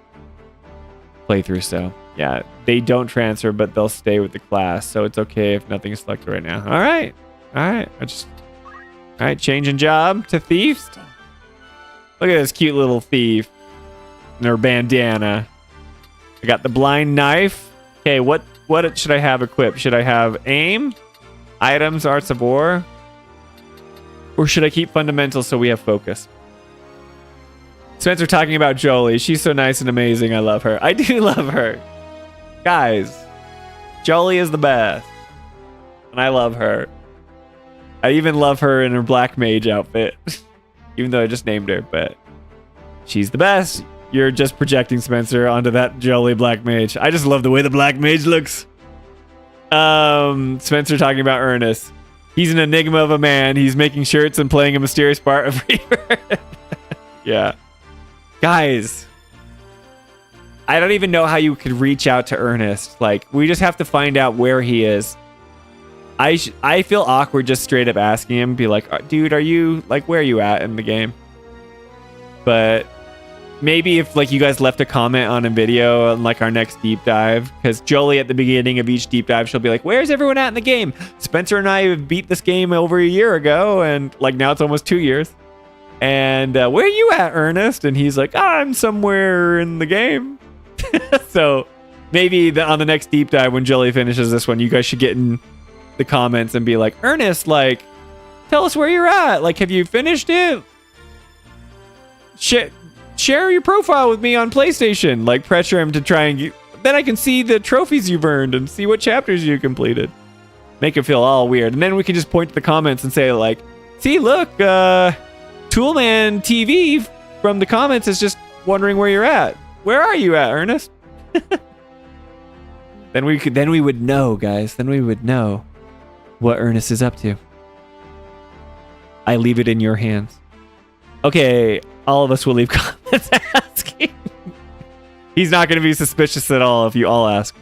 playthrough. So yeah, they don't transfer, but they'll stay with the class. So it's okay if nothing is selected right now. All right. All right. Changing job to thieves. Look at this cute little thief and her bandana. I got the blind knife. Okay, what should I have equipped? Should I have aim, items, arts of war, or should I keep fundamentals so we have focus? Spencer talking about Jolie. She's so nice and amazing. I love her. I do love her. Guys, Jolie is the best. And I love her. I even love her in her black mage outfit. Even though I just named her, but she's the best. You're just projecting Spencer onto that Jolie black mage. I just love the way the black mage looks. Spencer talking about Ernest. He's an enigma of a man. He's making shirts and playing a mysterious part of Reaper. Yeah. Guys, I don't even know how you could reach out to Ernest. Like, we just have to find out where he is. I feel awkward just straight up asking him, be like, dude, are you, like, where are you at in the game? But maybe if, like, you guys left a comment on a video on, like, our next deep dive, because Jolie at the beginning of each deep dive, she'll be like, where's everyone at in the game? Spencer and I beat this game over a year ago, and, like, now it's almost 2 years. And where are you at, Ernest? And he's like, I'm somewhere in the game. So maybe on the next deep dive, when Jolie finishes this one, you guys should get in the comments and be like, Ernest, like, tell us where you're at. Like, have you finished it? Share your profile with me on PlayStation. Like, pressure him to try and then I can see the trophies you've earned and see what chapters you completed. Make it feel all weird. And then we can just point to the comments and say, like, see, look, Toolman TV from the comments is just wondering where you're at. Where are you at, Ernest? Then we would know, guys. Then we would know what Ernest is up to. I leave it in your hands. Okay, all of us will leave comments asking. He's not going to be suspicious at all if you all ask.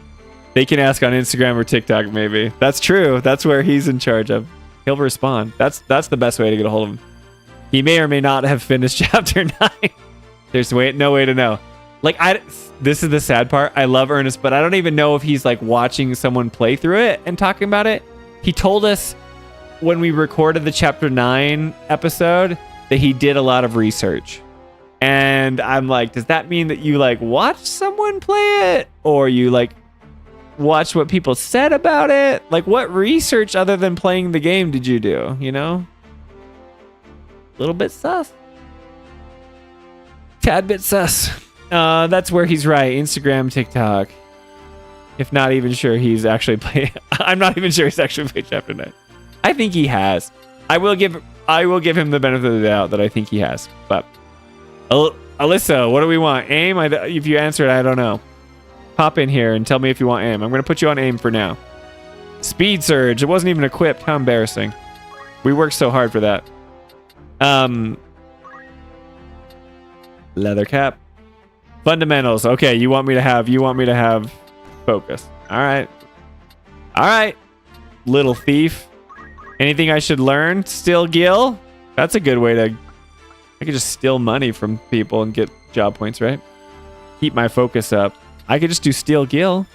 They can ask on Instagram or TikTok, maybe. That's true. That's where he's in charge of. He'll respond. That's the best way to get a hold of him. He may or may not have finished chapter 9. There's no way to know. Like, this is the sad part. I love Ernest, but I don't even know if he's like watching someone play through it and talking about it. He told us when we recorded the chapter 9 episode that he did a lot of research. And I'm like, does that mean that you like watched someone play it? Or you like watched what people said about it? Like, what research other than playing the game did you do? You know? A little bit sus. Tad bit sus. That's where he's right. Instagram, TikTok. If not even sure he's actually playing. I'm not even sure he's actually played chapter 9. I think he has. I will give him the benefit of the doubt that I think he has. But Alyssa, what do we want? Aim? If you answer it, I don't know. Pop in here and tell me if you want aim. I'm going to put you on aim for now. Speed surge. It wasn't even equipped. How embarrassing. We worked so hard for that. Leather cap. Fundamentals. Okay, you want me to have focus. All right. All right. Little thief. Anything I should learn? Steal gil? That's a good way to... I could just steal money from people and get job points, right? Keep my focus up. I could just do steal gil.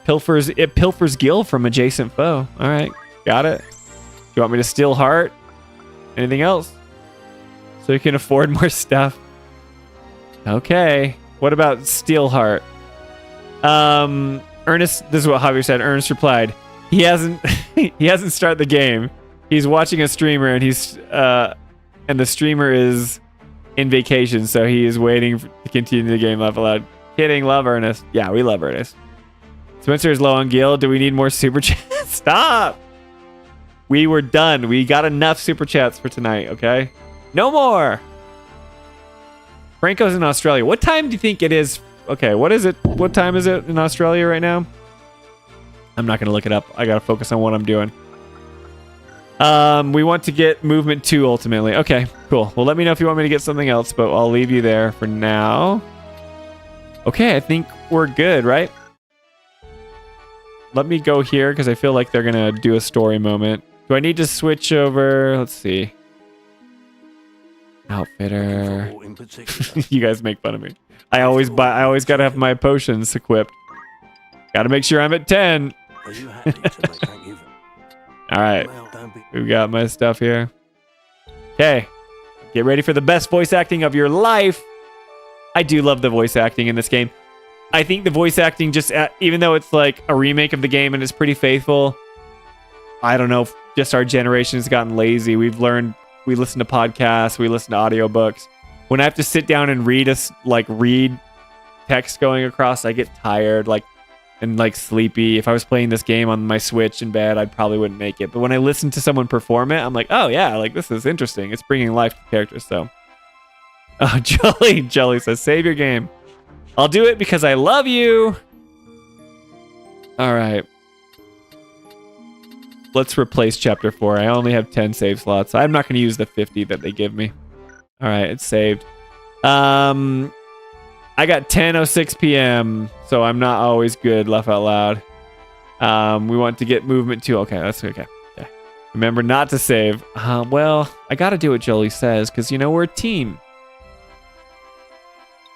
It pilfers gil from adjacent foe. All right. Got it. You want me to steal heart? Anything else? So you can afford more stuff. Okay. What about steal heart? Ernest, this is what Javier said. Ernest replied, he hasn't started the game. He's watching a streamer and and the streamer is in vacation, so he is waiting to continue the game. Laugh aloud. Kidding, love Ernest. Yeah, we love Ernest. Spencer is low on gil. Do we need more super chats? Stop. We were done. We got enough super chats for tonight, okay? No more. Franco's in Australia. What time do you think it is? Okay, what is it? What time is it in Australia right now? I'm not going to look it up. I got to focus on what I'm doing. We want to get movement 2 ultimately. Okay, cool. Well, let me know if you want me to get something else, but I'll leave you there for now. Okay, I think we're good, right? Let me go here because I feel like they're going to do a story moment. Do I need to switch over? Let's see. Outfitter. You guys make fun of me. I always got to have my potions equipped. Got to make sure I'm at 10. All right. We've got my stuff here. Okay. Get ready for the best voice acting of your life. I do love the voice acting in this game. I think the voice acting just, even though it's like a remake of the game and it's pretty faithful, I don't know, just our generation has gotten lazy. We listen to podcasts, we listen to audiobooks. When I have to sit down and read text going across, I get tired, and sleepy. If I was playing this game on my Switch in bed, I probably wouldn't make it. But when I listen to someone perform it, I'm like, oh yeah, this is interesting. It's bringing life to characters. So, oh, Jolie says, save your game. I'll do it because I love you. All right. Let's replace chapter 4. I only have 10 save slots. I'm not going to use the 50 that they give me. All right, it's saved. I got 10:06 p.m., so I'm not always good, laugh out loud. We want to get movement 2. Okay, that's okay. Remember not to save. Well, I got to do what Jolie says because, we're a team.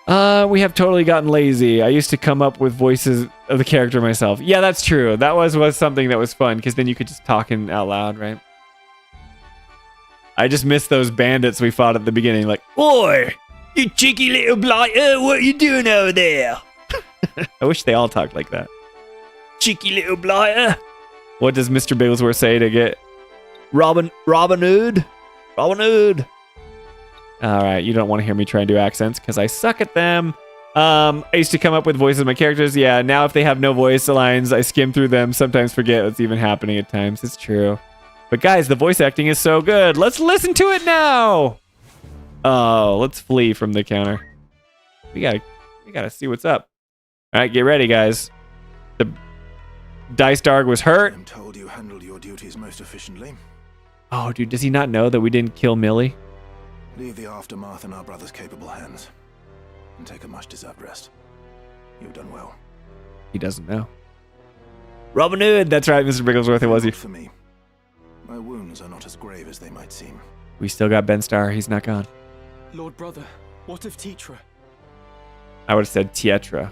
We have totally gotten lazy. I used to come up with voices of the character myself. Yeah, that's true. That was something that was fun because then you could just talk out loud, right? I just miss those bandits we fought at the beginning. Like, oi, you cheeky little blighter, what are you doing over there? I wish they all talked like that. Cheeky little blighter. What does Mr. Bigglesworth say to get Robin Hood? Robin Hood. All right, you don't want to hear me try and do accents because I suck at them. I used to come up with voices of my characters. Yeah, now if they have no voice lines, I skim through them, sometimes forget what's even happening at times. It's true. But guys, the voice acting is so good. Let's listen to it now. Oh, let's flee from the counter. We gotta see what's up. All right, get ready, guys. The Dice Dog was hurt. I'm told you handled your duties most efficiently. Oh, dude, does he not know that we didn't kill Millie? Leave the aftermath in our brother's capable hands, and take a much-deserved rest. You've done well. He doesn't know. Robin Hood, that's right, Mr. Bigglesworth, it was you. For me, my wounds are not as grave as they might seem. We still got Ben Starr, he's not gone. Lord Brother, what of Tetra? I would have said Tetra.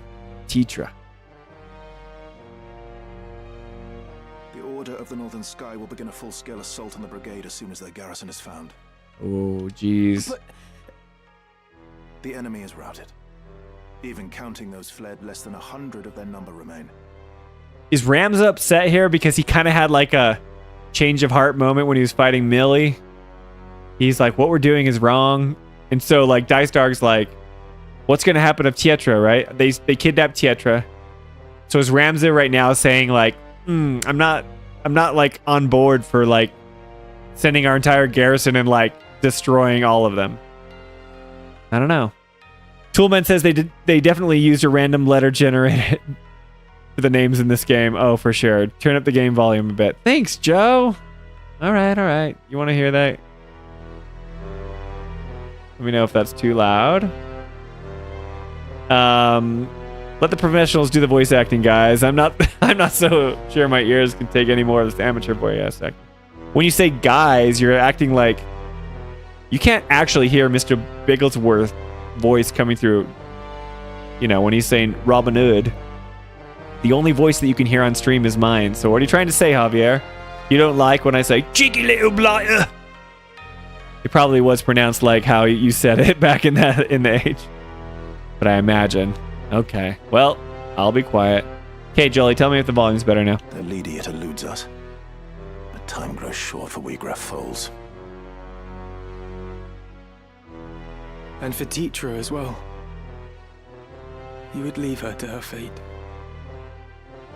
The Order of the Northern Sky will begin a full-scale assault on the brigade as soon as their garrison is found. Oh, jeez. But the enemy is routed. Even counting those fled, less than 100 of their number remain. Is Rams upset here because he kind of had a change of heart moment when he was fighting Millie? He's like, what we're doing is wrong. And so Dice Dog's like, what's going to happen to Tetra, right? They kidnapped Tetra. So is Ramza right now saying I'm not on board for sending our entire garrison and destroying all of them. I don't know. Toolman says they definitely used a random letter generator. for the names in this game. Oh, for sure. Turn up the game volume a bit. Thanks, Joe. All right. You want to hear that? Let me know if that's too loud. Let the professionals do the voice acting, guys. I'm not so sure my ears can take any more of this amateur voice acting. When you say guys, you're acting like you can't actually hear Mr. Bigglesworth's voice coming through. You know, when he's saying Robin Hood, the only voice that you can hear on stream is mine. So what are you trying to say, Javier? You don't like when I say cheeky little blighter? It probably was pronounced like how you said it back in the age. But I imagine. Okay. Well, I'll be quiet. Okay, Jolie, tell me if the volume's better now. The leader yet eludes us. But time grows short for Wheatgrass foals. And for Tetra as well. You would leave her to her fate.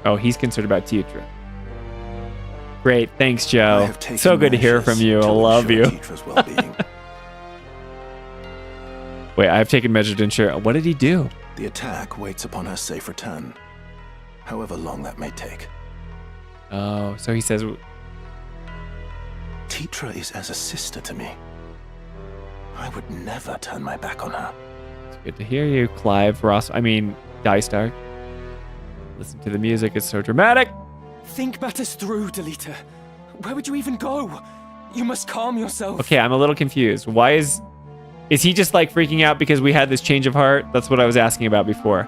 Oh, he's concerned about Tetra. Great. Thanks, Joe. So good to hear from you. I love you. Well-being. Wait, I've taken measures to ensure. What did he do? The attack waits upon her safe return, however long that may take. Oh, so he says... Tetra is as a sister to me. I would never turn my back on her. It's good to hear you, Clive Ross. I mean, Dystar. Listen to the music. It's so dramatic. Think matters through, Delita. Where would you even go? You must calm yourself. Okay, I'm a little confused. Why is he just like freaking out because we had this change of heart? That's what I was asking about before.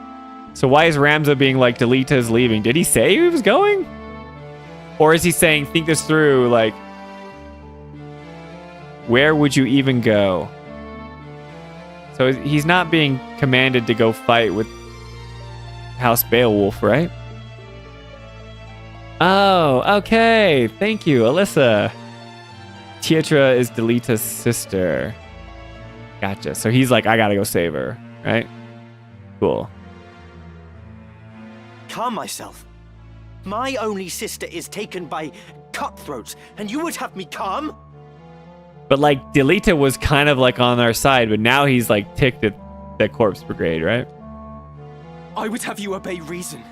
So why is Ramza being like, Delita is leaving? Did he say he was going? Or is he saying, think this through, like, where would you even go? So he's not being commanded to go fight with House Beowulf, right? Oh, okay. Thank you, Alyssa. Tetra is Delita's sister. Gotcha. So he's like, I gotta go save her, right? Cool. Calm myself. My only sister is taken by cutthroats, and you would have me calm? But like, Delita was kind of like on our side, but now he's like ticked at the Corpse Brigade, right? I would have you obey reason.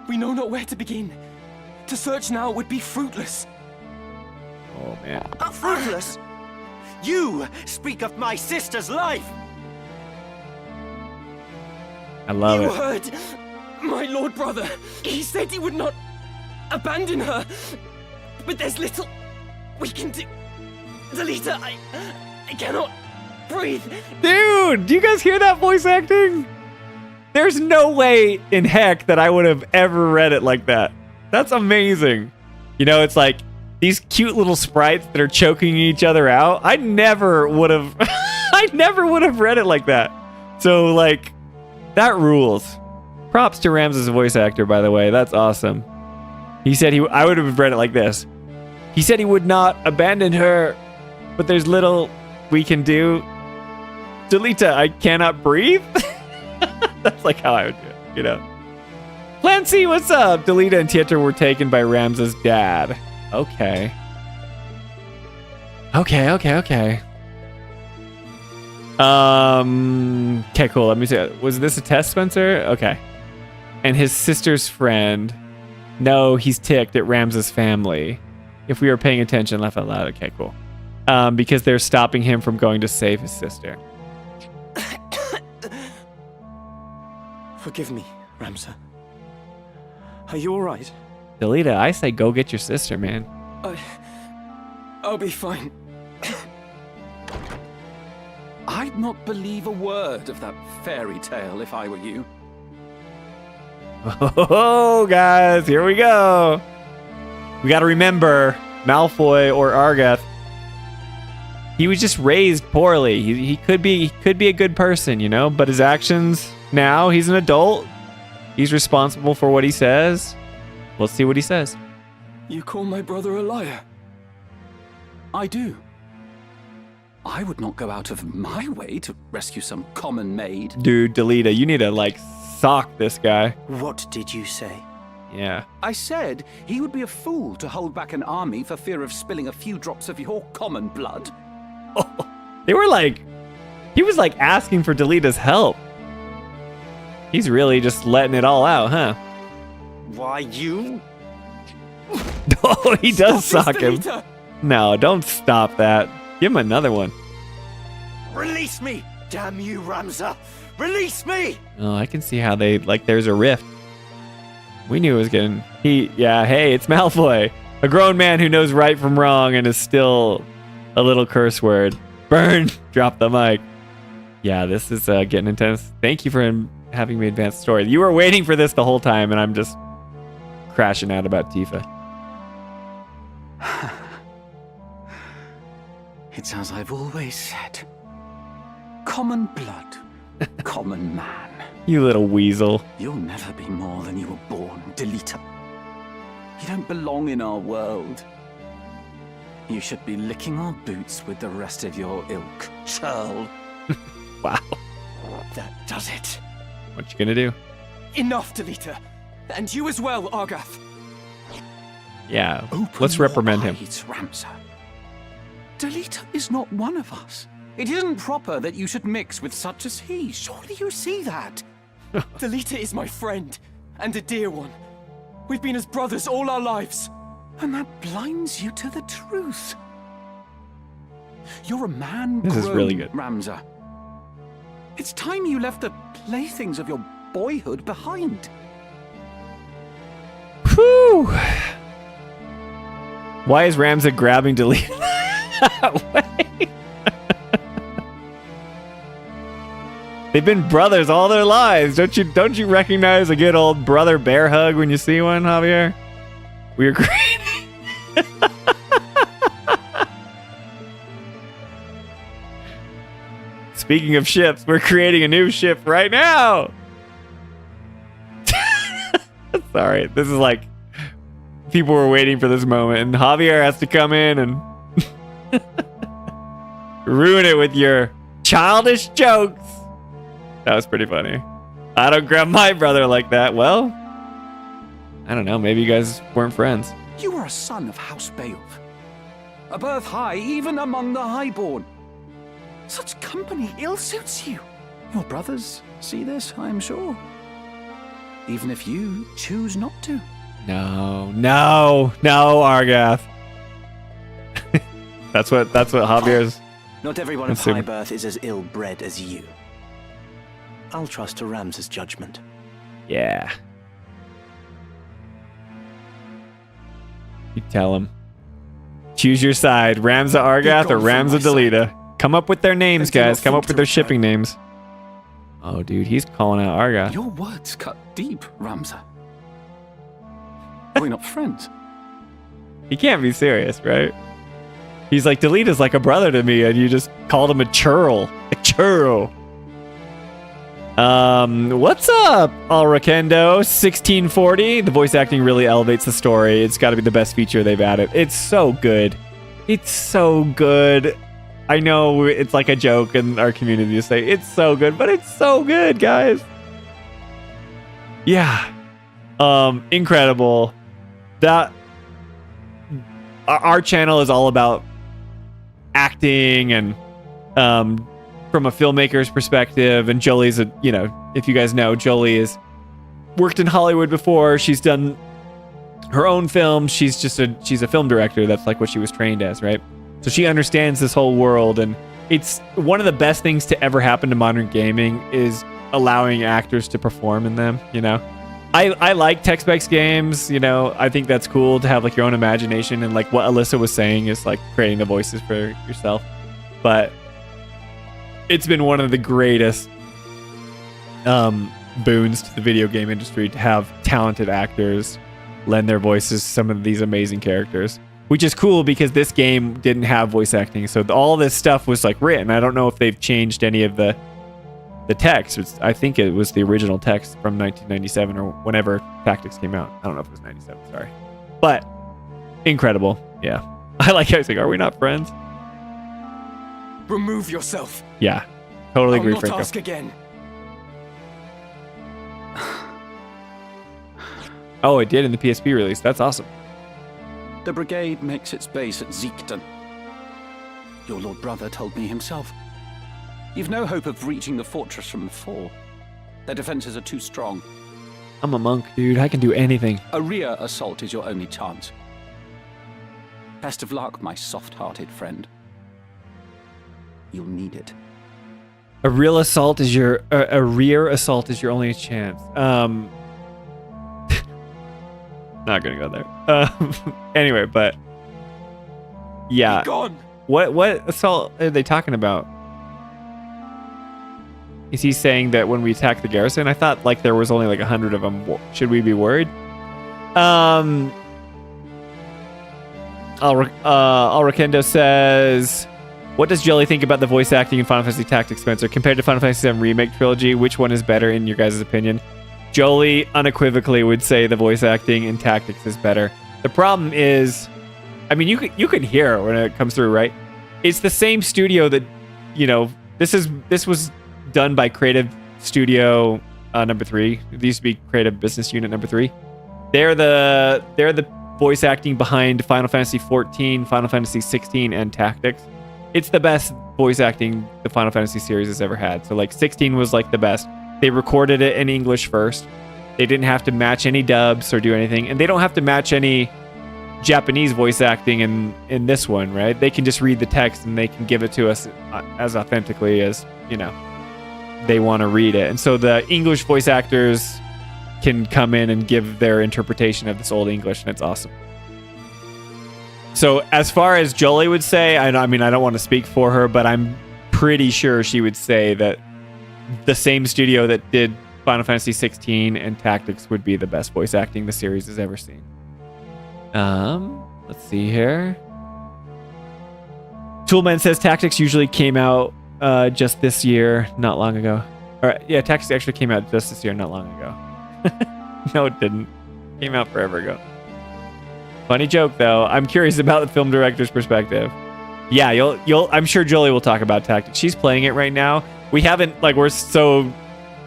We know not where to begin. To search now would be fruitless. Oh, man. Fruitless? You speak of my sister's life! I love You it. heard my lord brother. He said he would not abandon her. But there's little we can do. Delita, I cannot breathe. Dude, do you guys hear that voice acting? There's no way in heck that I would have ever read it like that. That's amazing. You know, it's like these cute little sprites that are choking each other out. I never would have read it like that. So like, that rules. Props to Ramza's voice actor, by the way. That's awesome. He said I would have read it like this. He said he would not abandon her, but there's little we can do. Delita, I cannot breathe. That's like how I would do it, you know. Clancy, what's up? Delita and Tetra were taken by Ramza's dad. Okay. Okay. Okay, cool. Let me see. Was this a test, Spencer? Okay. And his sister's friend. No, he's ticked at Ramza's family. If we were paying attention, laugh out loud. Okay, cool. Because they're stopping him from going to save his sister. Forgive me, Ramza. Are you all right? Delita, I say go get your sister, man. I'll be fine. I'd not believe a word of that fairy tale if I were you. Oh, guys, here we go. We got to remember, Malfoy or Argath, he was just raised poorly. He could be a good person, you know, but his actions now, he's an adult. He's responsible for what he says. Let's see what he says. You call my brother a liar? I do. I would not go out of my way to rescue some common maid. Dude, Delita, you need to, like, sock this guy. What did you say? Yeah. I said he would be a fool to hold back an army for fear of spilling a few drops of your common blood. Oh, they were like, he was like asking for Delita's help. He's really just letting it all out, huh? Why, you? Oh, he does Stop sock this, him. Delita! No, don't stop that. Give him another one. Release me! Damn you, Ramza! Release me! Oh, I can see how they, like, there's a rift. We knew it was getting, yeah, hey, it's Malfoy. A grown man who knows right from wrong and is still a little curse word. Burn! Drop the mic. Yeah, this is getting intense. Thank you for having me advance the story. You were waiting for this the whole time, and I'm just crashing out about Tifa. It's as I've always said. Common blood, common man. You little weasel. You'll never be more than you were born, Delita. You don't belong in our world. You should be licking our boots with the rest of your ilk, churl. Wow. That does it. What you gonna do? Enough, Delita. And you as well, Argath. Yeah, Open let's your reprimand him. eyes, Ramza. Delita is not one of us. It isn't proper that you should mix with such as he. Surely you see that. Delita is my friend, and a dear one. We've been as brothers all our lives. And that blinds you to the truth. You're a man This is grown, really good. Ramza. It's time you left the playthings of your boyhood behind. Whew. Why is Ramza grabbing Delita that way? They've been brothers all their lives. Don't you recognize a good old brother bear hug when you see one, Javier? We are great. Speaking of ships, we're creating a new ship right now. Sorry, this is like people were waiting for this moment, and Javier has to come in and ruin it with your childish jokes. That was pretty funny. I don't grab my brother like that. Well, I don't know. Maybe you guys weren't friends. You are a son of House Beowulf. A birth high even among the highborn. Such company ill suits you. Your brothers see this, I am sure. Even if you choose not to. No, Argath. that's what Javier's. Not everyone of Assuming. high birth is as ill-bred as you. I'll trust to Ramza's judgment. Yeah. You tell him. Choose your side, Ramza Argath or gone from Ramza my Delita. Come up with their names, And do not guys. Come think up with to their return. shipping names. Oh, dude, he's calling out Argath. Your words cut deep, Ramza. Are we not friends? He can't be serious, right? He's like, Delita's like a brother to me, and you just called him a churl. A churl. What's up, Alrakendo? 1640. The voice acting really elevates the story. It's got to be the best feature they've added. It's so good. It's so good. I know it's like a joke in our community to say it's so good, but it's so good, guys. Yeah. Incredible. That our channel is all about acting and from a filmmaker's perspective, and Jolie's if you guys know, Jolie has worked in Hollywood before. She's done her own films. She's a film director. That's like what she was trained as, right? So she understands this whole world, and it's one of the best things to ever happen to modern gaming is allowing actors to perform in them, I like text-based games, I think that's cool to have like your own imagination, and like what Alyssa was saying is like creating the voices for yourself. But it's been one of the greatest boons to the video game industry to have talented actors lend their voices to some of these amazing characters, which is cool because this game didn't have voice acting. So all this stuff was like written. I don't know if they've changed any of the text. I think it was the original text from 1997 or whenever Tactics came out. I don't know if it was 97, sorry. But incredible. Yeah. I like how he's like, are we not friends? Remove yourself. Yeah. Totally I'll agree, not Franco. ask again. Oh, it did in the PSP release. That's awesome. The brigade makes its base at Zeekton. Your lord brother told me himself. You've no hope of reaching the fortress from the fore. Their defenses are too strong. I'm a monk, dude. I can do anything. A rear assault is your only chance. Best of luck, my soft-hearted friend. You'll need it. A real assault is your a rear assault is your only chance. Not gonna go there. Anyway, but yeah. Be gone. What assault are they talking about? Is he saying that when we attack the garrison? I thought like there was only like 100 of them. Should we be worried? Alrakendo says, what does Jolie think about the voice acting in Final Fantasy Tactics, Spencer? Compared to Final Fantasy VII Remake Trilogy, which one is better in your guys' opinion? Jolie unequivocally would say the voice acting in Tactics is better. The problem is, I mean, you can hear it when it comes through, right? It's the same studio that, you know, this was done by Creative Studio number 3. It used to be Creative Business Unit number 3. They're the voice acting behind Final Fantasy 14, Final Fantasy 16, and Tactics. It's the best voice acting the Final Fantasy series has ever had. So like 16 was like the best. They recorded it in English first. They didn't have to match any dubs or do anything, and they don't have to match any Japanese voice acting in this one, right? They can just read the text and they can give it to us as authentically as, you know, they want to read it. And so the English voice actors can come in and give their interpretation of this old English, and it's awesome. So as far as Jolie would say, I mean, I don't want to speak for her, but I'm pretty sure she would say that the same studio that did Final Fantasy 16 and Tactics would be the best voice acting the series has ever seen. Let's see here. Toolman says Tactics usually came out just this year, not long ago. Yeah, Tactics actually came out just this year, not long ago. No, it didn't. Came out forever ago. Funny joke, though. I'm curious about the film director's perspective. Yeah, I'm sure Jolie will talk about Tactics. She's playing it right now. We haven't, like, we're so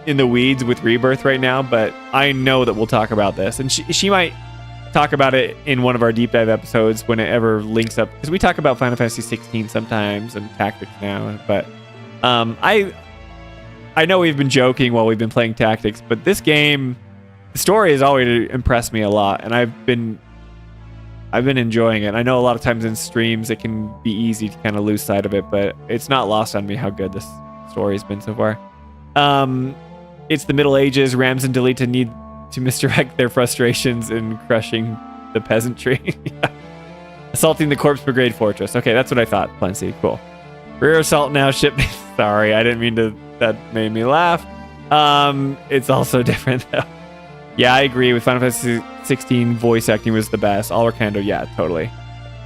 in the weeds with Rebirth right now, but I know that we'll talk about this. And she might talk about it in one of our deep dive episodes when it ever links up. Because we talk about Final Fantasy 16 sometimes and Tactics now. But I know we've been joking while we've been playing Tactics, but this game, the story has always impressed me a lot. And I've been enjoying it. I know a lot of times in streams it can be easy to kind of lose sight of it, but it's not lost on me how good this story has been so far. It's the Middle Ages. Rams and Delita need to misdirect their frustrations in crushing the peasantry. Assaulting the Corpse Brigade Fortress. Okay, that's what I thought. Plenty. Cool. Rear assault now. Ship. Sorry, I didn't mean to. That made me laugh. It's also different though. Yeah, I agree with Final Fantasy 16 voice acting was the best. Alrakando, yeah, totally.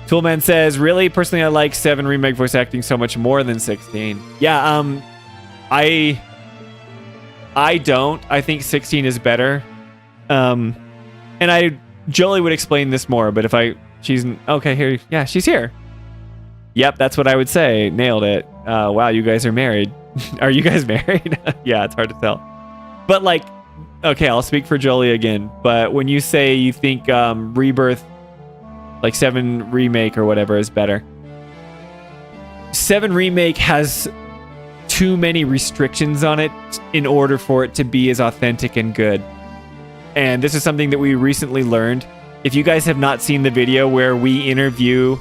Toolman says, really, personally, I like 7 Remake voice acting so much more than 16. Yeah, I don't. I think 16 is better. And Jolie would explain this more, but okay, here, yeah, she's here. Yep, that's what I would say. Nailed it. Wow, you guys are married. Are you guys married? Yeah, it's hard to tell. But like, okay, I'll speak for Jolie again. But when you say you think Rebirth, like 7 Remake or whatever, is better, 7 Remake has too many restrictions on it in order for it to be as authentic and good. And this is something that we recently learned. If you guys have not seen the video where we interview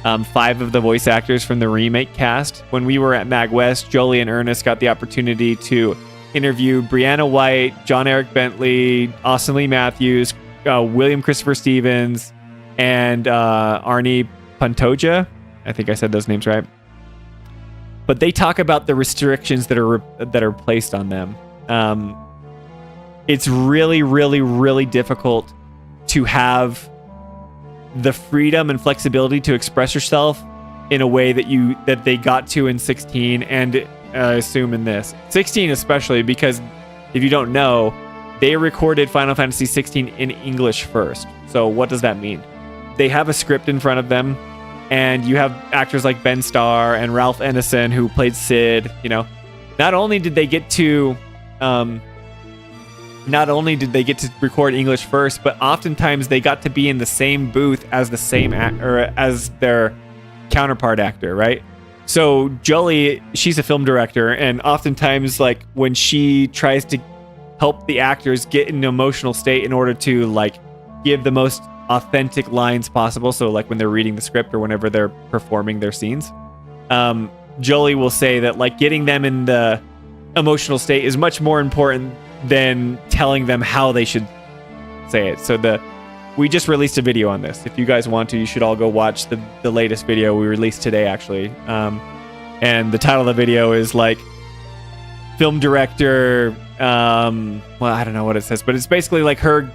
5 of the voice actors from the remake cast, when we were at MagWest, Jolie and Ernest got the opportunity to interview Brianna White, John Eric Bentley, Austin Lee Matthews, William Christopher Stevens, and Arnie Pantoja. I think I said those names right. But they talk about the restrictions that are placed on them. It's really, really, really difficult to have the freedom and flexibility to express yourself in a way that they got to in 16, and I assume in this 16 especially, because if you don't know, they recorded Final Fantasy 16 in English first. So what does that mean? They have a script in front of them, and you have actors like Ben Starr and Ralph Ennison who played Sid. You know, not only did they get to record English first, but oftentimes they got to be in the same booth as as their counterpart actor, right? So Jolie, she's a film director, and oftentimes, like, when she tries to help the actors get in an emotional state in order to like give the most authentic lines possible. So like when they're reading the script or whenever they're performing their scenes, Jolie will say that like getting them in the emotional state is much more important than telling them how they should say it. So we just released a video on this. If you guys want to, you should all go watch the latest video we released today, actually. And the title of the video is like film director, well, I don't know what it says, but it's basically like her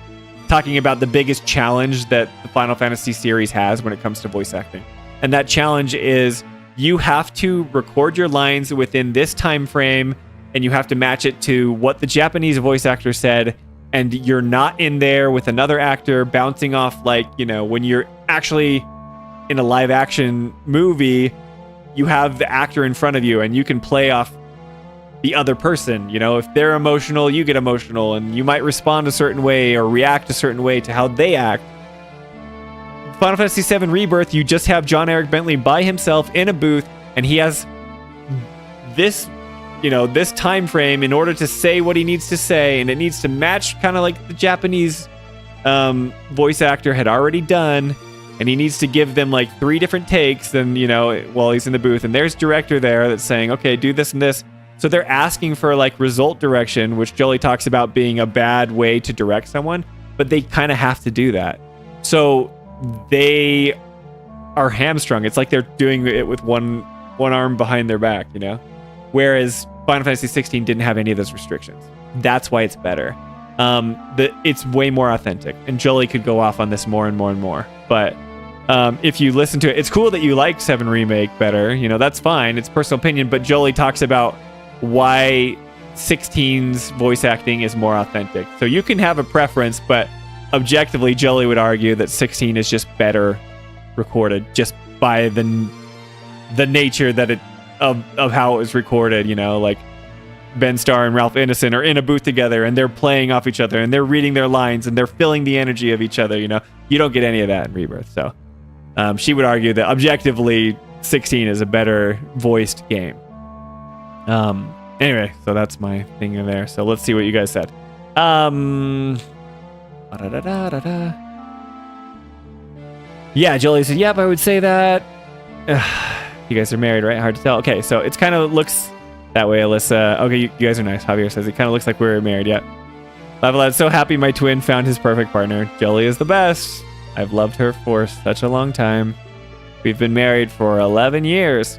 talking about the biggest challenge that the Final Fantasy series has when it comes to voice acting. And that challenge is you have to record your lines within this time frame, and you have to match it to what the Japanese voice actor said, and you're not in there with another actor bouncing off, like, you know, when you're actually in a live action movie, you have the actor in front of you and you can play off the other person. You know, if they're emotional, you get emotional, and you might respond a certain way or react a certain way to how they act. Final Fantasy VII Rebirth, you just have John Eric Bentley by himself in a booth, and he has this, you know, this time frame in order to say what he needs to say, and it needs to match kind of like the Japanese voice actor had already done, and he needs to give them like 3 different takes, then, you know, while he's in the booth, and there's director there that's saying, okay, do this and this. So they're asking for like result direction, which Jolie talks about being a bad way to direct someone, but they kind of have to do that. So they are hamstrung. It's like they're doing it with one arm behind their back, you know? Whereas Final Fantasy 16 didn't have any of those restrictions. That's why it's better. It's way more authentic, and Jolie could go off on this more and more and more. But if you listen to it, it's cool that you like 7 Remake better. You know, that's fine. It's personal opinion, but Jolie talks about why 16's voice acting is more authentic. So you can have a preference, but objectively, Jolie would argue that 16 is just better recorded, just by the nature that of how it was recorded. You know, like Ben Starr and Ralph Ineson are in a booth together, and they're playing off each other, and they're reading their lines, and they're feeling the energy of each other. You know, you don't get any of that in Rebirth. So she would argue that objectively, 16 is a better voiced game. Anyway, so that's my thing in there. So let's see what you guys said. Yeah, Jolie said, yep, I would say that. You guys are married, right? Hard to tell. Okay, so it's kind of looks that way, Alyssa. Okay, you guys are nice. Javier says, it kind of looks like we're married, yep. Lavalad, so happy my twin found his perfect partner. Jolie is the best. I've loved her for such a long time. We've been married for 11 years.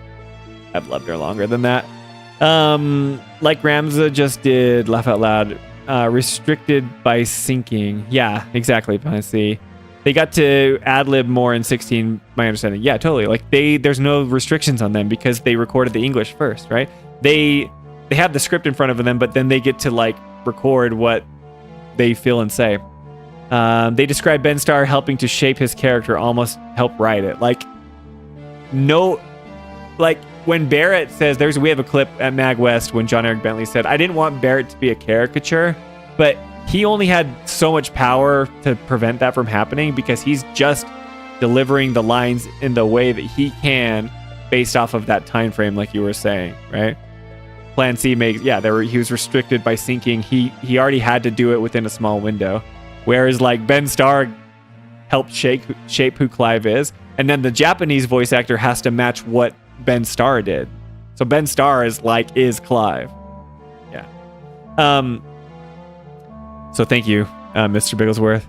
I've loved her longer than that. Like Ramza just did, laugh out loud, restricted by syncing. Yeah, exactly. I see. They got to ad-lib more in 16, my understanding. Yeah, totally. Like there's no restrictions on them because they recorded the English first, right? They have the script in front of them, but then they get to like record what they feel and say. They describe Ben Starr helping to shape his character, almost help write it. Like, no, like when Barrett says, we have a clip at Mag West when John Eric Bentley said, I didn't want Barrett to be a caricature, but he only had so much power to prevent that from happening because he's just delivering the lines in the way that he can based off of that time frame, like you were saying, right? Plan C makes, yeah, he was restricted by syncing. He already had to do it within a small window. Whereas like Ben Starr helped shape who Clive is, and then the Japanese voice actor has to match what Ben Starr did. So Ben Starr is Clive. Yeah. So thank you, Mr. Bigglesworth.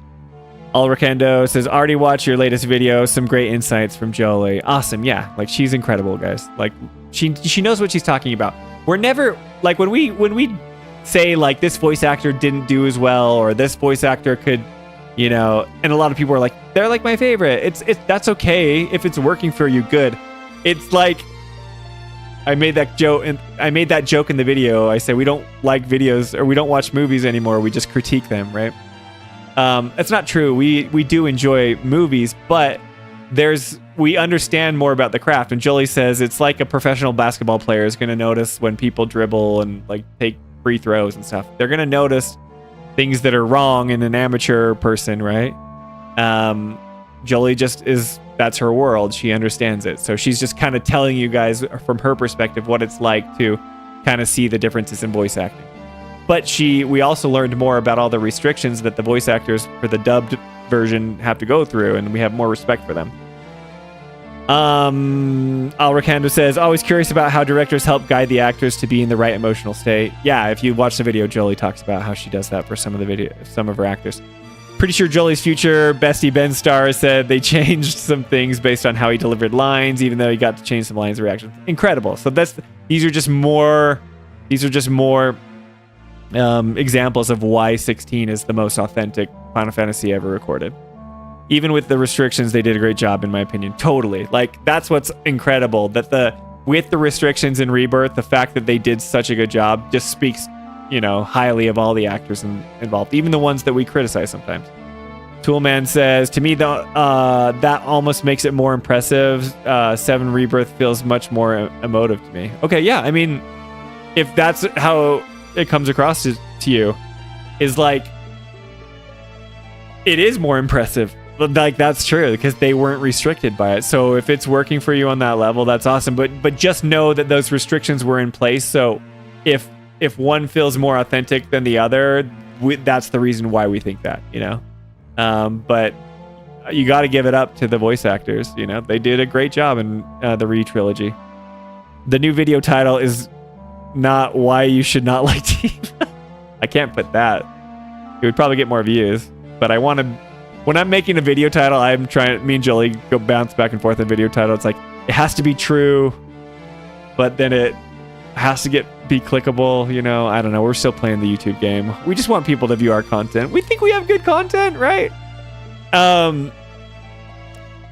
Ulrikendo says, already watched your latest video. Some great insights from Jolie. Awesome. Yeah. Like she's incredible, guys. Like she knows what she's talking about. We're never like when we say like this voice actor didn't do as well, or this voice actor could, you know, and a lot of people are like, they're like my favorite. It's that's okay if it's working for you. Good. It's like I made that joke in the video. I say we don't like videos, or we don't watch movies anymore. We just critique them, right? It's not true. We do enjoy movies, but we understand more about the craft. And Jolie says it's like a professional basketball player is going to notice when people dribble and like take free throws and stuff. They're going to notice things that are wrong in an amateur person, right? Jolie that's her world. She understands it. So she's just kind of telling you guys from her perspective what it's like to kind of see the differences in voice acting. but we also learned more about all the restrictions that the voice actors for the dubbed version have to go through, and we have more respect for them. Alricando says, always curious about how directors help guide the actors to be in the right emotional state. Yeah, if you watch the video, Jolie talks about how she does that for some of her actors. Pretty sure Jolie's future bestie Ben Starr said they changed some things based on how he delivered lines, even though he got to change some lines of reactions. Incredible. So these are just more examples of why 16 is the most authentic Final Fantasy ever recorded. Even with the restrictions, they did a great job, in my opinion. Totally. Like, that's what's incredible. That with the restrictions in Rebirth, the fact that they did such a good job just speaks, highly of all the actors involved, even the ones that we criticize sometimes. Toolman says, to me, that almost makes it more impressive. 7 Rebirth feels much more emotive to me. Okay, yeah. I mean, if that's how it comes across to you, is like, it is more impressive. Like, that's true, because they weren't restricted by it. So if it's working for you on that level, that's awesome. But just know that those restrictions were in place. So if one feels more authentic than the other, that's the reason why we think that, But you got to give it up to the voice actors. They did a great job in the Re-trilogy. The new video title is not why you should not like Team. I can't put that. It would probably get more views. But I want to... When I'm making a video title, me and Jolie go bounce back and forth in video title. It's like, it has to be true, but then it has to be clickable, I don't know. We're still playing the YouTube game. We just want people to view our content. We think we have good content, right?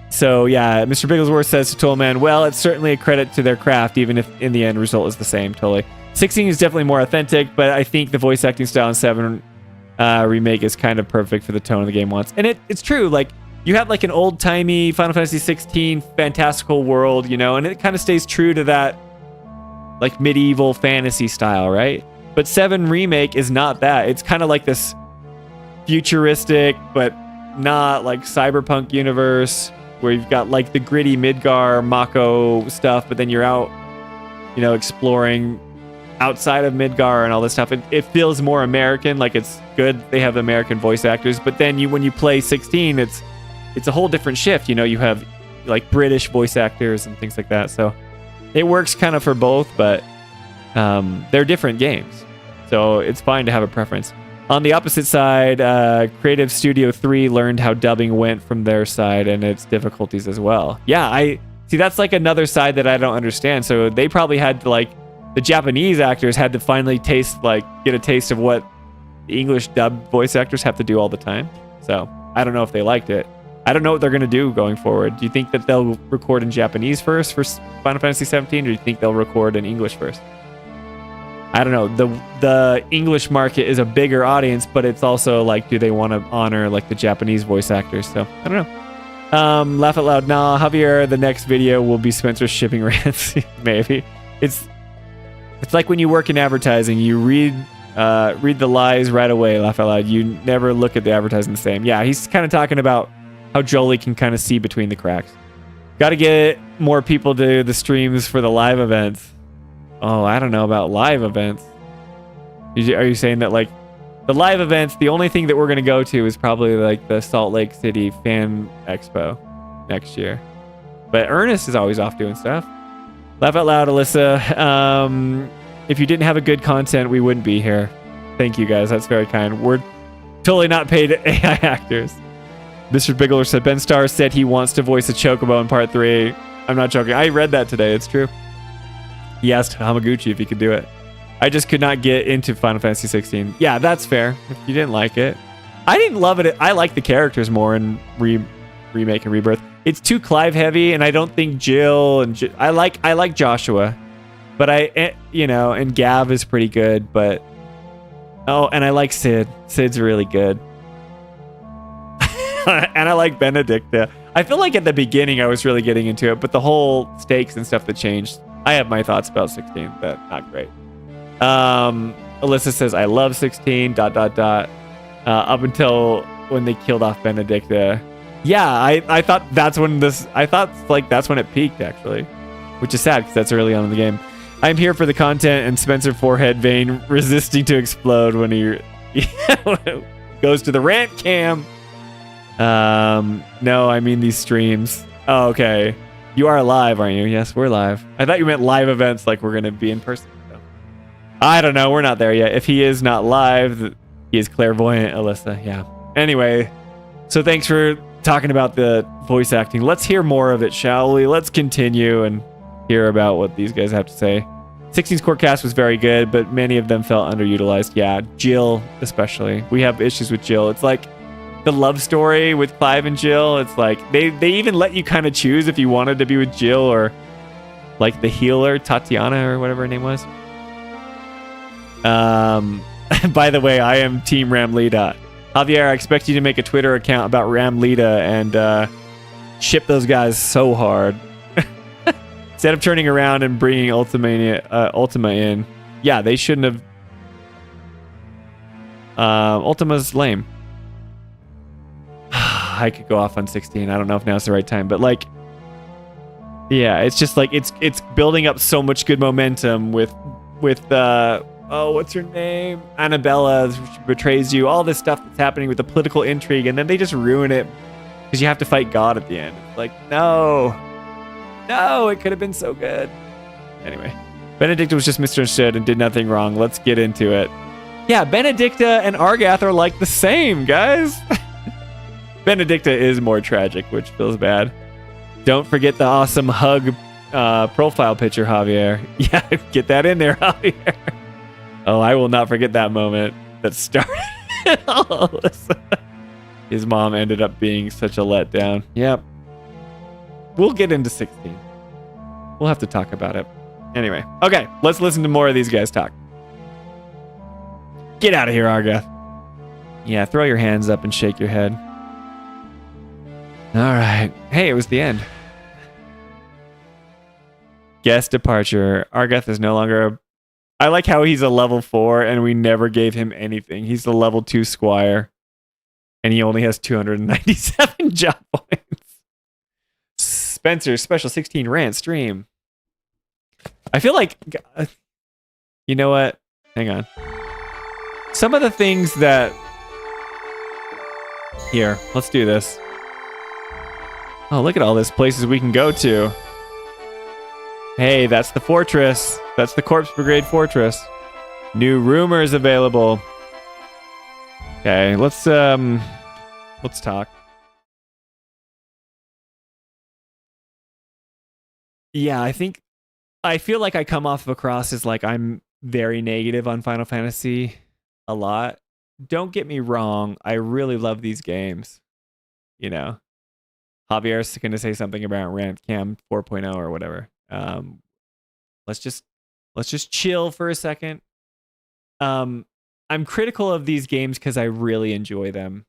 So yeah, Mr. Bigglesworth says to Toolman, well, it's certainly a credit to their craft, even if in the end result is the same. Totally. 16 is definitely more authentic, but I think the voice acting style in 7 remake is kind of perfect for the tone of the game wants. And it's true, like, you have like an old-timey Final Fantasy 16 fantastical world, and it kind of stays true to that like medieval fantasy style, right? But 7 remake is not that. It's kind of like this futuristic but not like cyberpunk universe where you've got like the gritty Midgar Mako stuff, but then you're out exploring outside of Midgar and all this stuff. It feels more American. Like, it's good they have American voice actors, but then when you play 16, it's a whole different shift. You have like British voice actors and things like that. So it works kind of for both, but they're different games. So it's fine to have a preference. On the opposite side, Creative Studio 3 learned how dubbing went from their side and its difficulties as well. Yeah, I see, that's like another side that I don't understand. So they probably had to the Japanese actors had to finally get a taste of what the English dubbed voice actors have to do all the time. So I don't know if they liked it. I don't know what they're going to do going forward. Do you think that they'll record in Japanese first for Final Fantasy 17, or do you think they'll record in English first? I don't know. The English market is a bigger audience, but it's also like, do they want to honor like the Japanese voice actors? So I don't know. Laugh out loud. Nah, Javier, the next video will be Spencer's shipping rants. Maybe. It's like when you work in advertising, you read the lies right away, laugh out loud. You never look at the advertising the same. Yeah, he's kind of talking about how Jolie can kind of see between the cracks. Got to get more people to the streams for the live events. Oh, I don't know about live events. Are you saying that like the live events, the only thing that we're going to go to is probably like the Salt Lake City Fan Expo next year. But Ernest is always off doing stuff. Laugh out loud, Alyssa. If you didn't have a good content, we wouldn't be here. Thank you, guys. That's very kind. We're totally not paid AI actors. Mr. Bigelow said, Ben Starr said he wants to voice a Chocobo in Part 3. I'm not joking. I read that today. It's true. He asked Hamaguchi if he could do it. I just could not get into Final Fantasy 16. Yeah, that's fair. If you didn't like it. I didn't love it. I like the characters more in Remake and Rebirth. It's too Clive heavy, and I don't think Jill and I like Joshua, but and Gav is pretty good, but and I like Sid. Sid's really good. And I like Benedicta. I feel like at the beginning I was really getting into it, but the whole stakes and stuff that changed. I have my thoughts about 16, but not great. Alyssa says, I love 16, ... Up until when they killed off Benedicta. Yeah, I thought that's when that's when it peaked, actually. Which is sad, because that's early on in the game. I'm here for the content and Spencer forehead vein resisting to explode when he goes to the rant cam. No, I mean these streams. Oh, okay. You are live, aren't you? Yes, we're live. I thought you meant live events like we're going to be in person. So. I don't know. We're not there yet. If he is not live, he is clairvoyant, Alyssa. Yeah. Anyway, so thanks for talking about the voice acting. Let's hear more of it, shall we? Let's continue and hear about what these guys have to say. 16's core cast was very good, but many of them felt underutilized. Yeah, Jill especially. We have issues with Jill. It's like the love story with Clive and Jill. It's like they even let you kind of choose if you wanted to be with Jill or like the healer, Tatiana or whatever her name was. By the way, I am Team Ramlita. Javier, I expect you to make a Twitter account about Ramlita and ship those guys so hard. Instead of turning around and bringing Ultima in. Yeah, they shouldn't have. Ultima's lame. I could go off on 16. I don't know if now's the right time, but like, yeah, it's just like it's building up so much good momentum with what's her name? Annabella betrays you. All this stuff that's happening with the political intrigue, and then they just ruin it because you have to fight God at the end. It's like, no, it could have been so good. Anyway, Benedicta was just misunderstood and did nothing wrong. Let's get into it. Yeah, Benedicta and Argath are like the same, guys. Benedicta is more tragic, which feels bad. Don't forget the awesome hug profile picture, Javier. Yeah, get that in there, Javier. Oh, I will not forget that moment that started all this. His mom ended up being such a letdown. Yep. We'll get into 16. We'll have to talk about it. Anyway, okay, let's listen to more of these guys talk. Get out of here, Argath. Yeah, throw your hands up and shake your head. All right. Hey, it was the end. Guest departure. Argath is no longer... I like how he's a level 4 and we never gave him anything. He's the level 2 squire. And he only has 297 job points. Spencer, special 16 rant stream. I feel like... You know what? Hang on. Some of the things that... Here, let's do this. Oh, look at all these places we can go to. Hey, that's the fortress. That's the Corpse Brigade fortress. New rumors available. Okay, let's talk. Yeah, I feel like I come off across as like I'm very negative on Final Fantasy a lot. Don't get me wrong, I really love these games. You know. Javier's going to say something about Rant Cam 4.0 or whatever. Let's just chill for a second. I'm critical of these games because I really enjoy them.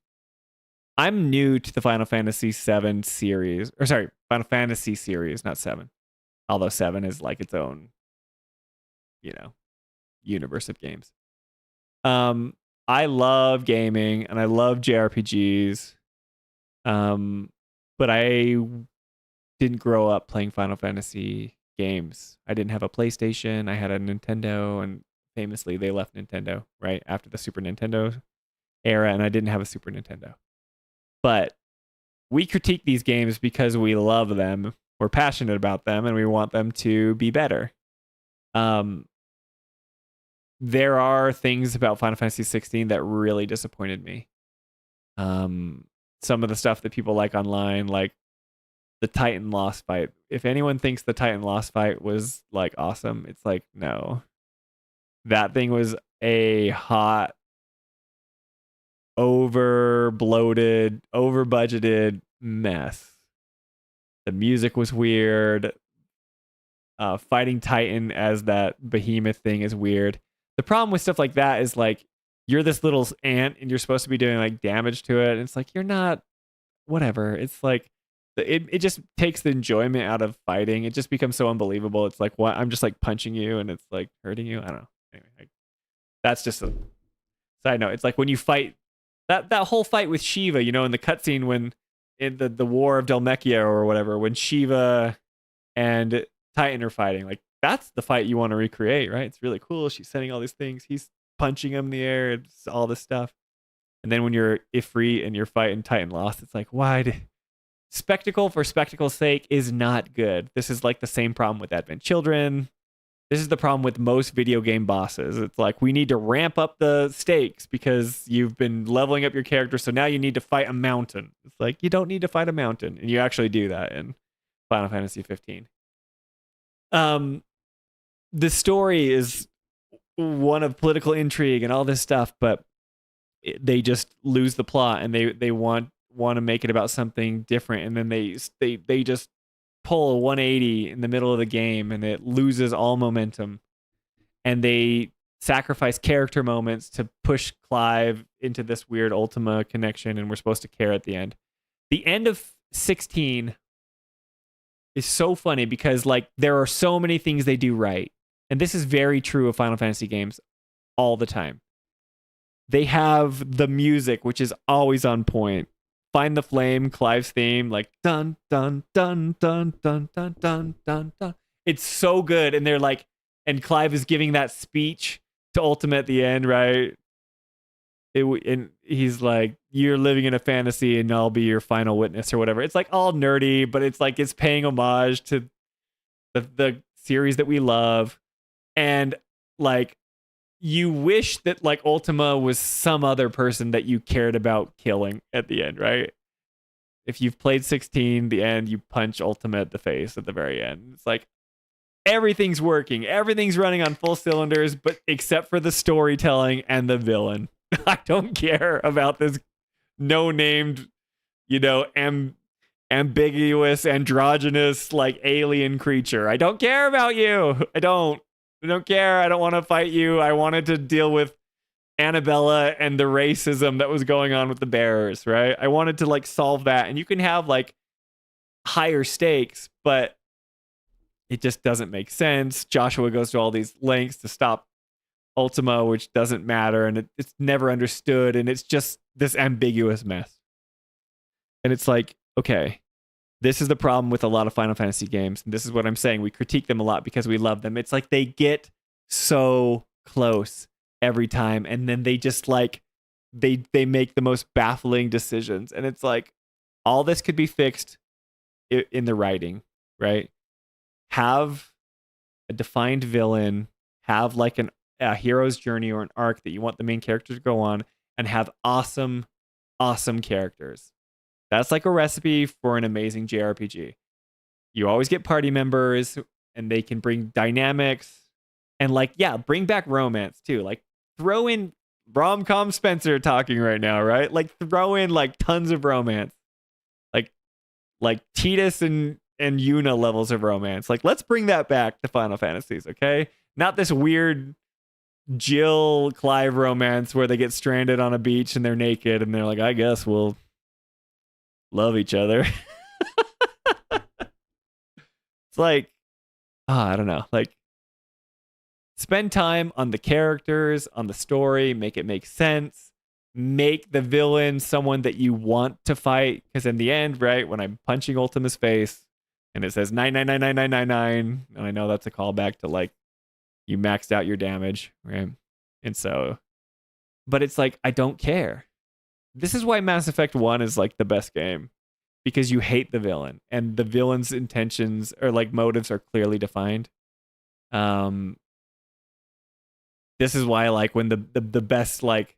I'm new to the Final Fantasy 7 series, or sorry, Final Fantasy series, not 7. Although 7 is like its own, universe of games. I love gaming and I love JRPGs. But I didn't grow up playing Final Fantasy games. I didn't have a PlayStation. I had a Nintendo, and famously they left Nintendo right after the Super Nintendo era, and I didn't have a Super Nintendo. But we critique these games because we love them, we're passionate about them, and we want them to be better. There are things about Final Fantasy 16 that really disappointed me. Some of the stuff that people like online, like the Titan Lost fight. If anyone thinks the Titan Lost fight was like awesome, it's like, no. That thing was a hot, over bloated, over budgeted mess. The music was weird. Fighting Titan as that behemoth thing is weird. The problem with stuff like that is like, you're this little ant and you're supposed to be doing like damage to it. And it's like, you're not, whatever. It's like, it just takes the enjoyment out of fighting. It just becomes so unbelievable. It's like, what? I'm just like punching you and it's like hurting you. I don't know. Anyway, that's just a side note. It's like when you fight that whole fight with Shiva, in the cutscene when in the War of Dhalmekia or whatever, when Shiva and Titan are fighting, like that's the fight you want to recreate, right? It's really cool. She's sending all these things. He's punching him in the air. It's all this stuff. And then when you're Ifrit and you're fighting Titan Lost, it's like, spectacle for spectacle's sake is not good. This is like the same problem with Advent Children. This is the problem with most video game bosses. It's like, we need to ramp up the stakes because you've been leveling up your character, so now you need to fight a mountain. It's like, you don't need to fight a mountain, and you actually do that in Final Fantasy 15. The story is one of political intrigue and all this stuff, but they just lose the plot, and they want to make it about something different, and then they just pull a 180 in the middle of the game, and it loses all momentum, and they sacrifice character moments to push Clive into this weird Ultima connection, and we're supposed to care at the end. The end of 16 is so funny because like there are so many things they do right, and this is very true of Final Fantasy games all the time. They have the music, which is always on point. Find the Flame, Clive's theme, like dun dun dun dun dun dun dun dun dun. It's so good, and they're like, and Clive is giving that speech to Ultima at the end, right? And he's like, "You're living in a fantasy, and I'll be your final witness," or whatever. It's like all nerdy, but it's like it's paying homage to the series that we love, and like, you wish that like Ultima was some other person that you cared about killing at the end, right? If you've played 16, the end, you punch Ultima at the face at the very end. It's like everything's working, everything's running on full cylinders, but except for the storytelling and the villain. I don't care about this no-named, ambiguous, androgynous, like alien creature. I don't care about you. I don't care. I don't want to fight you. I wanted to deal with Annabella and the racism that was going on with the bears, right? I wanted to like solve that. And you can have like higher stakes, but it just doesn't make sense. Joshua goes to all these lengths to stop Ultima, which doesn't matter. And it's never understood. And it's just this ambiguous mess. And it's like, okay, this is the problem with a lot of Final Fantasy games. And this is what I'm saying. We critique them a lot because we love them. It's like they get so close every time. And then they just like, they make the most baffling decisions. And it's like, all this could be fixed in the writing, right? Have a defined villain, have like a hero's journey or an arc that you want the main character to go on, and have awesome characters. That's like a recipe for an amazing JRPG. You always get party members, and they can bring dynamics, and like, yeah, bring back romance too. Like throw in rom-com Spencer talking right now, right? Like throw in like tons of romance, like Tidus and Yuna levels of romance. Like let's bring that back to Final Fantasies, okay? Not this weird Jill Clive romance where they get stranded on a beach and they're naked and they're like, I guess we'll love each other. It's like, I don't know. Like, spend time on the characters, on the story, make it make sense. Make the villain someone that you want to fight. Because in the end, right, when I'm punching Ultima's face and it says 9999999, and I know that's a callback to like, you maxed out your damage, right? And so, but it's like, I don't care. This is why Mass Effect 1 is like the best game, because you hate the villain and the villain's intentions or like motives are clearly defined. This is why like when the best, like,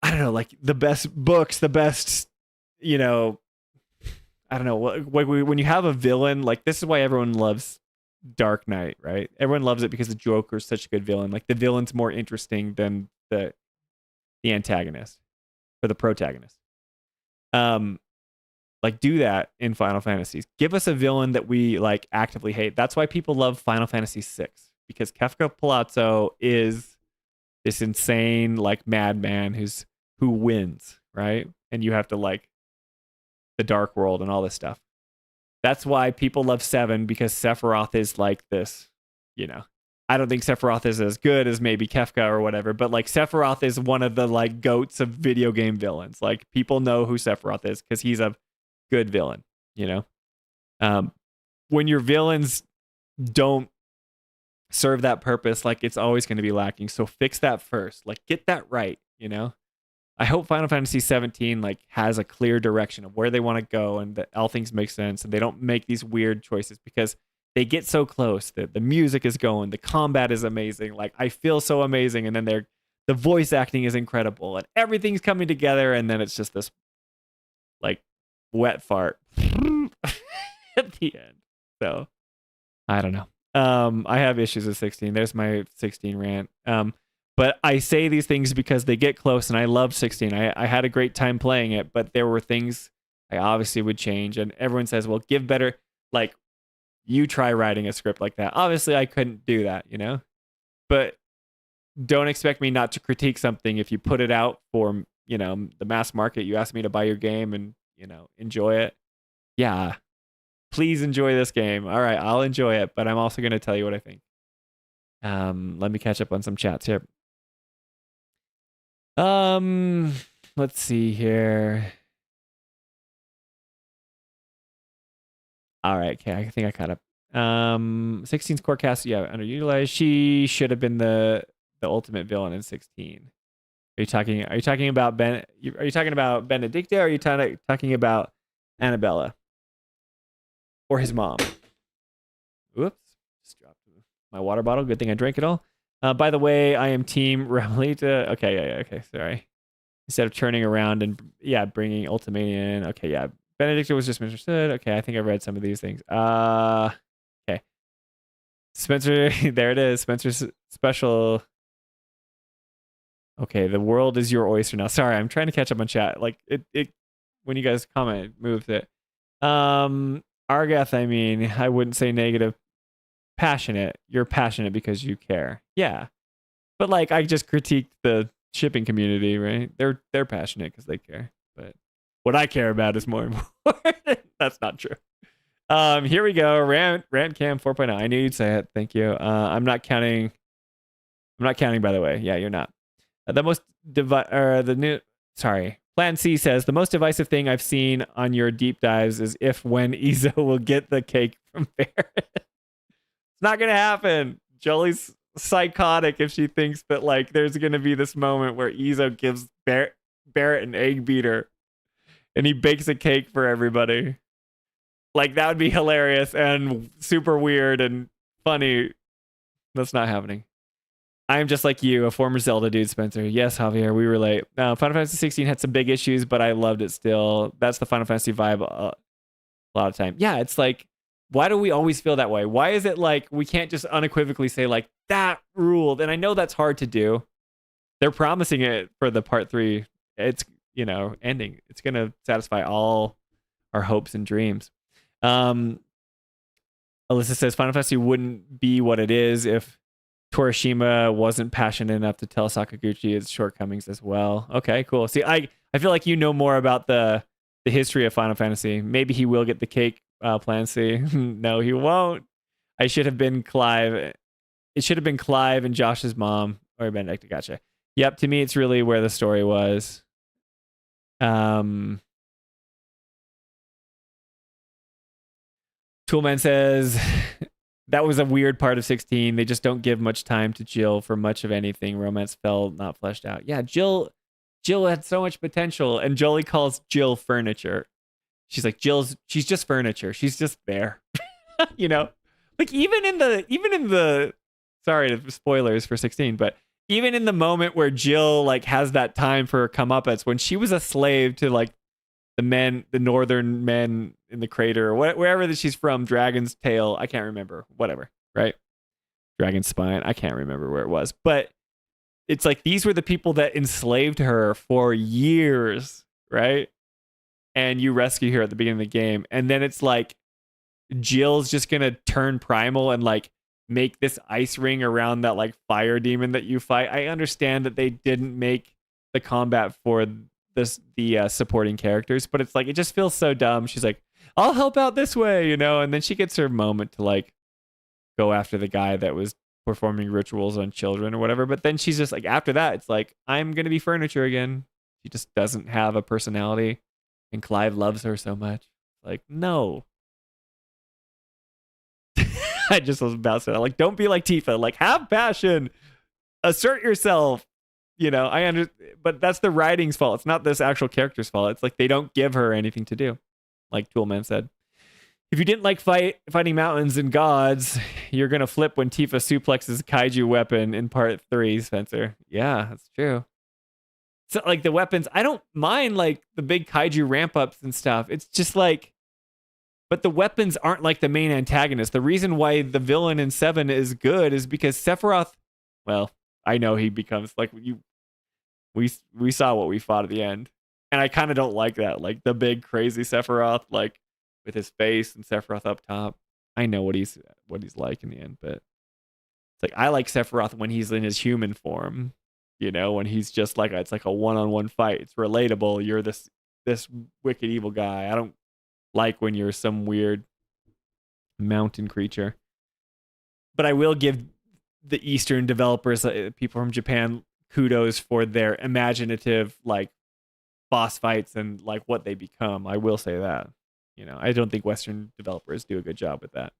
I don't know, like the best books, the best, I don't know, when you have a villain, like this is why everyone loves Dark Knight, right? Everyone loves it because the Joker's such a good villain. Like the villain's more interesting than the antagonist or the protagonist. Like do that in Final Fantasies. Give us a villain that we like actively hate. That's why people love Final Fantasy VI, because Kefka Palazzo is this insane like madman who wins, right? And you have to like the Dark World and all this stuff. That's why people love 7, because Sephiroth is like this, I don't think Sephiroth is as good as maybe Kefka or whatever, but like Sephiroth is one of the like goats of video game villains. Like people know who Sephiroth is because he's a good villain, When your villains don't serve that purpose, like it's always going to be lacking. So fix that first. Like get that right, you know? I hope Final Fantasy 17 like has a clear direction of where they want to go and that all things make sense and they don't make these weird choices because they get so close. The music is going, the combat is amazing. Like I feel so amazing, and then the voice acting is incredible and everything's coming together, and then it's just this like wet fart at the end. So I don't know. I have issues with 16. There's my 16 rant. But I say these things because they get close, and I loved 16. I had a great time playing it, but there were things I obviously would change. And everyone says, well, give better, like, you try writing a script like that. Obviously, I couldn't do that, you know? But don't expect me not to critique something if you put it out for, you know, the mass market. You ask me to buy your game and, you know, enjoy it. Yeah. Please enjoy this game. All right, I'll enjoy it, but I'm also going to tell you what I think. Let me catch up on some chats here. Let's see here. All right, okay, I think I caught up. 16's core cast, yeah, underutilized. She should have been the ultimate villain in 16. Are you talking about Are you talking about Benedicta, or are you talking about Annabella or his mom? Whoops, just dropped my water bottle. Good thing I drank it all. By the way, I am Team Ramelita. Okay, yeah, okay, sorry. Instead of turning around and bringing Ultima in. Okay, yeah. Benedicta was just misunderstood. Okay, I think I read some of these things. Okay. Spencer, there it is. Spencer's special. Okay, the world is your oyster now. Sorry, I'm trying to catch up on chat. Like it when you guys comment, it moves it. Argath, I mean, I wouldn't say negative. Passionate. You're passionate because you care. Yeah. But like I just critiqued the shipping community, right? They're passionate because they care. But what I care about is more important. That's not true. Here we go. Rant Cam 4.0. I knew you'd say it. Thank you. I'm not counting, by the way. Yeah, you're not. Plan C says the most divisive thing I've seen on your deep dives is if when Izo will get the cake from Barrett. It's not gonna happen. Jolie's psychotic if she thinks that like there's gonna be this moment where Izo gives Barrett an egg beater and he bakes a cake for everybody. Like that would be hilarious and super weird and funny. That's not happening. I'm just like you, a former Zelda dude, Spencer. Yes, Javier, we relate. Final Fantasy 16 had some big issues, but I loved it still. That's the Final Fantasy vibe a lot of time. Yeah, it's like, why do we always feel that way? Why is it like we can't just unequivocally say like that ruled? And I know that's hard to do. They're promising it for the part 3. It's, you know, ending. It's going to satisfy all our hopes and dreams. Alyssa says Final Fantasy wouldn't be what it is if Torishima wasn't passionate enough to tell Sakaguchi its shortcomings as well. Okay, cool. See, I feel like you know more about the history of Final Fantasy. Maybe he will get the cake, Plan C. No, he won't. I should have been Clive. It should have been Clive and Josh's mom or Benedicta. Gotcha. Yep. To me, it's really where the story was. Toolman says that was a weird part of 16. They just don't give much time to Jill for much of anything. Romance fell not fleshed out. Yeah, Jill had so much potential, and Jolie calls Jill furniture. She's like, she's just furniture. She's just there. You know? Like even in the sorry, spoilers for 16, but even in the moment where Jill like has that time for her comeuppance, when she was a slave to like the northern men in the crater, or wherever that she's from, Dragon's Tail, I can't remember, whatever, right? Dragon's Spine, I can't remember where it was, but it's like these were the people that enslaved her for years, right? And you rescue her at the beginning of the game, and then it's like Jill's just gonna turn primal and like make this ice ring around that like fire demon that you fight. I understand that they didn't make the combat for the supporting characters, but it's like it just feels so dumb. She's like, I'll help out this way, you know, and then she gets her moment to like go after the guy that was performing rituals on children or whatever, but then she's just like, after that it's like, I'm gonna be furniture again. She just doesn't have a personality, and Clive loves her so much. Like, no. I just was about to say that. Like, don't be like Tifa. Like, have passion. Assert yourself. You know, but that's the writing's fault. It's not this actual character's fault. It's like they don't give her anything to do. Like Toolman said. If you didn't like fighting mountains and gods, you're going to flip when Tifa suplexes kaiju weapon in part 3, Spencer. Yeah, that's true. So, like, the weapons, I don't mind, like, the big kaiju ramp-ups and stuff. It's just, like, but the weapons aren't, like, the main antagonist. The reason why the villain in 7 is good is because Sephiroth, well, I know he becomes, like, we saw what we fought at the end. And I kind of don't like that. Like, the big, crazy Sephiroth, like, with his face and Sephiroth up top. I know what he's like in the end, but it's like I like Sephiroth when he's in his human form, you know, when he's just like it's like a one-on-one fight. It's relatable. You're this wicked evil guy. I don't like when you're some weird mountain creature. But I will give the Eastern developers, people from Japan, kudos for their imaginative like boss fights and like what they become. I will say that. You know, I don't think Western developers do a good job with that.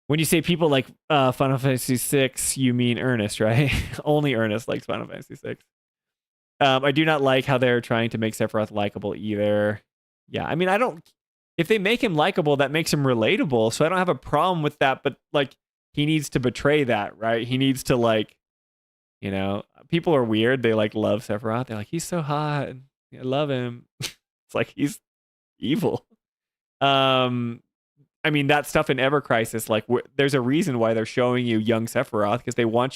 When you say people like Final Fantasy VI, you mean Ernest, right? Only Ernest likes Final Fantasy VI. I do not like how they're trying to make Sephiroth likable either. Yeah, I mean, if they make him likable, that makes him relatable. So I don't have a problem with that. But like, he needs to betray that, right? He needs to like, you know, people are weird. They like love Sephiroth. They're like, he's so hot. I love him. It's like he's evil. I mean that stuff in Ever Crisis, like there's a reason why they're showing you young Sephiroth, because they want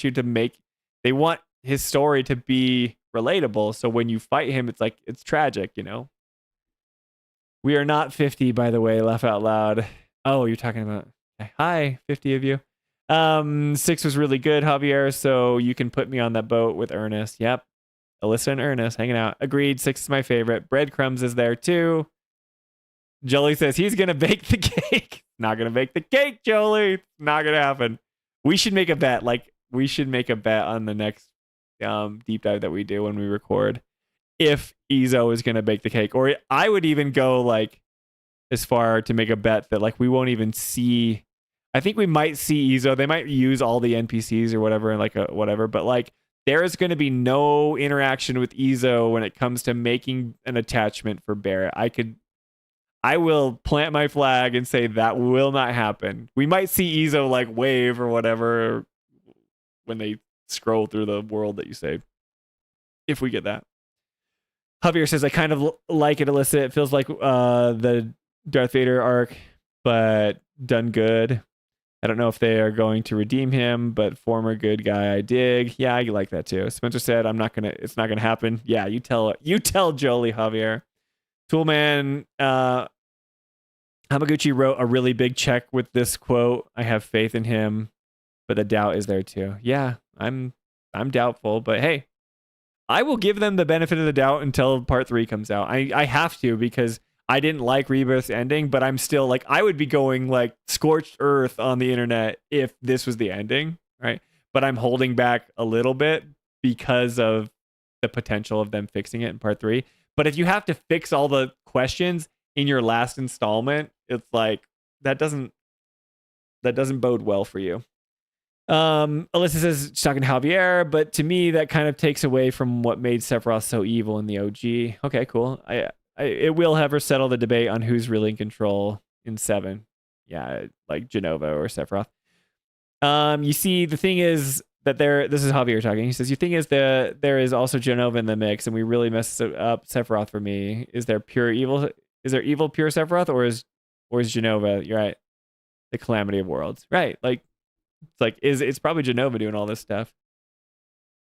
his story to be relatable. So when you fight him, it's like it's tragic, you know. We are not 50, by the way. Laugh out loud. Oh, you're talking about hi, 50 of you. 6 was really good, Javier. So you can put me on that boat with Ernest. Yep, Alyssa and Ernest hanging out. Agreed. 6 is my favorite. Breadcrumbs is there too. Jolie says he's going to bake the cake. Not going to bake the cake, Jolie. It's not going to happen. We should make a bet. Like, we should make a bet on the next deep dive that we do when we record. If Izo is going to bake the cake. Or I would even go, like, as far to make a bet that, like, we won't even see... I think we might see Izo. They might use all the NPCs or whatever, and like, whatever. But, like, there is going to be no interaction with Izo when it comes to making an attachment for Barret. I will plant my flag and say that will not happen. We might see Izo like wave or whatever when they scroll through the world that you saved. If we get that. Javier says, I kind of like it, Alyssa. It feels like the Darth Vader arc, but done good. I don't know if they are going to redeem him, but former good guy I dig. Yeah, I like that too. Spencer said, it's not gonna happen. Yeah, you tell Jolie, Javier. Toolman, Hamaguchi wrote a really big check with this quote. I have faith in him, but the doubt is there too. Yeah, I'm doubtful, but hey, I will give them the benefit of the doubt until part 3 comes out. I have to, because I didn't like Rebirth's ending, but I'm still like, I would be going like scorched earth on the internet if this was the ending, right? But I'm holding back a little bit because of the potential of them fixing it in part 3. But if you have to fix all the questions in your last installment, it's like that doesn't bode well for you. Alyssa says she's talking to Javier, but to me that kind of takes away from what made Sephiroth so evil in the OG. Okay, cool. It will have her settle the debate on who's really in control in 7. Yeah, like Jenova or Sephiroth. You see, the thing is that this is Javier talking. He says, your thing is there is also Jenova in the mix, and we really messed up Sephiroth for me. Is there evil pure Sephiroth, or is Jenova? You're right. The Calamity of Worlds. Right. Like, it's probably Jenova doing all this stuff.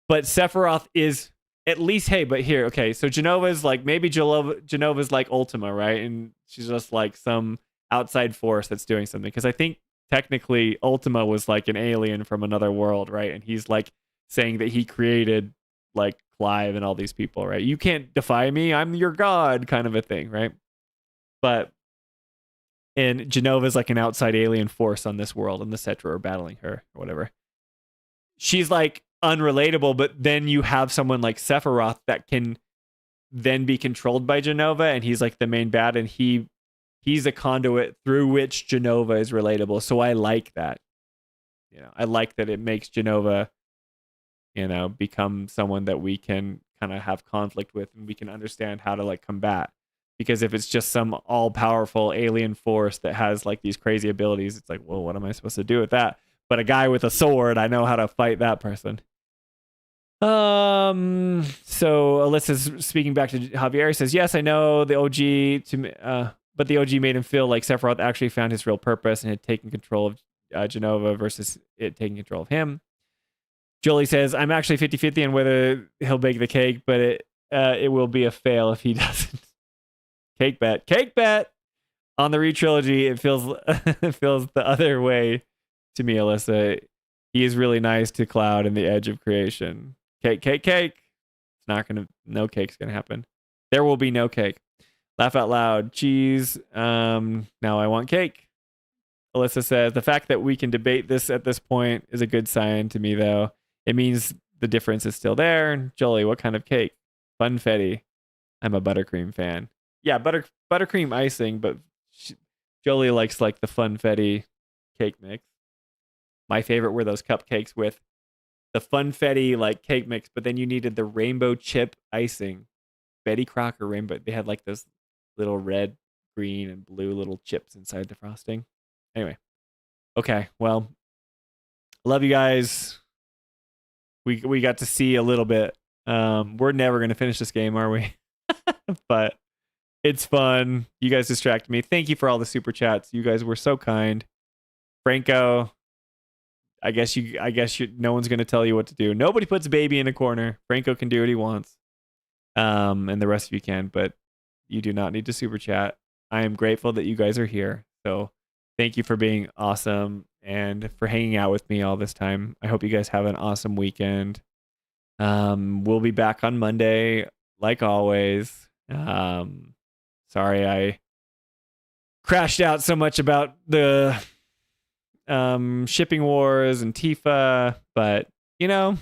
But Sephiroth is at least, hey, but here, okay, so Genova's like, maybe Genova's like Ultima, right? And she's just like some outside force that's doing something. Because I think technically Ultima was like an alien from another world, right? And he's like saying that he created like Clive and all these people, right? You can't defy me, I'm your god, kind of a thing, right? And Genova's like an outside alien force on this world, and the Cetra are battling her or whatever. She's like unrelatable, but then you have someone like Sephiroth that can then be controlled by Jenova, and he's like the main bad, and he he's a conduit through which Genova is relatable. So I like that. You know, I like that it makes Genova, you know, become someone that we can kind of have conflict with and we can understand how to like combat. Because if it's just some all-powerful alien force that has like these crazy abilities, it's like, well, what am I supposed to do with that? But a guy with a sword, I know how to fight that person. So Alyssa's speaking back to Javier. He says, yes, I know the OG but the OG made him feel like Sephiroth actually found his real purpose and had taken control of Genova versus it taking control of him. Jolie says, I'm actually 50-50 on whether he'll bake the cake, but it will be a fail if he doesn't. Cake bet. Cake bet! On the re-trilogy, it feels it feels the other way to me, Alyssa. He is really nice to Cloud in the Edge of Creation. Cake, cake, cake. It's not gonna, no cake's gonna happen. There will be no cake. Laugh out loud. Cheese. Now I want cake. Alyssa says, the fact that we can debate this at this point is a good sign to me, though. It means the difference is still there. Jolie, what kind of cake? Funfetti. I'm a buttercream fan. Yeah, buttercream icing, but Jolie likes like the funfetti cake mix. My favorite were those cupcakes with the funfetti like cake mix, but then you needed the rainbow chip icing. Betty Crocker rainbow. They had like those little red, green, and blue little chips inside the frosting. Anyway, okay, well, love you guys. We got to see a little bit. We're never gonna finish this game, are we? But it's fun. You guys distract me. Thank you for all the super chats. You guys were so kind. Franco, I guess no one's gonna tell you what to do. Nobody puts baby in a corner. Franco can do what he wants. And the rest of you can, but you do not need to super chat. I am grateful that you guys are here. So thank you for being awesome and for hanging out with me all this time. I hope you guys have an awesome weekend. We'll be back on Monday, like always. Sorry I crashed out so much about the shipping wars and Tifa, but you know,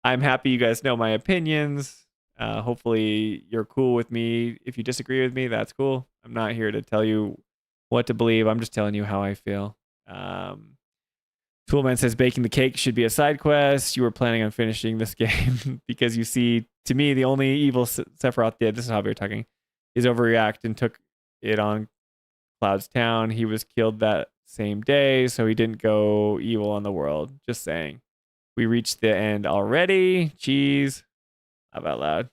I'm happy you guys know my opinions. Hopefully you're cool with me. If you disagree with me, that's cool. I'm not here to tell you what to believe. I'm just telling you how I feel. Toolman says baking the cake should be a side quest. You were planning on finishing this game because you see, to me, the only evil Sephiroth did, this is Javier talking, is overreact and took it on Cloud's town. He was killed that same day, so he didn't go evil on the world. Just saying. We reached the end already. Jeez. Laugh out loud.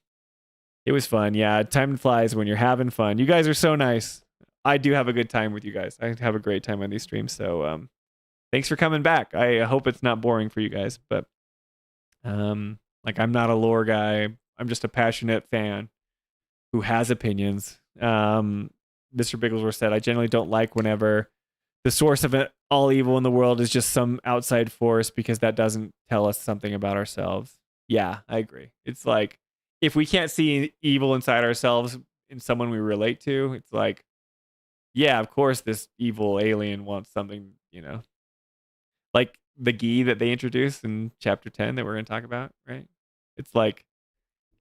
It was fun. Yeah, time flies when you're having fun. You guys are so nice. I do have a good time with you guys. I have a great time on these streams. So thanks for coming back. I hope it's not boring for you guys, but like I'm not a lore guy. I'm just a passionate fan who has opinions. Mr. Bigglesworth said, I generally don't like whenever the source of it, all evil in the world is just some outside force because that doesn't tell us something about ourselves. Yeah, I agree. It's like if we can't see evil inside ourselves in someone we relate to, it's like, yeah, of course this evil alien wants something, you know, like the Gi that they introduced in chapter 10 that we're going to talk about, right? It's like,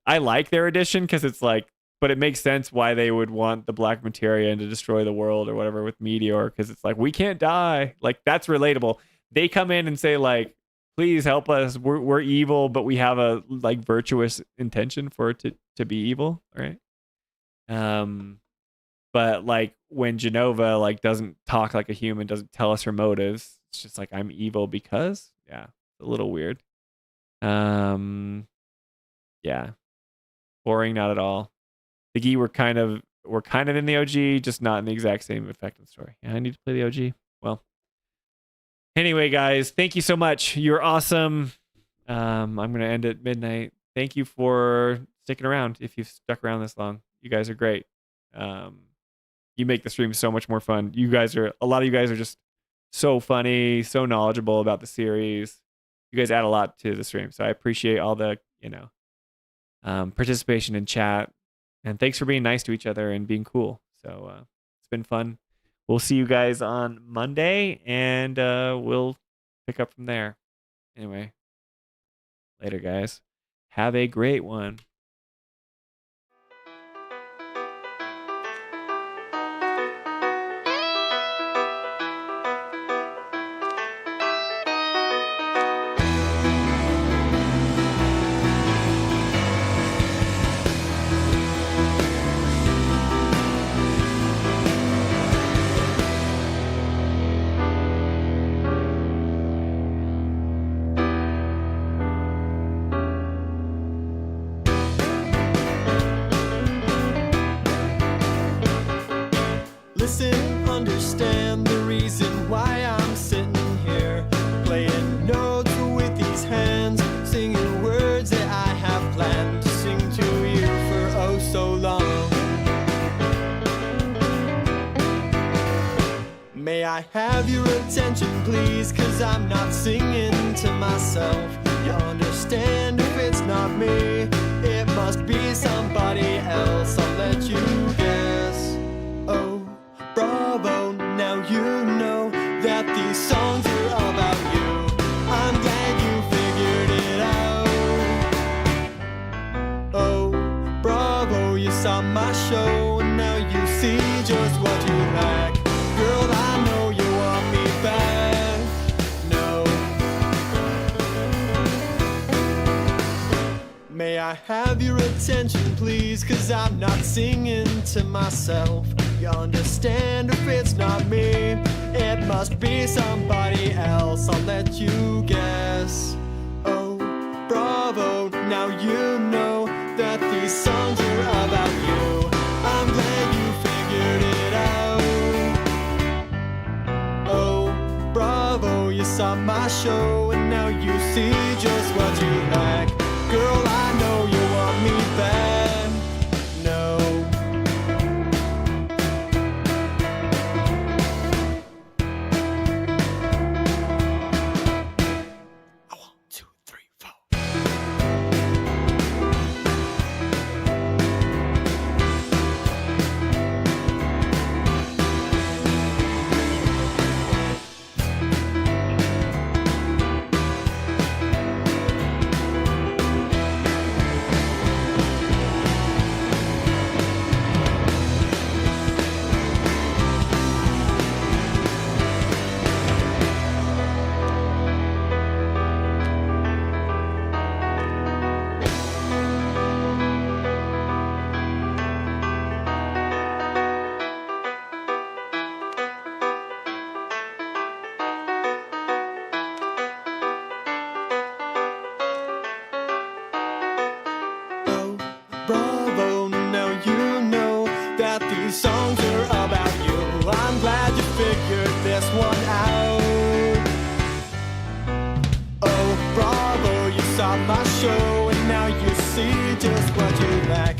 I like their addition because it's like, but it makes sense why they would want the black materia and to destroy the world or whatever with Meteor, because it's like, we can't die. Like, that's relatable. They come in and say, like, please help us. We're evil, but we have a like virtuous intention for it to be evil, right? But like when Genova like doesn't talk like a human, doesn't tell us her motives, it's just like, I'm evil because, yeah, it's a little weird. Yeah, boring, not at all. The Gi were kind of in the OG, just not in the exact same effective story. Yeah, I need to play the OG. Well, anyway, guys, thank you so much. You're awesome. I'm gonna end at midnight. Thank you for sticking around. If you've stuck around this long, you guys are great. You make the stream so much more fun. A lot of you guys are just so funny, so knowledgeable about the series. You guys add a lot to the stream, so I appreciate all the participation in chat. And thanks for being nice to each other and being cool. So it's been fun. We'll see you guys on Monday, and we'll pick up from there. Anyway, later, guys. Have a great one. May I have your attention, please? Cause I'm not singing to myself. You understand if it's not me, it must be somebody else. I'll let you guess. Oh, bravo, now you know that these songs are about you. I'm glad you figured it out. Oh, bravo, you saw my show, and now you see just what you lack. Girl, I know you want me back. No. May I have your attention, please? Cause I'm not singing to myself. You understand if it's not me, it must be somebody else. I'll let you guess. Oh, bravo, now you know that these songs are about you. I'm glad you figured it out. Oh, bravo, you saw my show, and now you see just what you lack. Girl, I know you want me back. No. I want 2, 3, 4. Oh, bravo, now you know that these songs are about you. I'm glad you figured this one out. Oh, bravo, you saw my show, and now you see just what you lack.